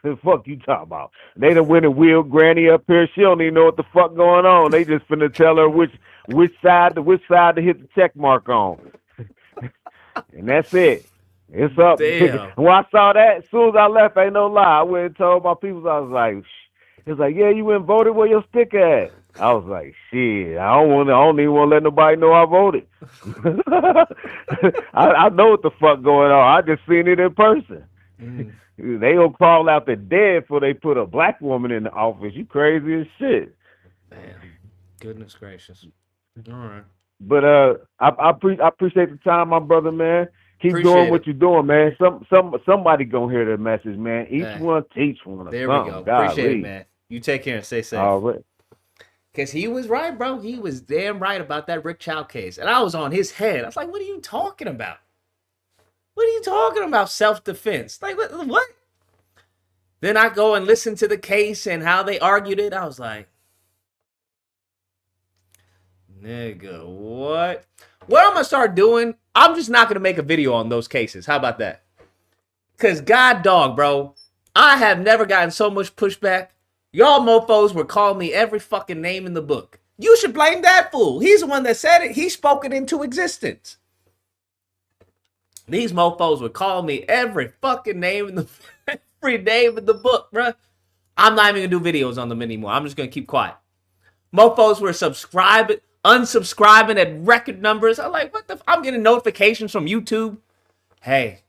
The fuck you talking about? They done went and wheeled Granny up here. She don't even know what the fuck going on. They just finna tell her which side to hit the check mark on. And that's it. It's up. Damn. When I saw that, as soon as I left, ain't no lie, I went and told my people, I was like, it's like, yeah, you went and voted, where your stick at? I was like, shit, I don't even want to let nobody know I voted. I know what the fuck going on. I just seen it in person. They gonna crawl out the dead before they put a black woman in the office. You crazy as shit. Damn. Goodness gracious. All right. But I appreciate the time, my brother, man. Keep doing what you're doing, man. Somebody gonna hear the message, man. Each one teach one. There we go. Appreciate it, man. You take care and stay safe. All right. Because he was right, bro. He was damn right about that Rick Chow case. And I was on his head. I was like, what are you talking about? What are you talking about? Self-defense. Like, what? Then I go and listen to the case and how they argued it. I was like, nigga, what? What I'm going to start doing, I'm just not going to make a video on those cases. How about that? Because God dog, bro, I have never gotten so much pushback. Y'all mofos were calling me every fucking name in the book. You should blame that fool. He's the one that said it. He spoke it into existence. These mofos were calling me every fucking name in the book, bruh. I'm not even going to do videos on them anymore. I'm just going to keep quiet. Mofos were unsubscribing at record numbers. I'm like, what the I'm getting notifications from YouTube. Hey,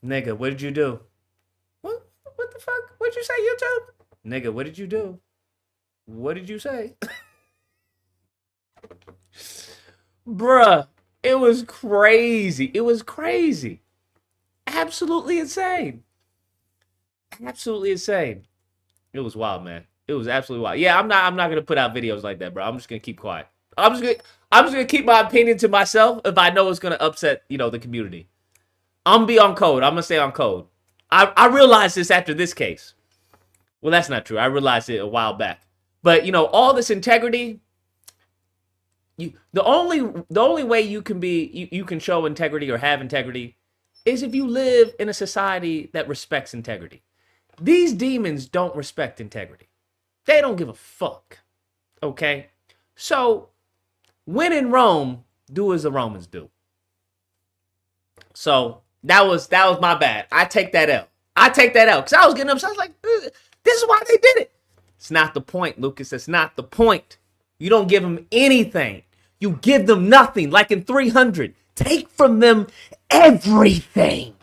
nigga, what did you do? What the fuck? What'd you say, YouTube? Nigga, what did you do? What did you say? Bruh, it was crazy. It was crazy. Absolutely insane. Absolutely insane. It was wild, man. It was absolutely wild. Yeah, I'm not gonna put out videos like that, bro. I'm just gonna keep quiet. I'm just gonna keep my opinion to myself if I know it's gonna upset, the community. I'm gonna be on code. I'm gonna stay on code. I realized this after this case. Well, that's not true. I realized it a while back. But all this integrity. The only way you can show integrity or have integrity is if you live in a society that respects integrity. These demons don't respect integrity. They don't give a fuck. Okay? So, when in Rome, do as the Romans do. So, that was my bad. I take that out. Because I was getting upset. I was like, this is why they did it. It's not the point, Lucas. That's not the point. You don't give them anything. You give them nothing. Like in 300. Take from them everything.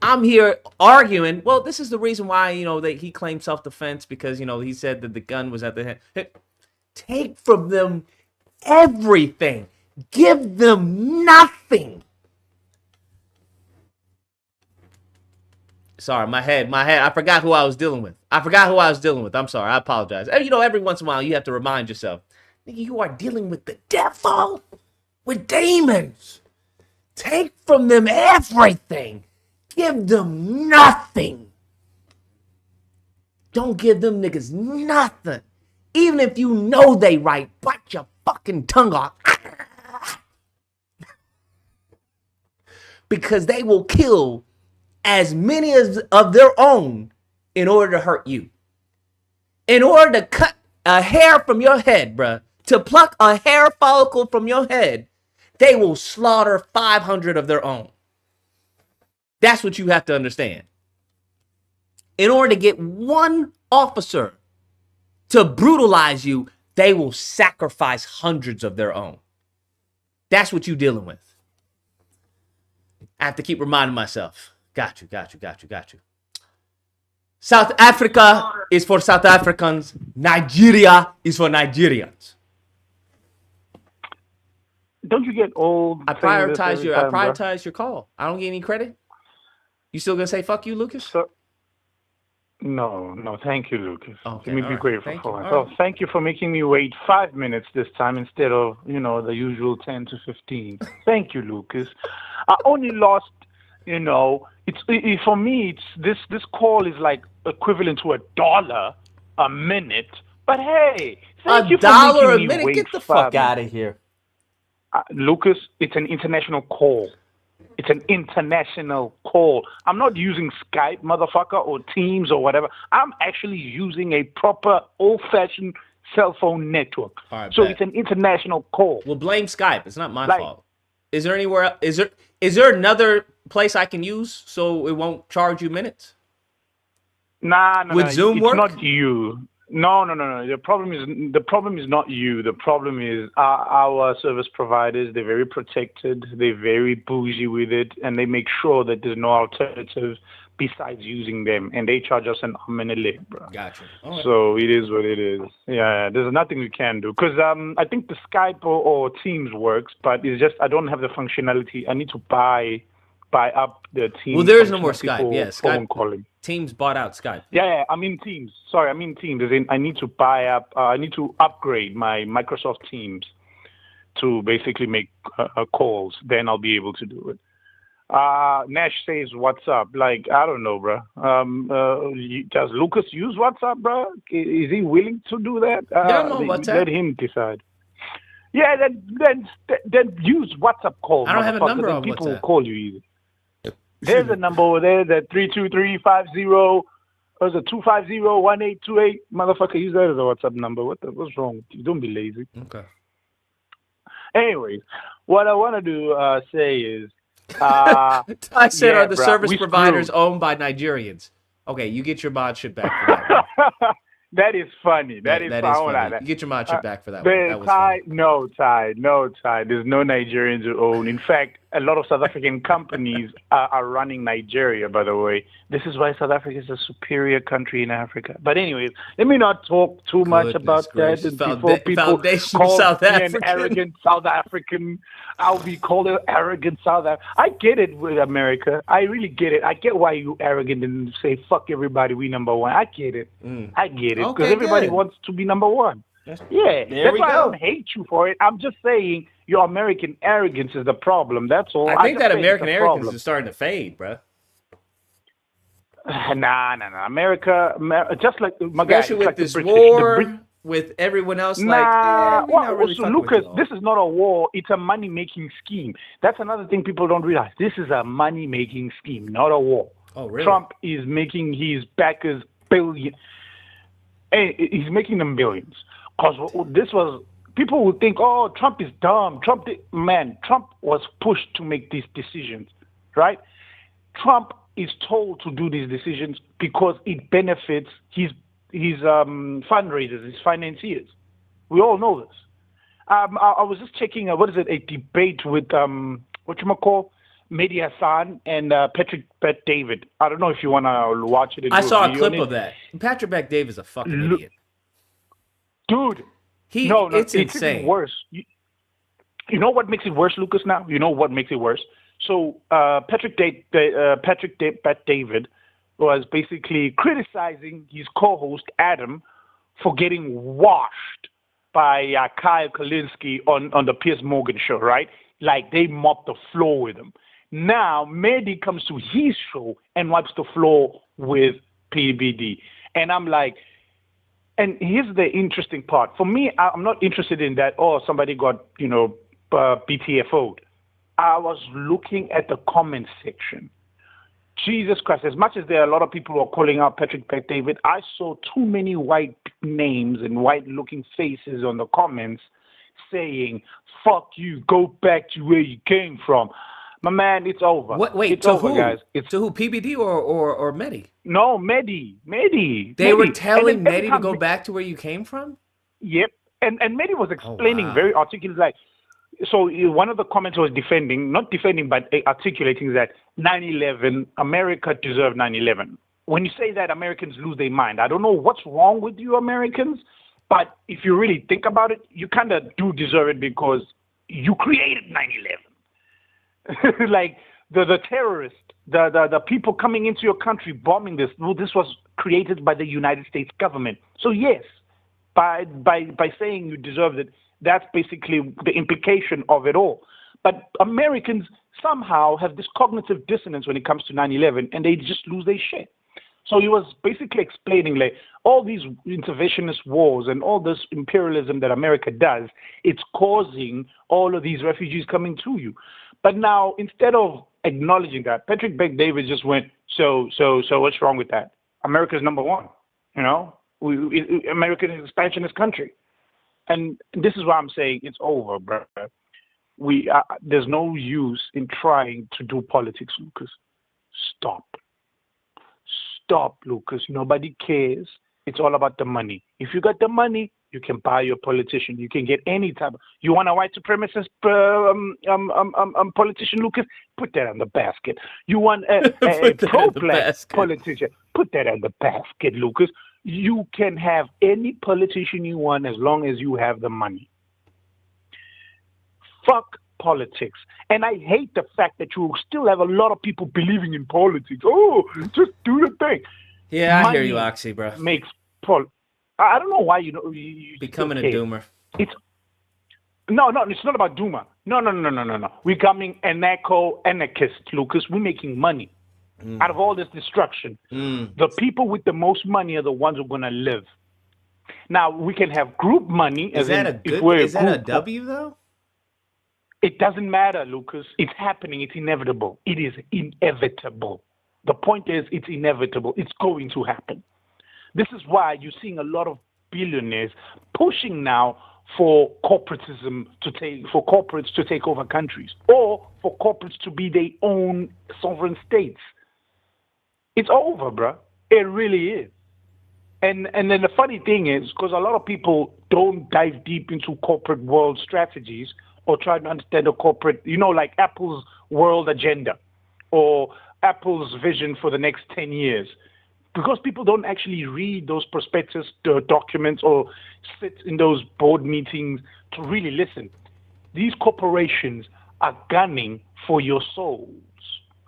I'm here arguing. Well, this is the reason why, that he claimed self-defense because, he said that the gun was at the head. Take from them everything. Give them nothing. Sorry, my head. I forgot who I was dealing with. I'm sorry. I apologize. Every once in a while, you have to remind yourself, nigga, you are dealing with the devil, with demons. Take from them everything. Give them nothing. Don't give them niggas nothing. Even if you know they right, bite your fucking tongue off. Because they will kill as many of their own in order to hurt you. In order to cut a hair from your head, bruh, to pluck a hair follicle from your head, they will slaughter 500 of their own. That's what you have to understand. In order to get one officer to brutalize you, they will sacrifice hundreds of their own. That's what you're dealing with. I have to keep reminding myself. Got you. South Africa is for South Africans. Nigeria is for Nigerians. Don't you get old? I prioritize your call. I don't get any credit. You still gonna say fuck you, Lucas? No. Thank you, Lucas. Okay, Let me be right. grateful Thank for you. it. All So thank you for making me wait 5 minutes this time instead of, the usual 10 to 15. Thank you, Lucas. I only lost, it's for me, it's this call is like equivalent to $1 a minute. But hey, thank you for $1 a making me minute? wait Get the 5 fuck minutes. out of here. Lucas, it's an international call. It's an international call. I'm not using Skype, motherfucker, or Teams or whatever. I'm actually using a proper old-fashioned cell phone network. All right, So bet. it's an international call. Well, blame Skype. It's not my fault. Is there anywhere? Is there another place I can use so it won't charge you minutes? No. Would Zoom work? It's not you. No. The problem is not you. The problem is our service providers. They're very protected. They're very bougie with it, and they make sure that there's no alternative besides using them. And they charge us an arm and a leg, bro. Gotcha. Right. So it is what it is. Yeah. There's nothing we can do because I think the Skype or Teams works, but it's just I don't have the functionality. I need to buy up the Teams. Well, there is no more Skype. Yeah, phone Skype. calling. Teams bought out Skype. Yeah, I'm in Teams. Sorry, I'm in Teams. As in, I need to buy up. I need to upgrade my Microsoft Teams to basically make calls. Then I'll be able to do it. Nash says, "What's up?" Like I don't know, bro. Does Lucas use WhatsApp, bro? Is he willing to do that? Yeah, I'm on WhatsApp. Let him decide. Yeah, then use WhatsApp calls. I don't have a number then on people WhatsApp. will call you easy. There's a number over there, that 32350. There's a 250-1828. Motherfucker, use that as a WhatsApp number. What's wrong? Don't be lazy. Okay. Anyways, what I want to say is, I said, yeah, are the bruh, service we providers screwed. owned by Nigerians? Okay, you get your mod shit back for that. That is funny. That is funny. That. You get your mod shit back for that But one. That was Ty, funny. no, Ty. There's no Nigerians who own. In fact, a lot of South African companies are running Nigeria, by the way. This is why South Africa is a superior country in Africa. But anyways, let me not talk too much about that. And before people Foundation call South me African. an arrogant South African, I'll be called an arrogant South African. I get it with America. I really get it. I get why you arrogant and say, fuck everybody, we number one. I get it. I get it. Because Okay, everybody good. wants to be number one. Yeah, There that's we why I go. don't hate you for it. I'm just saying your American arrogance is the problem. That's all. I think just that say it's American a arrogance problem. is starting to fade, bro. Nah. America, just like my guy, Especially it's with like this the British. The war, with everyone else Nah, like, we not really so fucking with Lucas, you all. this is not a war. It's a money-making scheme. That's another thing people don't realize. This is a money-making scheme, not a war. Oh, really? Trump is making his backers billion. He's making them billions. Because this was, people would think, oh, Trump is dumb. Trump was pushed to make these decisions, right? Trump is told to do these decisions because it benefits his fundraisers, his financiers. We all know this. I was just checking, a debate with, Mehdi Hassan and Patrick Bet-David. I don't know if you want to watch it. I saw a clip of that. Patrick Bet-David is a fucking idiot. Dude, it's it's insane. even worse. You know what makes it worse, Lucas, now? You know what makes it worse? So Patrick Bet-David was basically criticizing his co-host, Adam, for getting washed by Kyle Kalinske on the Piers Morgan show, right? Like they mopped the floor with him. Now, Mehdi comes to his show and wipes the floor with PBD. And I'm like, and here's the interesting part. For me, I'm not interested in that, oh, somebody got, BTFO'd. I was looking at the comment section. Jesus Christ, as much as there are a lot of people who are calling out Patrick Bet-David, I saw too many white names and white-looking faces on the comments saying, fuck you, go back to where you came from. My man, it's over. Wait, it's to over, who? Guys. To who, PBD or Medi? No, Medi. They were telling then Medi to go back to where you came from? Yep. And Medi was explaining very articulate, like, so one of the comments was not defending, but articulating that 9/11, America deserved 9/11. When you say that, Americans lose their mind. I don't know what's wrong with you Americans, but if you really think about it, you kind of do deserve it because you created 9/11. Like the terrorists, the people coming into your country bombing this. Well, this was created by the United States government. So yes, by saying you deserved it, that's basically the implication of it all. But Americans somehow have this cognitive dissonance when it comes to 9/11, and they just lose their shit. So he was basically explaining like all these interventionist wars and all this imperialism that America does, it's causing all of these refugees coming to you. But now, instead of acknowledging that, Patrick Bet-David just went, so what's wrong with that? America's number one, America is an expansionist country. And this is why I'm saying it's over, bro. There's no use in trying to do politics, Lucas. Stop, Lucas. Nobody cares. It's all about the money. If you got the money, you can buy your politician. You can get any type of. You want a white supremacist politician, Lucas? Put that on the basket. You want a pro-black politician? Put that on the basket, Lucas. You can have any politician you want as long as you have the money. Fuck politics. And I hate the fact that you still have a lot of people believing in politics. Oh, just do the thing. Yeah, money I hear you, Oxy, bro. Makes I don't know why you becoming a doomer. It's no, it's not about doomer. No. We're becoming anarchist, Lucas. We're making money. Out of all this destruction, the people with the most money are the ones who are going to live. Now, we can have group money. Is that a W, though? It doesn't matter, Lucas. It's happening. It's inevitable. It is inevitable. The point is, it's inevitable. It's going to happen. This is why you're seeing a lot of billionaires pushing now for corporatism for corporates to take over countries, or for corporates to be their own sovereign states. It's over, bro. It really is. And then the funny thing is, because a lot of people don't dive deep into corporate world strategies or try to understand the corporate, like Apple's world agenda or Apple's vision for the next 10 years. Because people don't actually read those prospectus documents or sit in those board meetings to really listen. These corporations are gunning for your souls.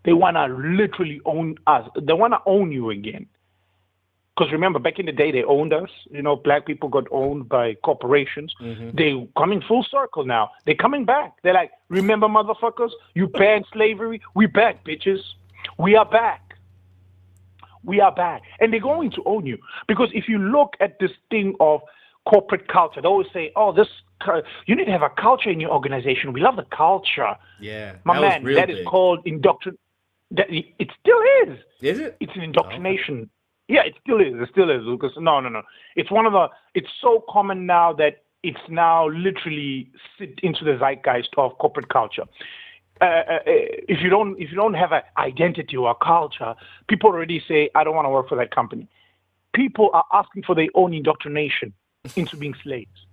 They want to literally own us. They want to own you again. Because remember, back in the day, they owned us. Black people got owned by corporations. Mm-hmm. They're coming full circle now. They're coming back. They're like, remember, motherfuckers? You banned slavery? We back, bitches. We are back. We are back. And they're going to own you. Because if you look at this thing of corporate culture, they always say, you need to have a culture in your organization. We love the culture. Yeah. My man, that is called indoctrination. It still is. Is it? It's an indoctrination. Oh. Yeah, it still is. It still is, Lucas. No. It's it's so common now that it's now literally sit into the zeitgeist of corporate culture. If you don't have an identity or a culture, people already say, I don't want to work for that company. People are asking for their own indoctrination into being slaves.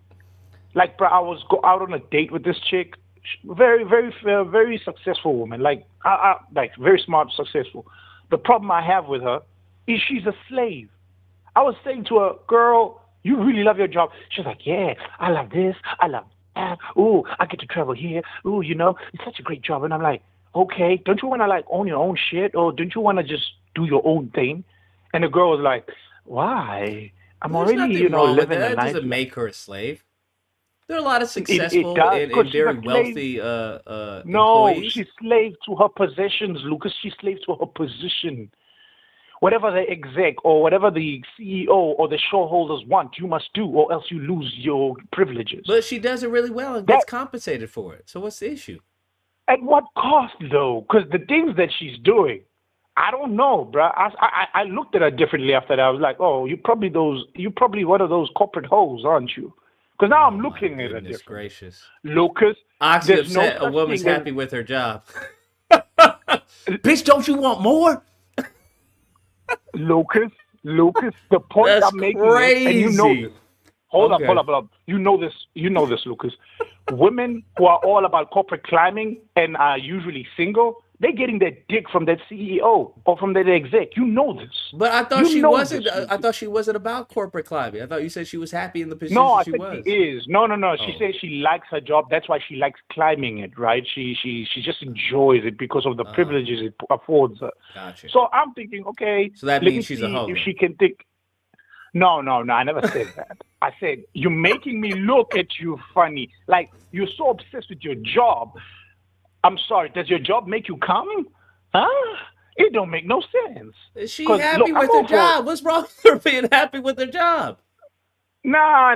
Like, bro, I was out on a date with this chick, very, very, very successful woman, like very smart, successful. The problem I have with her is she's a slave. I was saying to her, girl, you really love your job. She's like, yeah, I love this, I love that. Ooh, I get to travel here. Ooh, it's such a great job. And I'm like, okay, don't you want to own your own shit, or don't you want to just do your own thing? And the girl was like, why? I'm already, living a life. That doesn't make her a slave. There are a lot of successful and very wealthy No, employees. she's slave to her possessions, Lucas. She's slave to her position. whatever the exec or whatever the CEO or the shareholders want, you must do, or else you lose your privileges. But she does it really well and gets compensated for it. So what's the issue? At what cost, though? Because the things that she's doing, I don't know, bro. I looked at her differently after that. I was like, oh, you probably one of those corporate hoes, aren't you? Because now I'm looking at her differently. Gracious. Lucas, Oxy upset. A woman's happy with her job. Bitch, don't you want more? Lucas, the point That's I'm making crazy. is, and you know this. Hold up. You know this, Lucas. Women who are all about corporate climbing and are usually single, they're getting their dick from that CEO or from that exec. You know this. But I thought she wasn't. I thought she wasn't about corporate climbing. I thought you said she was happy in the position she was. She is. No. She says she likes her job. That's why she likes climbing it, right? She just enjoys it because of the privileges it affords her. Gotcha. So I'm thinking, okay. So that means she's a hoe. If she can think. No, I never said that. I said, you're making me look at you funny. Like, you're so obsessed with your job. I'm sorry, does your job make you come? Huh? It don't make no sense. Is she happy with her job? What's wrong with her being happy with her job? Nah.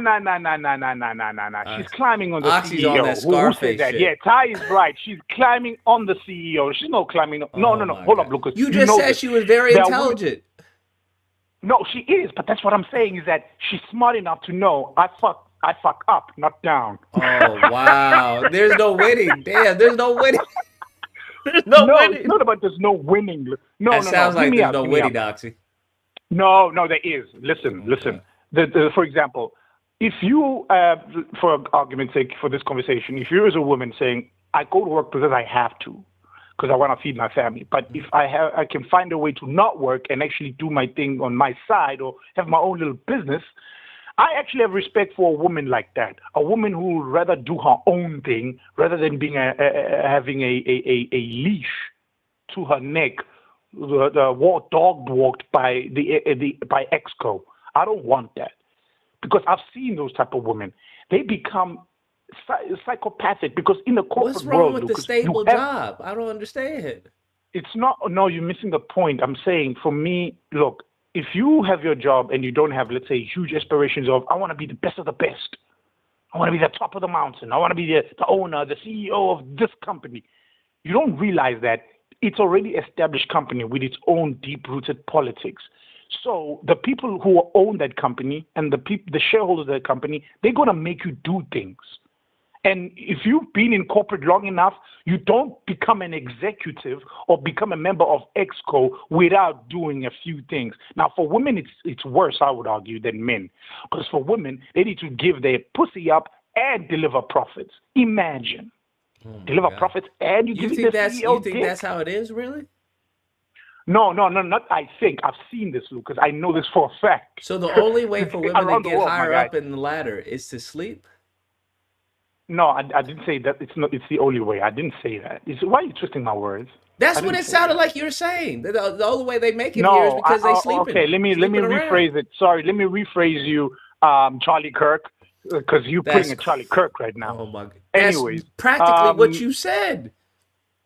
She's climbing on the Oxy's CEO. on that Scarface that? shit. Yeah, Ty is right. She's climbing on the CEO. She's not climbing. No. Hold up, Lucas. You just said she was very intelligent. No, she is, but that's what I'm saying is that she's smart enough to know I fuck up, not down. Oh, wow. There's no winning. Damn, there's no winning. There's no winning. It's not about there's no winning. That sounds like there's no winning, Doxy. No, there is. Listen. For example, if you, for argument's sake, for this conversation, if you as a woman saying, I go to work because I have to, because I want to feed my family. But if I can find a way to not work and actually do my thing on my side or have my own little business, I actually have respect for a woman like that. A woman who would rather do her own thing rather than being having a leash to her neck, dog walked by by Exco. I don't want that, because I've seen those type of women. They become psychopathic because in the corporate world, what's wrong with the stable job? I don't understand. It's not. No, you're missing the point. I'm saying, for me, look, if you have your job and you don't have, let's say, huge aspirations of, I want to be the best of the best, I want to be the top of the mountain, I want to be the owner, the CEO of this company, you don't realize that it's already established company with its own deep-rooted politics. So the people who own that company and the shareholders of that company, they're going to make you do things. And if you've been in corporate long enough, you don't become an executive or become a member of Exco without doing a few things. Now, for women, it's worse, I would argue, than men. Because for women, they need to give their pussy up and deliver profits. Imagine. Deliver profits and you give the CEO You think that's how it is, really? No, not I think. I've seen this, Lucas. I know this for a fact. So the only way for women to get higher up in the ladder is to sleep? No, I didn't say that. It's the only way. I didn't say that. Why are you twisting my words? That's what it sounded like you were saying. The only way they make it here is because they sleep. Okay, let me rephrase it. Sorry, let me rephrase you, Charlie Kirk, because you're putting a Charlie Kirk right now. Oh my God. Anyways, that's practically what you said.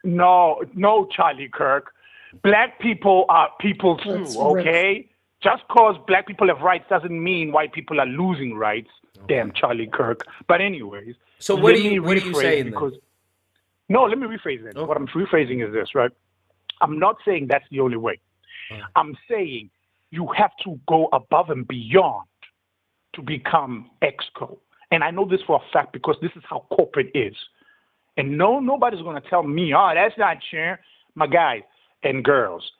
No, Charlie Kirk. Black people are people too. Okay, just because black people have rights doesn't mean white people are losing rights. Okay. Damn, Charlie Kirk. But anyways. So what are you saying then? No, let me rephrase it. Okay. What I'm rephrasing is this, right? I'm not saying that's the only way. I'm saying you have to go above and beyond to become Exco. And I know this for a fact because this is how corporate is. And nobody's going to tell me, that's not true. My guys and girls,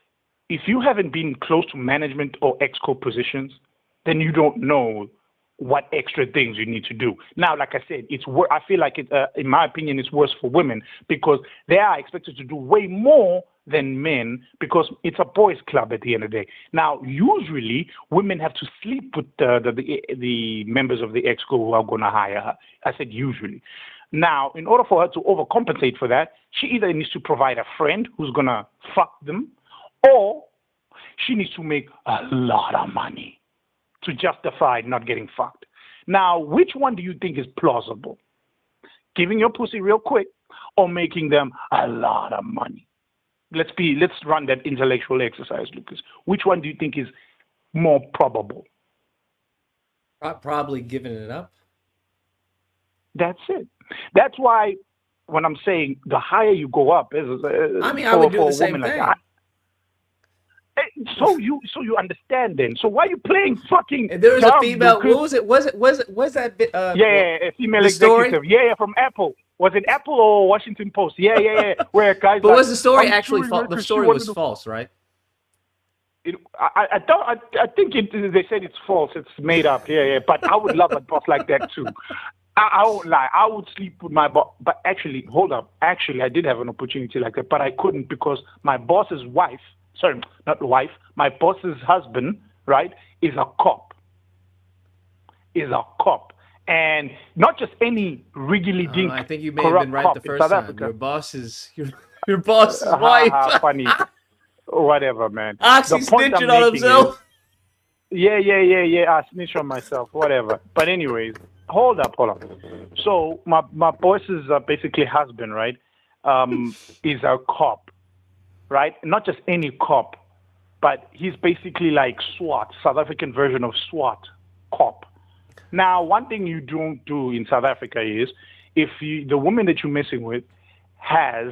if you haven't been close to management or Exco positions, then you don't know what extra things you need to do. Now, like I said, I feel like in my opinion, it's worse for women because they are expected to do way more than men because it's a boys' club at the end of the day. Now, usually women have to sleep with the members of the Exco who are going to hire her. I said usually. Now, in order for her to overcompensate for that, she either needs to provide a friend who's going to fuck them, or she needs to make a lot of money to justify not getting fucked. Now, which one do you think is plausible? Giving your pussy real quick or making them a lot of money? let's run that intellectual exercise, Lucas. Which one do you think is more probable? Probably giving it up. That's it. That's why when I'm saying the higher you go up, I would do the same thing. So you understand then. So why are you playing fucking? And there was a female. What was it? Was that? A female executive. Yeah, from Apple. Was it Apple or Washington Post? Yeah. Where guys. But was the story actually false? The story was false, right? I think they said it's false. It's made up. Yeah. But I would love a boss like that too. I won't lie. I would sleep with my boss. But actually, hold up. Actually, I did have an opportunity like that, but I couldn't because my boss's wife. Sorry, not wife. My boss's husband, right, is a cop. And not just any wriggly dink. I think you may have been right the first time. Africa. Your boss's wife. Funny. Whatever, man. Oxy snitching on himself. Yeah. I snitch on myself. Whatever. But anyways, hold up. So my boss's basically husband, right, is a cop, right? Not just any cop, but he's basically like SWAT, South African version of SWAT cop. Now, one thing you don't do in South Africa is if the woman that you're messing with has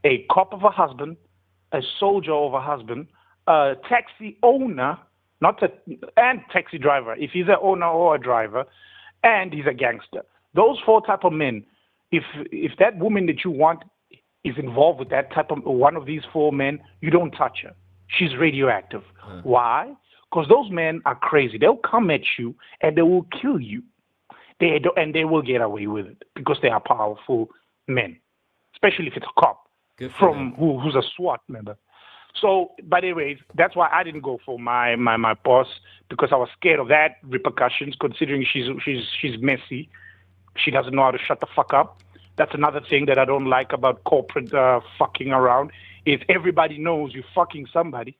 a cop of a husband, a soldier of a husband, a taxi owner, and taxi driver, if he's an owner or a driver, and he's a gangster. Those 4 type of men, if that woman that you want is involved with that type of one of these 4 men, you don't touch her. She's radioactive. Why? Because those men are crazy. They'll come at you and they will kill you. And they will get away with it because they are powerful men, especially if it's a cop who's a SWAT member. So, but anyways, that's why I didn't go for my boss because I was scared of that repercussions. Considering she's messy, she doesn't know how to shut the fuck up. That's another thing that I don't like about corporate fucking around. Is everybody knows you're fucking somebody.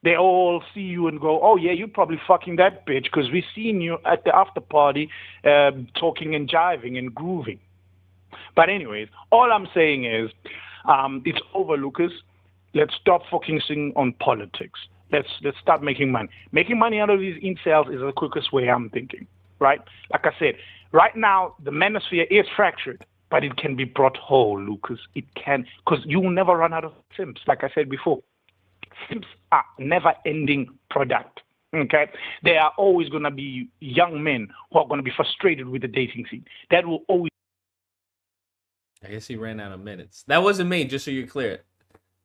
They all see you and go, oh, yeah, you're probably fucking that bitch because we've seen you at the after party talking and jiving and grooving. But anyways, all I'm saying is it's over, Lucas. Let's stop focusing on politics. Let's start making money. Making money out of these incels is the quickest way, I'm thinking, right? Like I said, right now, the manosphere is fractured, but it can be brought whole, Lucas. It can, because you will never run out of simps, like I said before. Simps are never-ending product, okay? There are always going to be young men who are going to be frustrated with the dating scene. That will always... I guess he ran out of minutes. That wasn't me, just so you're clear.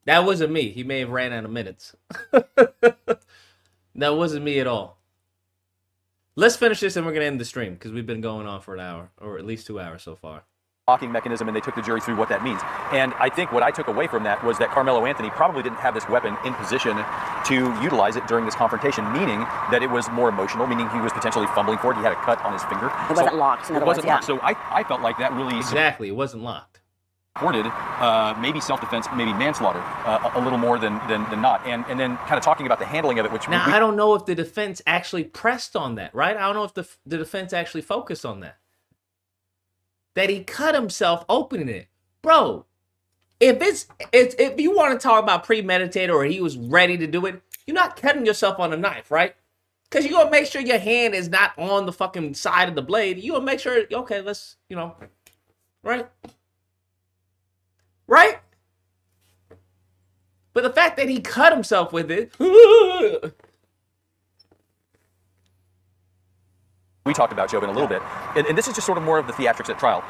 That wasn't me. He may have ran out of minutes. That wasn't me at all. Let's finish this and we're going to end the stream because we've been going on for an hour, or at least 2 hours so far. Locking mechanism, and they took the jury through what that means. And I think what I took away from that was that Karmelo Anthony probably didn't have this weapon in position to utilize it during this confrontation, meaning that it was more emotional, meaning he was potentially fumbling for it. He had a cut on his finger. It wasn't locked. It wasn't locked. So I felt like that really exactly. It wasn't locked. Supported maybe self-defense, maybe manslaughter, a little more than not. And then kind of talking about the handling of it, which now I don't know if the defense actually pressed on that, right? I don't know if the defense actually focused on that. That he cut himself opening it. Bro, if you want to talk about premeditated or he was ready to do it, you're not cutting yourself on a knife, right? Because you're going to make sure your hand is not on the fucking side of the blade. You're going to make sure, okay, let's, right? Right? But the fact that he cut himself with it... We talked about, Jobin, a little bit. And this is just sort of more of the theatrics at trial.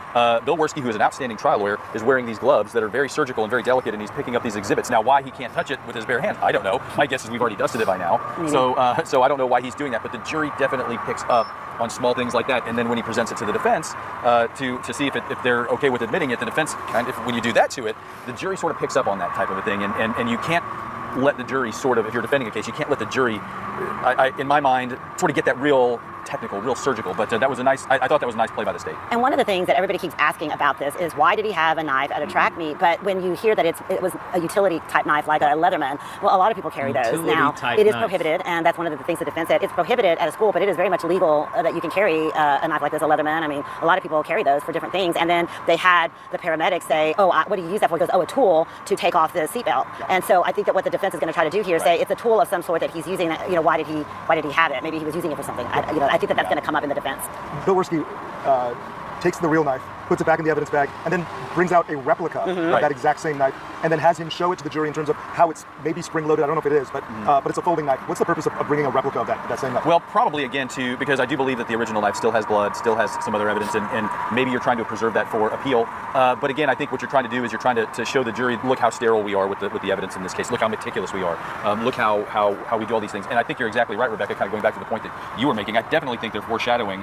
Bill Werski, who is an outstanding trial lawyer, is wearing these gloves that are very surgical and very delicate, and he's picking up these exhibits. Now, why he can't touch it with his bare hand, I don't know. My guess is we've already dusted it by now. Mm-hmm. So I don't know why he's doing that, but the jury definitely picks up on small things like that. And then when he presents it to the defense to see if they're okay with admitting it, the defense, when you do that to it, the jury sort of picks up on that type of a thing. And you can't let the jury sort of, if you're defending a case, you can't let the jury, in my mind, sort of get that real technical, real surgical. But that was a nice. I thought that was a nice play by the state. And one of the things that everybody keeps asking about this is why did he have a knife at a track meet? But when you hear that it was a utility type knife like a Leatherman, well, a lot of people carry those now. It is prohibited, and that's one of the things the defense said. It's prohibited at a school, but it is very much legal that you can carry a knife like this, a Leatherman. I mean, a lot of people carry those for different things. And then they had the paramedics say, "Oh, what do you use that for?" He goes, "Oh, a tool to take off the seatbelt." And so I think that what the defense is going to try to do here is say it's a tool of some sort that he's using. You know, why did he have it? Maybe he was using it for something. I think that's going to come up in the defense. Bill Werski takes the real knife, puts it back in the evidence bag, and then brings out a replica of that exact same knife, and then has him show it to the jury in terms of how it's maybe spring-loaded. I don't know if it is, but it's a folding knife. What's the purpose of bringing a replica of that same knife? Well, probably again because I do believe that the original knife still has blood, still has some other evidence, and maybe you're trying to preserve that for appeal. But again, I think what you're trying to do is you're trying to show the jury, look how sterile we are with the evidence in this case. Look how meticulous we are. Look how we do all these things. And I think you're exactly right, Rebecca. Kind of going back to the point that you were making, I definitely think they're foreshadowing.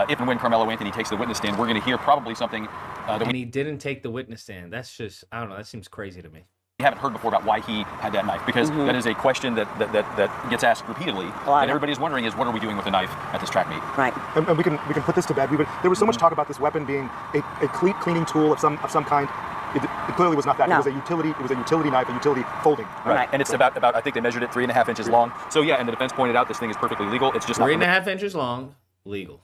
If and when Karmelo Anthony takes the witness stand, we're going to hear probably something. And he didn't take the witness stand. That's just, I don't know, that seems crazy to me. We haven't heard before about why he had that knife, because that is a question that gets asked repeatedly, and everybody is wondering is what are we doing with a knife at this track meet? Right. And we can put this to bed. There was so much talk about this weapon being a cleaning tool of some kind. It clearly was not that. No. It was a utility knife, a utility folding. Right. And it's about I think they measured it 3.5 inches long. So yeah, and the defense pointed out this thing is perfectly legal. It's just 3.5 inches long, legal.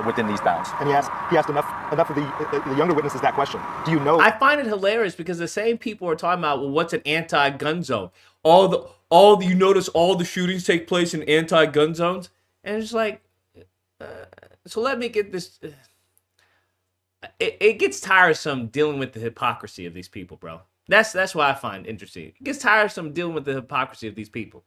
Within these bounds. And he asked enough of the younger witnesses that question. Do you know? I find it hilarious because the same people are talking about, well, what's an anti-gun zone? You notice all the shootings take place in anti-gun zones, and it's like, so let me get this. It gets tiresome dealing with the hypocrisy of these people, bro. That's why I find it interesting. It gets tiresome dealing with the hypocrisy of these people.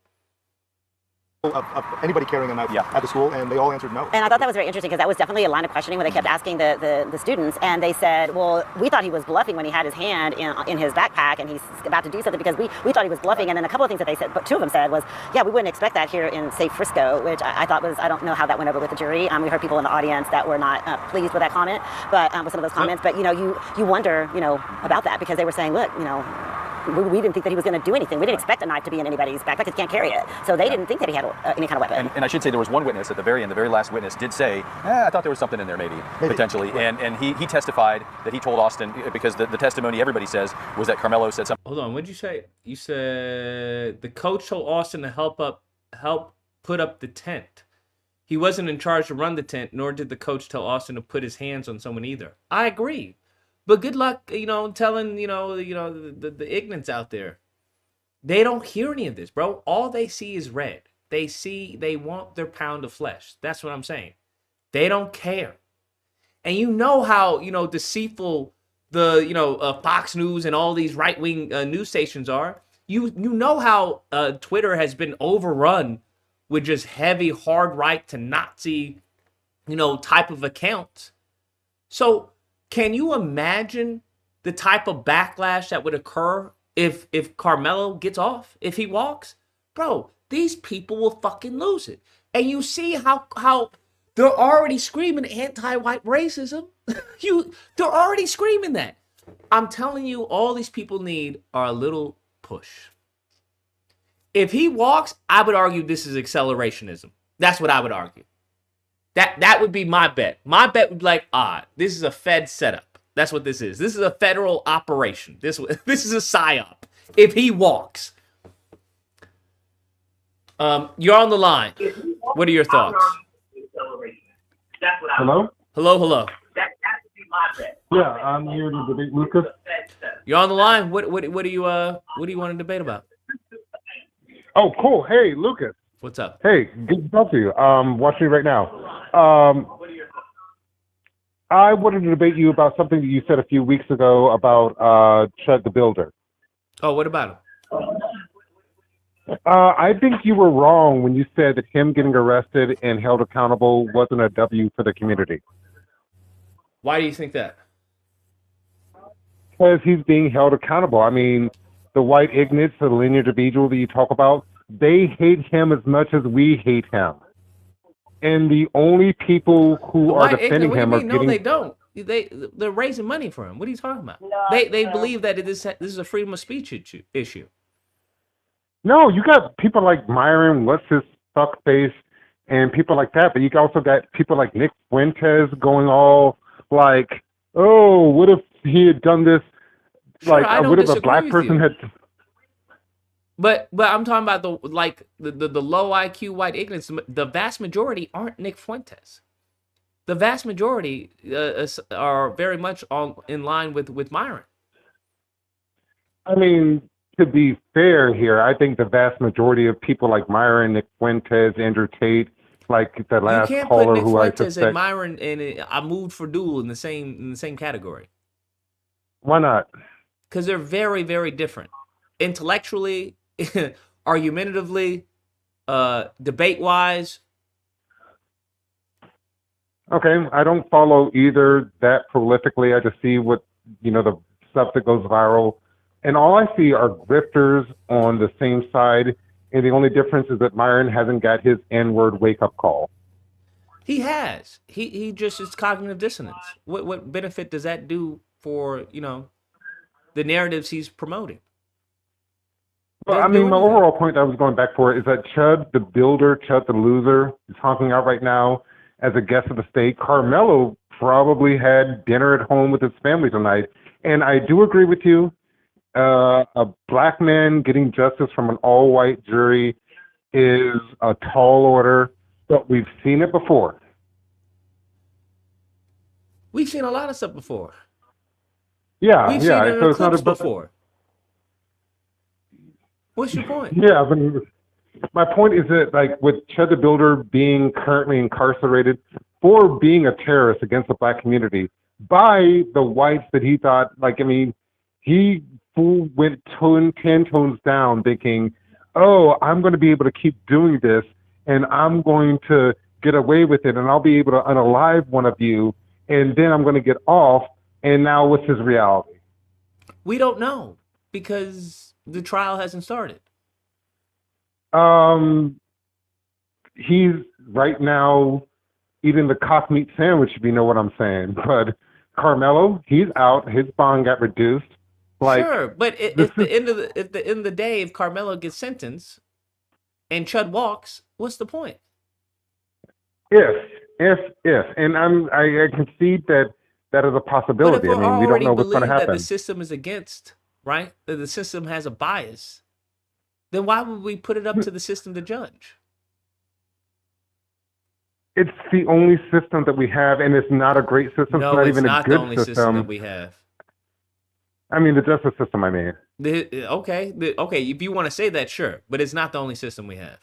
Of anybody carrying a knife at the school, and they all answered no. And I thought that was very interesting because that was definitely a line of questioning where they kept asking the students, and they said, well, we thought he was bluffing when he had his hand in his backpack and he's about to do something because we thought he was bluffing. And then a couple of things that they said, but two of them said was, yeah, we wouldn't expect that here in, say, Frisco, which I thought was, I don't know how that went over with the jury. We heard people in the audience that were not pleased with that comment, but with some of those comments. But, you wonder, about that because they were saying, look, we didn't think that he was going to do anything. We didn't expect a knife to be in anybody's backpack because he can't carry it. So they didn't think that he had any kind of weapon. And I should say there was one witness at the very end, the very last witness did say, I thought there was something in there maybe. Potentially. Right. And he testified that he told Austin, because the testimony everybody says was that Karmelo said something. Hold on, what did you say? You said the coach told Austin to help put up the tent. He wasn't in charge to run the tent, nor did the coach tell Austin to put his hands on someone either. I agree. But good luck, telling, the ignorance out there. They don't hear any of this, bro. All they see is red. They want their pound of flesh. That's what I'm saying. They don't care. And you know how, deceitful the, Fox News and all these right-wing news stations are. You know how Twitter has been overrun with just heavy, hard right to Nazi, type of accounts. So can you imagine the type of backlash that would occur if Karmelo gets off, if he walks? Bro, these people will fucking lose it. And you see how they're already screaming anti-white racism. They're already screaming that. I'm telling you, all these people need are a little push. If he walks, I would argue this is accelerationism. That's what I would argue. That would be my bet. My bet would be like, this is a Fed setup. That's what this is. This is a federal operation. This is a psyop. If he walks. You're on the line. What are your thoughts? Hello? Hello. That would be my bet. Yeah, I'm here to debate Lucas. You're on the line. What do you want to debate about? Oh, cool. Hey, Lucas. What's up? Hey, good to talk to you. Watching you right now. I wanted to debate you about something that you said a few weeks ago about Chud the Builder. Oh, what about him? I think you were wrong when you said that him getting arrested and held accountable wasn't a W for the community. Why do you think that? Because he's being held accountable. I mean, the white ignorance, the linear individual that you talk about, they hate him as much as we hate him. And the only people who are defending him are getting... No, they don't. They're raising money for him. What are you talking about? They believe that this is a freedom of speech issue. No, you got people like Myron, what's his fuckface, and people like that. But you also got people like Nick Fuentes going all like, oh, what if he had done this? Sure, Like, I don't what if a disagree black with person you. had? But I'm talking about the low IQ white ignorance. The vast majority aren't Nick Fuentes. The vast majority are very much in line with Myron. I mean, to be fair here, I think the vast majority of people like Myron, Nick Fuentes, Andrew Tate, like the You last can't put caller Nick who I Fuentes and suspect. Myron and I moved for Duel in the same category. Why not? Because they're very, very different. Intellectually, argumentatively, debate-wise. Okay, I don't follow either that prolifically. I just see what, the stuff that goes viral. And all I see are grifters on the same side. And the only difference is that Myron hasn't got his N-word wake-up call. He has. He just is cognitive dissonance. What benefit does that do for, the narratives he's promoting? Well, I mean, my overall point I was going back for is that Chud the Builder, Chud the Loser, is honking out right now as a guest of the state. Karmelo probably had dinner at home with his family tonight. And I do agree with you. A black man getting justice from an all-white jury is a tall order, but we've seen it before. We've seen a lot of stuff before. Yeah, We've seen it in clips before. What's your point? Yeah, but my point is that, like, with Chud the Builder being currently incarcerated for being a terrorist against the black community by the whites that he thought, he went 10 tones down thinking, oh, I'm going to be able to keep doing this and I'm going to get away with it and I'll be able to unalive one of you and then I'm going to get off. And now what's his reality? We don't know because the trial hasn't started. He's right now eating the cock meat sandwich, if you know what I'm saying. But Karmelo, he's out. His bond got reduced. Sure, but at the end of the day, if Karmelo gets sentenced and Chud walks, what's the point? If, and I concede that is a possibility. But if we don't know what's going to happen. that the system is against, right? That the system has a bias, then why would we put it up to the system to judge? It's the only system that we have, and it's not a great system. No, it's not even a good the only system that we have. I mean, the justice system, I mean. Okay, if you want to say that, sure. But it's not the only system we have.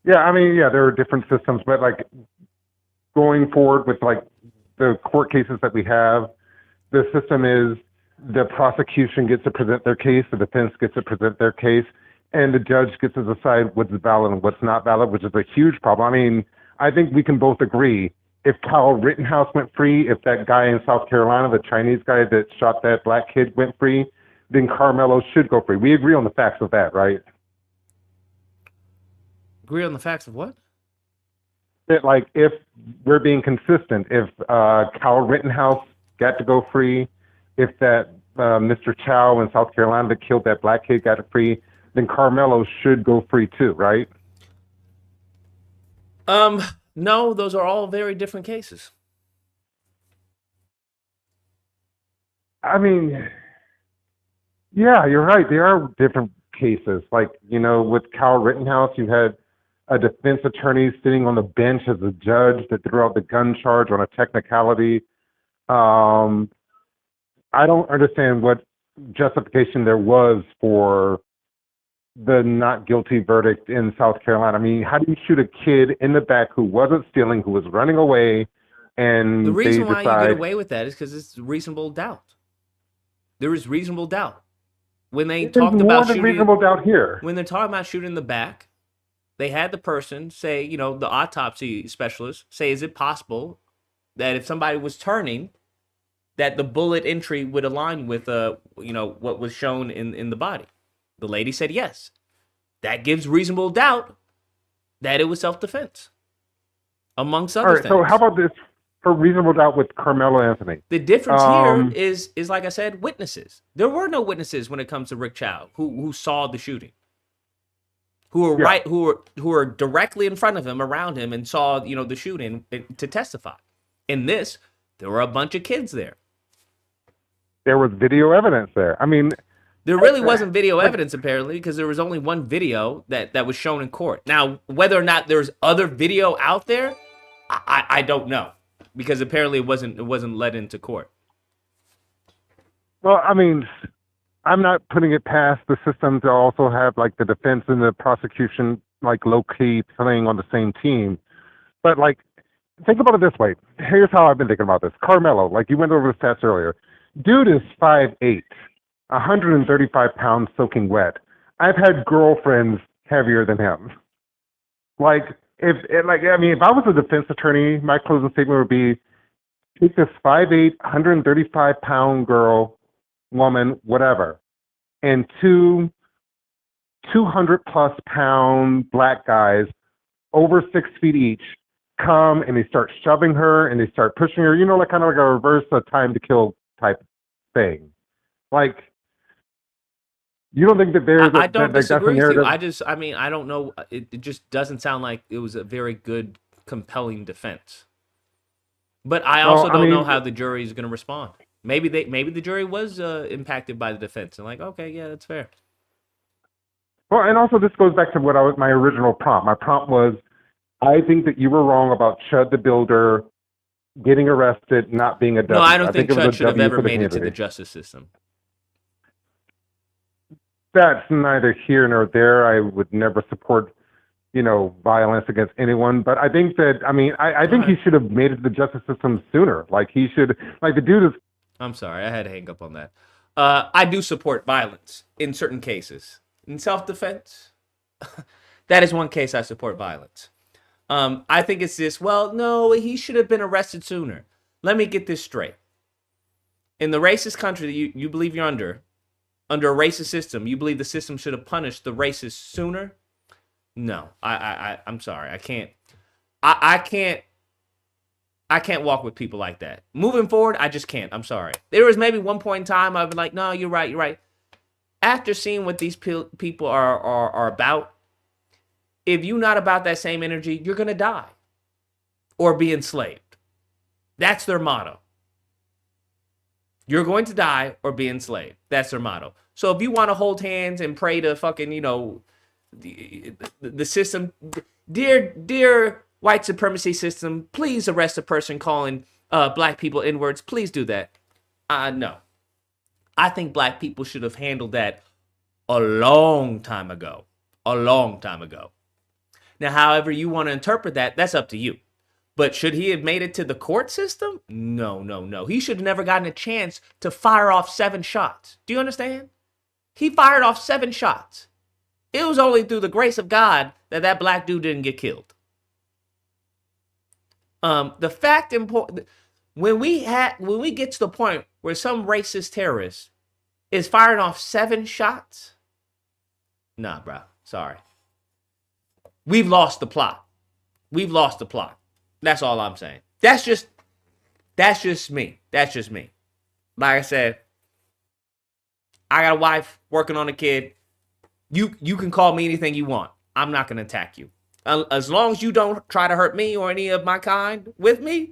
Yeah, I mean, there are different systems, but, going forward with, the court cases that we have, the system is the prosecution gets to present their case, the defense gets to present their case, and the judge gets to decide what's valid and what's not valid, which is a huge problem. I mean, I think we can both agree if Kyle Rittenhouse went free, if that guy in South Carolina, the Chinese guy that shot that black kid went free, then Karmelo should go free. We agree on the facts of that, right? Agree on the facts of what? That, if we're being consistent, if Kyle Rittenhouse got to go free, if that Mr. Chow in South Carolina that killed that black kid got free, then Karmelo should go free too, right? No, those are all very different cases. I mean, yeah, you're right. There are different cases. With Kyle Rittenhouse, you had a defense attorney sitting on the bench as a judge that threw out the gun charge on a technicality. I don't understand what justification there was for the not guilty verdict in South Carolina. I mean, how do you shoot a kid in the back who wasn't stealing, who was running away, and the reason why decide... you get away with that is because it's reasonable doubt. There is reasonable doubt. When they talked about shooting, reasonable doubt here. When they're talking about shooting in the back, they had the person say, the autopsy specialist say, is it possible that if somebody was turning, that the bullet entry would align with, what was shown in the body? The lady said yes. That gives reasonable doubt that it was self-defense, amongst other things. So how about this for reasonable doubt with Karmelo Anthony? The difference here is like I said, witnesses. There were no witnesses when it comes to Rick Chow who saw the shooting. who were who were directly in front of him, around him, and saw, the shooting to testify. In this, there were a bunch of kids there. There was video evidence there. I mean, there really wasn't video evidence, apparently, because there was only one video that was shown in court. Now, whether or not there's other video out there, I don't know, because apparently it wasn't let into court. Well, I mean, I'm not putting it past the system to also have like the defense and the prosecution like low-key playing on the same team. But like, think about it this way. Here's how I've been thinking about this. Karmelo, like you went over the stats earlier. Dude is 5'8", 135 pounds soaking wet. I've had girlfriends heavier than him. Like, if I was a defense attorney, my closing statement would be, take this 5'8", 135 pound girl, woman, whatever, and two 200 plus pound black guys over 6 feet each come and they start shoving her and they start pushing her, like kind of like a reverse time to kill type thing. Like, you don't think that there's I don't disagree with you. I don't know. It just doesn't sound like it was a very good, compelling defense. But I also don't know how the jury is going to respond. Maybe the jury was impacted by the defense and like, okay, yeah, that's fair. Well, and also this goes back to my original prompt. My prompt was, I think that you were wrong about Chud the Builder getting arrested, not being a W. No, I don't think Chud should have ever made it to the justice system. That's neither here nor there. I would never support, violence against anyone. But I think that, I think he should have made it to the justice system sooner. Like, he should, like, the dude is... I'm sorry, I had to hang up on that. I do support violence in certain cases. In self-defense, that is one case I support violence. I think it's this, well, no, he should have been arrested sooner. Let me get this straight. In the racist country that you believe you're under a racist system, you believe the system should have punished the racists sooner? No, I'm sorry. I can't walk with people like that. Moving forward, I just can't. I'm sorry. There was maybe one point in time I'd be like, no, you're right. After seeing what these people are about, if you're not about that same energy, you're going to die or be enslaved. That's their motto. You're going to die or be enslaved. That's their motto. So if you want to hold hands and pray to fucking, the system, dear white supremacy system, please arrest a person calling black people N-words. Please do that. No. I think black people should have handled that a long time ago. Now, however you want to interpret that, that's up to you. But should he have made it to the court system? No. He should have never gotten a chance to fire off 7 shots. Do you understand? He fired off 7 shots. It was only through the grace of God that black dude didn't get killed. The fact important, when we get to the point where some racist terrorist is firing off 7 shots, nah, bro. Sorry. We've lost the plot. That's all I'm saying. That's just me. Like I said, I got a wife working on a kid. You can call me anything you want. I'm not going to attack you. As long as you don't try to hurt me or any of my kind with me,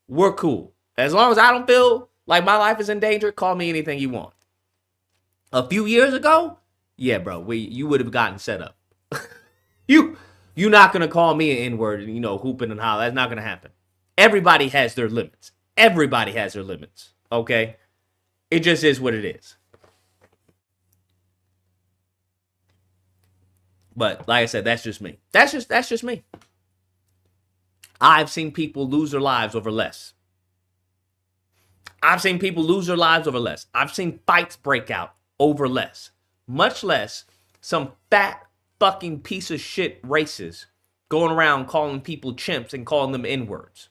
we're cool. As long as I don't feel like my life is in danger, call me anything you want. A few years ago, yeah, bro, you would have gotten set up. You're not going to call me an N-word, hooping and hollering. That's not going to happen. Everybody has their limits. Okay? It just is what it is. But like I said, that's just me. That's just me. I've seen people lose their lives over less. I've seen fights break out over less. Much less some fat fucking piece of shit racists going around calling people chimps and calling them N-words.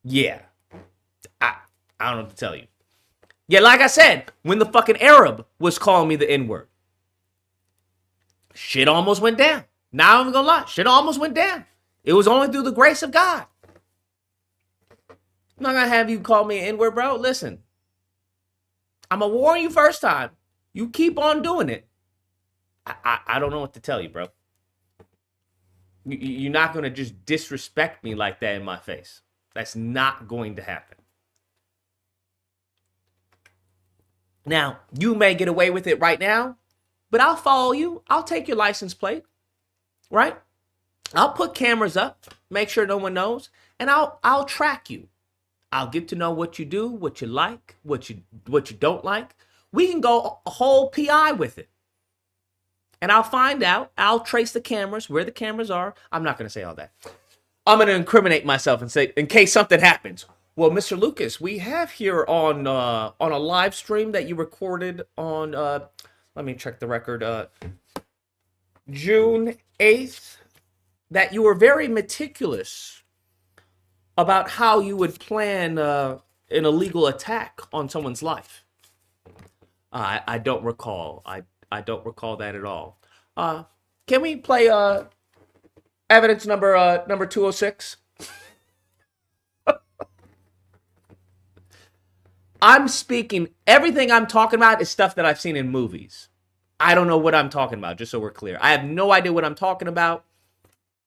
Yeah. I don't know what to tell you. Yeah, like I said, when the fucking Arab was calling me the N-word, shit almost went down. Now I'm gonna lie. Shit almost went down. It was only through the grace of God. I'm not gonna have you call me an N-word, bro. Listen. I'm gonna warn you first time. You keep on doing it. I don't know what to tell you, bro. You're not going to just disrespect me like that in my face. That's not going to happen. Now, you may get away with it right now, but I'll follow you. I'll take your license plate, right? I'll put cameras up, make sure no one knows, and I'll track you. I'll get to know what you do, what you like, what you don't like. We can go a whole PI with it. And I'll find out. I'll trace the cameras, where the cameras are. I'm not going to say all that. I'm going to incriminate myself and say, in case something happens. Well, Mr. Lucas, we have here on a live stream that you recorded on, let me check the record, June 8th, that you were very meticulous about how you would plan an illegal attack on someone's life. I don't recall. I don't recall that at all. Can we play evidence number 206? I'm speaking, everything I'm talking about is stuff that I've seen in movies. I don't know what I'm talking about, just so we're clear. I have no idea what I'm talking about.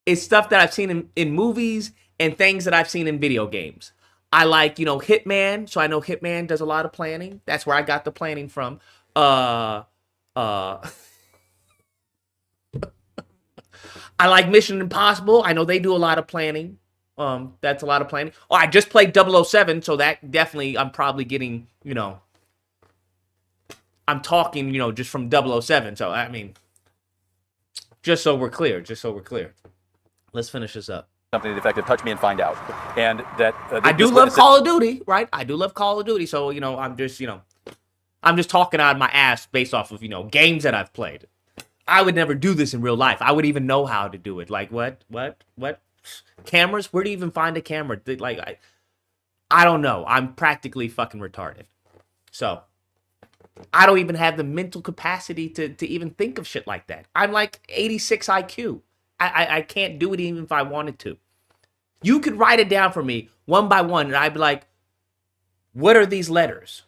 It's stuff that I've seen in movies and things that I've seen in video games. I like, Hitman, so I know Hitman does a lot of planning. That's where I got the planning from. I like Mission Impossible. I know they do a lot of planning. That's a lot of planning. Oh, I just played 007, so that definitely, I'm probably getting, I'm talking, just from 007. So, I mean, just so we're clear. Let's finish this up. Something effective, touch me and find out. And that I do love Call of Duty, right? I do love Call of Duty. So, I'm just talking out of my ass based off of, games that I've played. I would never do this in real life. I would even know how to do it. Like, what? Cameras? Where do you even find a camera? Like, I don't know. I'm practically fucking retarded. So, I don't even have the mental capacity to even think of shit like that. I'm like 86 IQ. I can't do it even if I wanted to. You could write it down for me one by one, and I'd be like, what are these letters?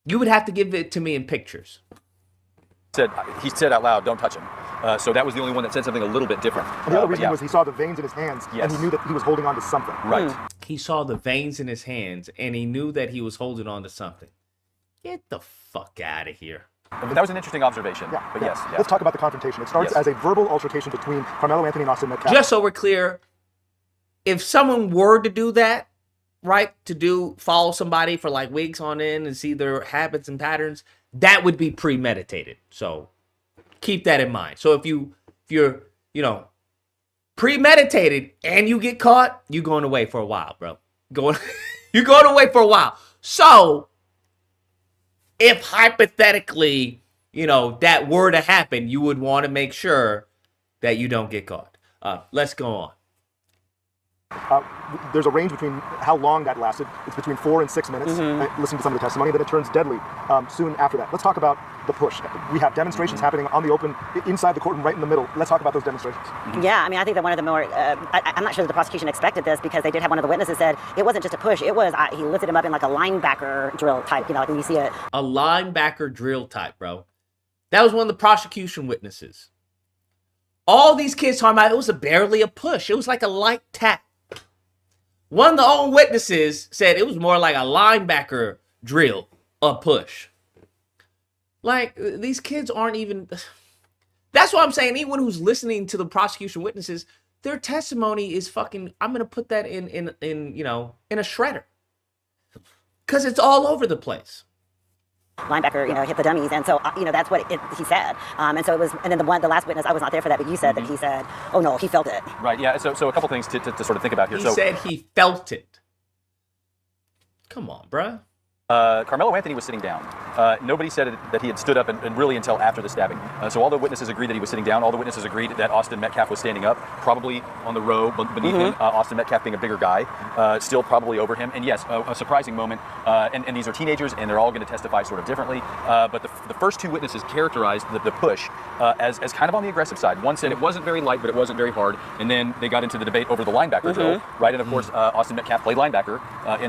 You would have to give it to me in pictures. He said out loud, don't touch him. So that was the only one that said something a little bit different. And the other reason was he saw the veins in his hands, and he knew that he was holding on to something. Right. He saw the veins in his hands, and he knew that he was holding on to something. Get the fuck out of here. That was an interesting observation. Yeah, but yeah. yes. Let's talk about the confrontation. It starts as a verbal altercation between Karmelo Anthony and Austin Metcalf. Just so we're clear, if someone were to do that, right, follow somebody for like weeks on end and see their habits and patterns, that would be premeditated. So keep that in mind. So if you're premeditated and you get caught, you're going away for a while, bro. You're going away for a while. So if hypothetically, that were to happen, you would want to make sure that you don't get caught. Let's go on. There's a range between how long that lasted. It's between 4 and 6 minutes. Listen to some of the testimony, then it turns deadly soon after that. Let's talk about the push. We have demonstrations happening on the open, inside the court and right in the middle. Let's talk about those demonstrations. Yeah, I mean, I think that one of the more, I'm not sure that the prosecution expected this, because they did have one of the witnesses said it wasn't just a push. It was, he lifted him up in like a linebacker drill type, like when you see it. A linebacker drill type, bro. That was one of the prosecution witnesses. All these kids talking about it was barely a push. It was like a light tap. One of the own witnesses said it was more like a linebacker drill, a push. Like, these kids aren't even... That's what I'm saying. Anyone who's listening to the prosecution witnesses, their testimony is fucking... I'm going to put that in a shredder. Because it's all over the place. Linebacker, hit the dummies, and so that's what he said. And so it was, and then the last witness, I was not there for that, but you said that he said, oh no, he felt it. Right. Yeah. So a couple things to sort of think about here. He said he felt it. Come on, bruh. Karmelo Anthony was sitting down. Nobody said that he had stood up and really until after the stabbing. So all the witnesses agreed that he was sitting down. All the witnesses agreed that Austin Metcalf was standing up, probably on the row beneath him. Austin Metcalf being a bigger guy, still probably over him. And yes, a surprising moment. And these are teenagers, and they're all going to testify sort of differently. But the first two witnesses characterized the push as kind of on the aggressive side. One said it wasn't very light, but it wasn't very hard. And then they got into the debate over the linebacker drill, right? And of course, Austin Metcalf played linebacker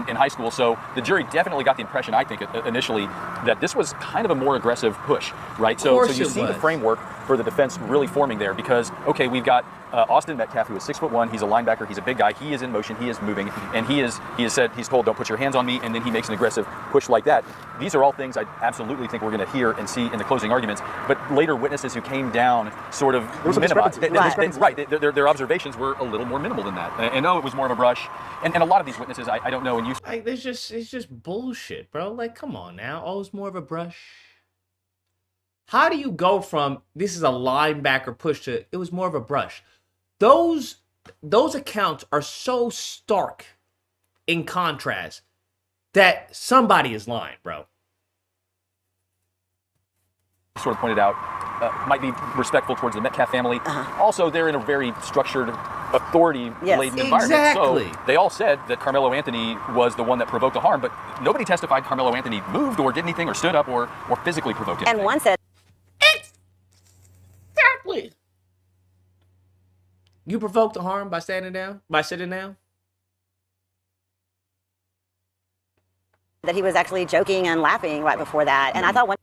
in high school. So the jury definitely got the impression, I think, initially, that this was kind of a more aggressive push, right? So you see the framework for the defense really forming there because, okay, we've got Austin Metcalf, who is 6'1", he's a linebacker, he's a big guy, he is in motion, he is moving, and he has said, he's told, don't put your hands on me, and then he makes an aggressive push like that. These are all things I absolutely think we're going to hear and see in the closing arguments, but later witnesses who came down sort of minimized. Their observations were a little more minimal than that. And no, it was more of a brush. And a lot of these witnesses, I don't know, and it's just bullshit, bro. Like, come on now. Oh, it's more of a brush. How do you go from this is a linebacker push to it was more of a brush? Those accounts are so stark in contrast that somebody is lying, bro. Sort of pointed out, might be respectful towards the Metcalf family. Also, they're in a very structured, authority-laden environment. Exactly. So they all said that Karmelo Anthony was the one that provoked the harm, but nobody testified Karmelo Anthony moved or did anything or stood up or physically provoked anything. And one said, exactly. You provoked the harm by sitting down? That he was actually joking and laughing right before that. And I thought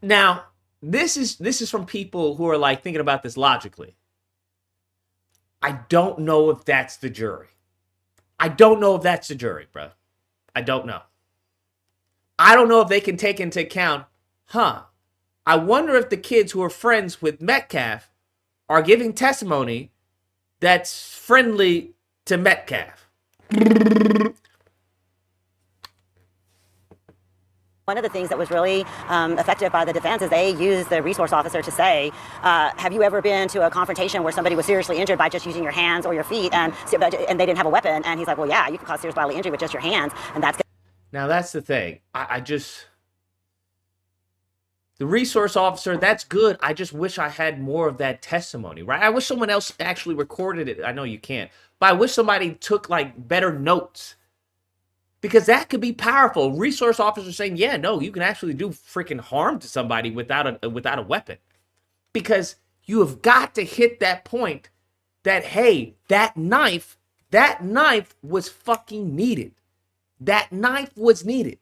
Now, this is from people who are like thinking about this logically. I don't know if that's the jury. I don't know if that's the jury, bro. I don't know. I don't know if they can take into account, I wonder if the kids who are friends with Metcalf are giving testimony that's friendly to Metcalf. one of the things that was really effective by the defense is they used the resource officer to say, have you ever been to a confrontation where somebody was seriously injured by just using your hands or your feet and they didn't have a weapon? And he's like, well, yeah, you can cause serious bodily injury with just your hands. And that's Now, that's the thing. The resource officer, that's good. I just wish I had more of that testimony, right? I wish someone else actually recorded it. I know you can't, but I wish somebody took like better notes, because that could be powerful. Resource officers saying, yeah, no, you can actually do freaking harm to somebody without a weapon, because you have got to hit that point that, hey, that knife was fucking needed. That knife was needed.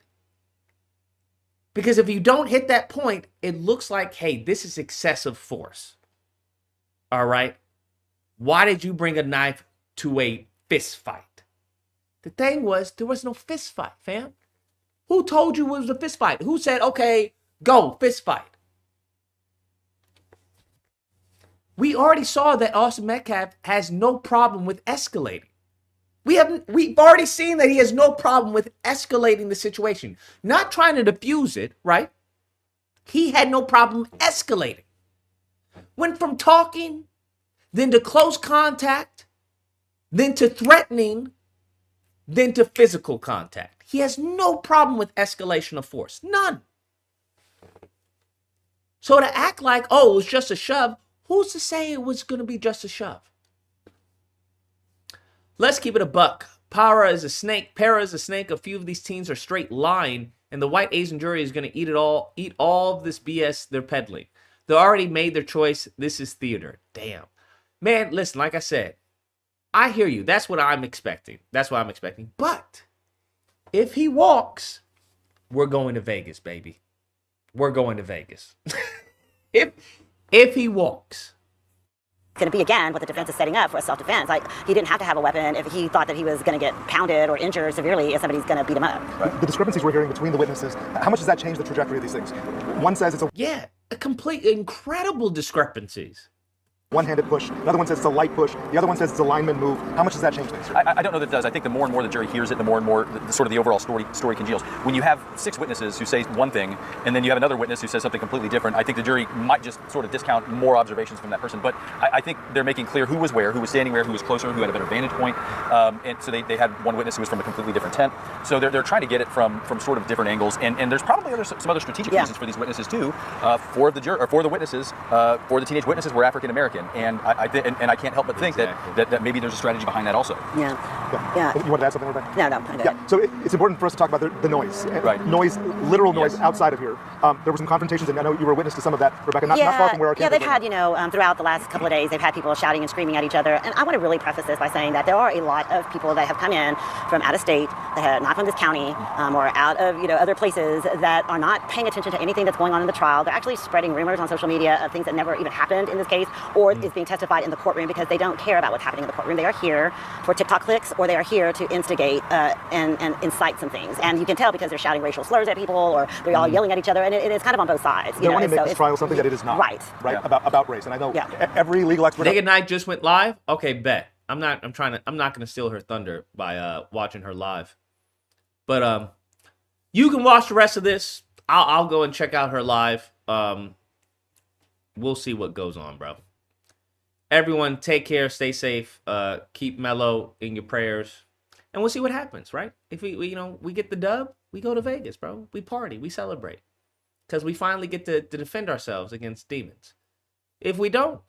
Because if you don't hit that point, it looks like, hey, this is excessive force. All right? Why did you bring a knife to a fist fight? The thing was, there was no fist fight, fam. Who told you it was a fist fight? Who said, okay, go, fist fight? We already saw that Austin Metcalf has no problem with escalating. We've already seen that he has no problem with escalating the situation. Not trying to diffuse it, right? He had no problem escalating. Went from talking, then to close contact, then to threatening, then to physical contact. He has no problem with escalation of force. None. So to act like, oh, it was just a shove, who's to say it was going to be just a shove? Let's keep it a buck. Para is a snake. Para is a snake. A few of these teens are straight lying, and the white Asian jury is going to eat all of this BS they're peddling. They already made their choice. This is theater. Damn. Man, listen, like I said, I hear you. That's what I'm expecting. But if he walks, we're going to Vegas, baby. We're going to Vegas. If he walks. It's going to be, again, what the defense is setting up for a self-defense. Like, he didn't have to have a weapon if he thought that he was going to get pounded or injured severely if somebody's going to beat him up. Right. The discrepancies we're hearing between the witnesses, how much does that change the trajectory of these things? One says it's a complete incredible discrepancies. One-handed push. Another one says it's a light push. The other one says it's a lineman move. How much does that change things? I don't know that it does. I think the more and more the jury hears it, the more and more the sort of the overall story congeals. When you have 6 witnesses who say one thing, and then you have another witness who says something completely different, I think the jury might just sort of discount more observations from that person. But I think they're making clear who was where, who was standing where, who was closer, who had a better vantage point. And so they had one witness who was from a completely different tent. So they're trying to get it from sort of different angles. And there's probably some other strategic reasons for these witnesses too. For the witnesses, for the teenage witnesses were African American. champion, and I can't help but think that maybe there's a strategy behind that also. Yeah. You wanted to add something, Rebecca? No, I'm good. Yeah, so it's important for us to talk about the noise. Right. Noise, literal noise outside of here. There were some confrontations, and I know you were a witness to some of that, Rebecca, not far from where our campus they've had, throughout the last couple of days, they've had people shouting and screaming at each other. And I want to really preface this by saying that there are a lot of people that have come in from out of state, not from this county, or out of, other places that are not paying attention to anything that's going on in the trial. They're actually spreading rumors on social media of things that never even happened in this case, or is being testified in the courtroom because they don't care about what's happening in the courtroom. They are here for TikTok clicks, or they are here to instigate and incite some things. And you can tell because they're shouting racial slurs at people, or they're all yelling at each other, and it's kind of on both sides. They want to make this trial something that it is not. Right. About race. And I know every legal expert. Nigga Night just went live. Okay, bet. I'm not gonna steal her thunder by watching her live. But you can watch the rest of this. I'll go and check out her live. We'll see what goes on, bro. Everyone, take care, stay safe, keep Melo in your prayers, and we'll see what happens, right? If we get the dub, we go to Vegas, bro. We party, we celebrate, because we finally get to defend ourselves against demons. If we don't,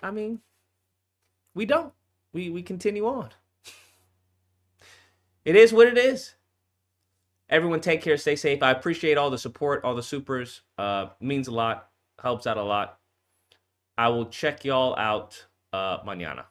we don't. We continue on. It is what it is. Everyone, take care, stay safe. I appreciate all the support, all the supers. Means a lot, helps out a lot. I will check y'all out mañana.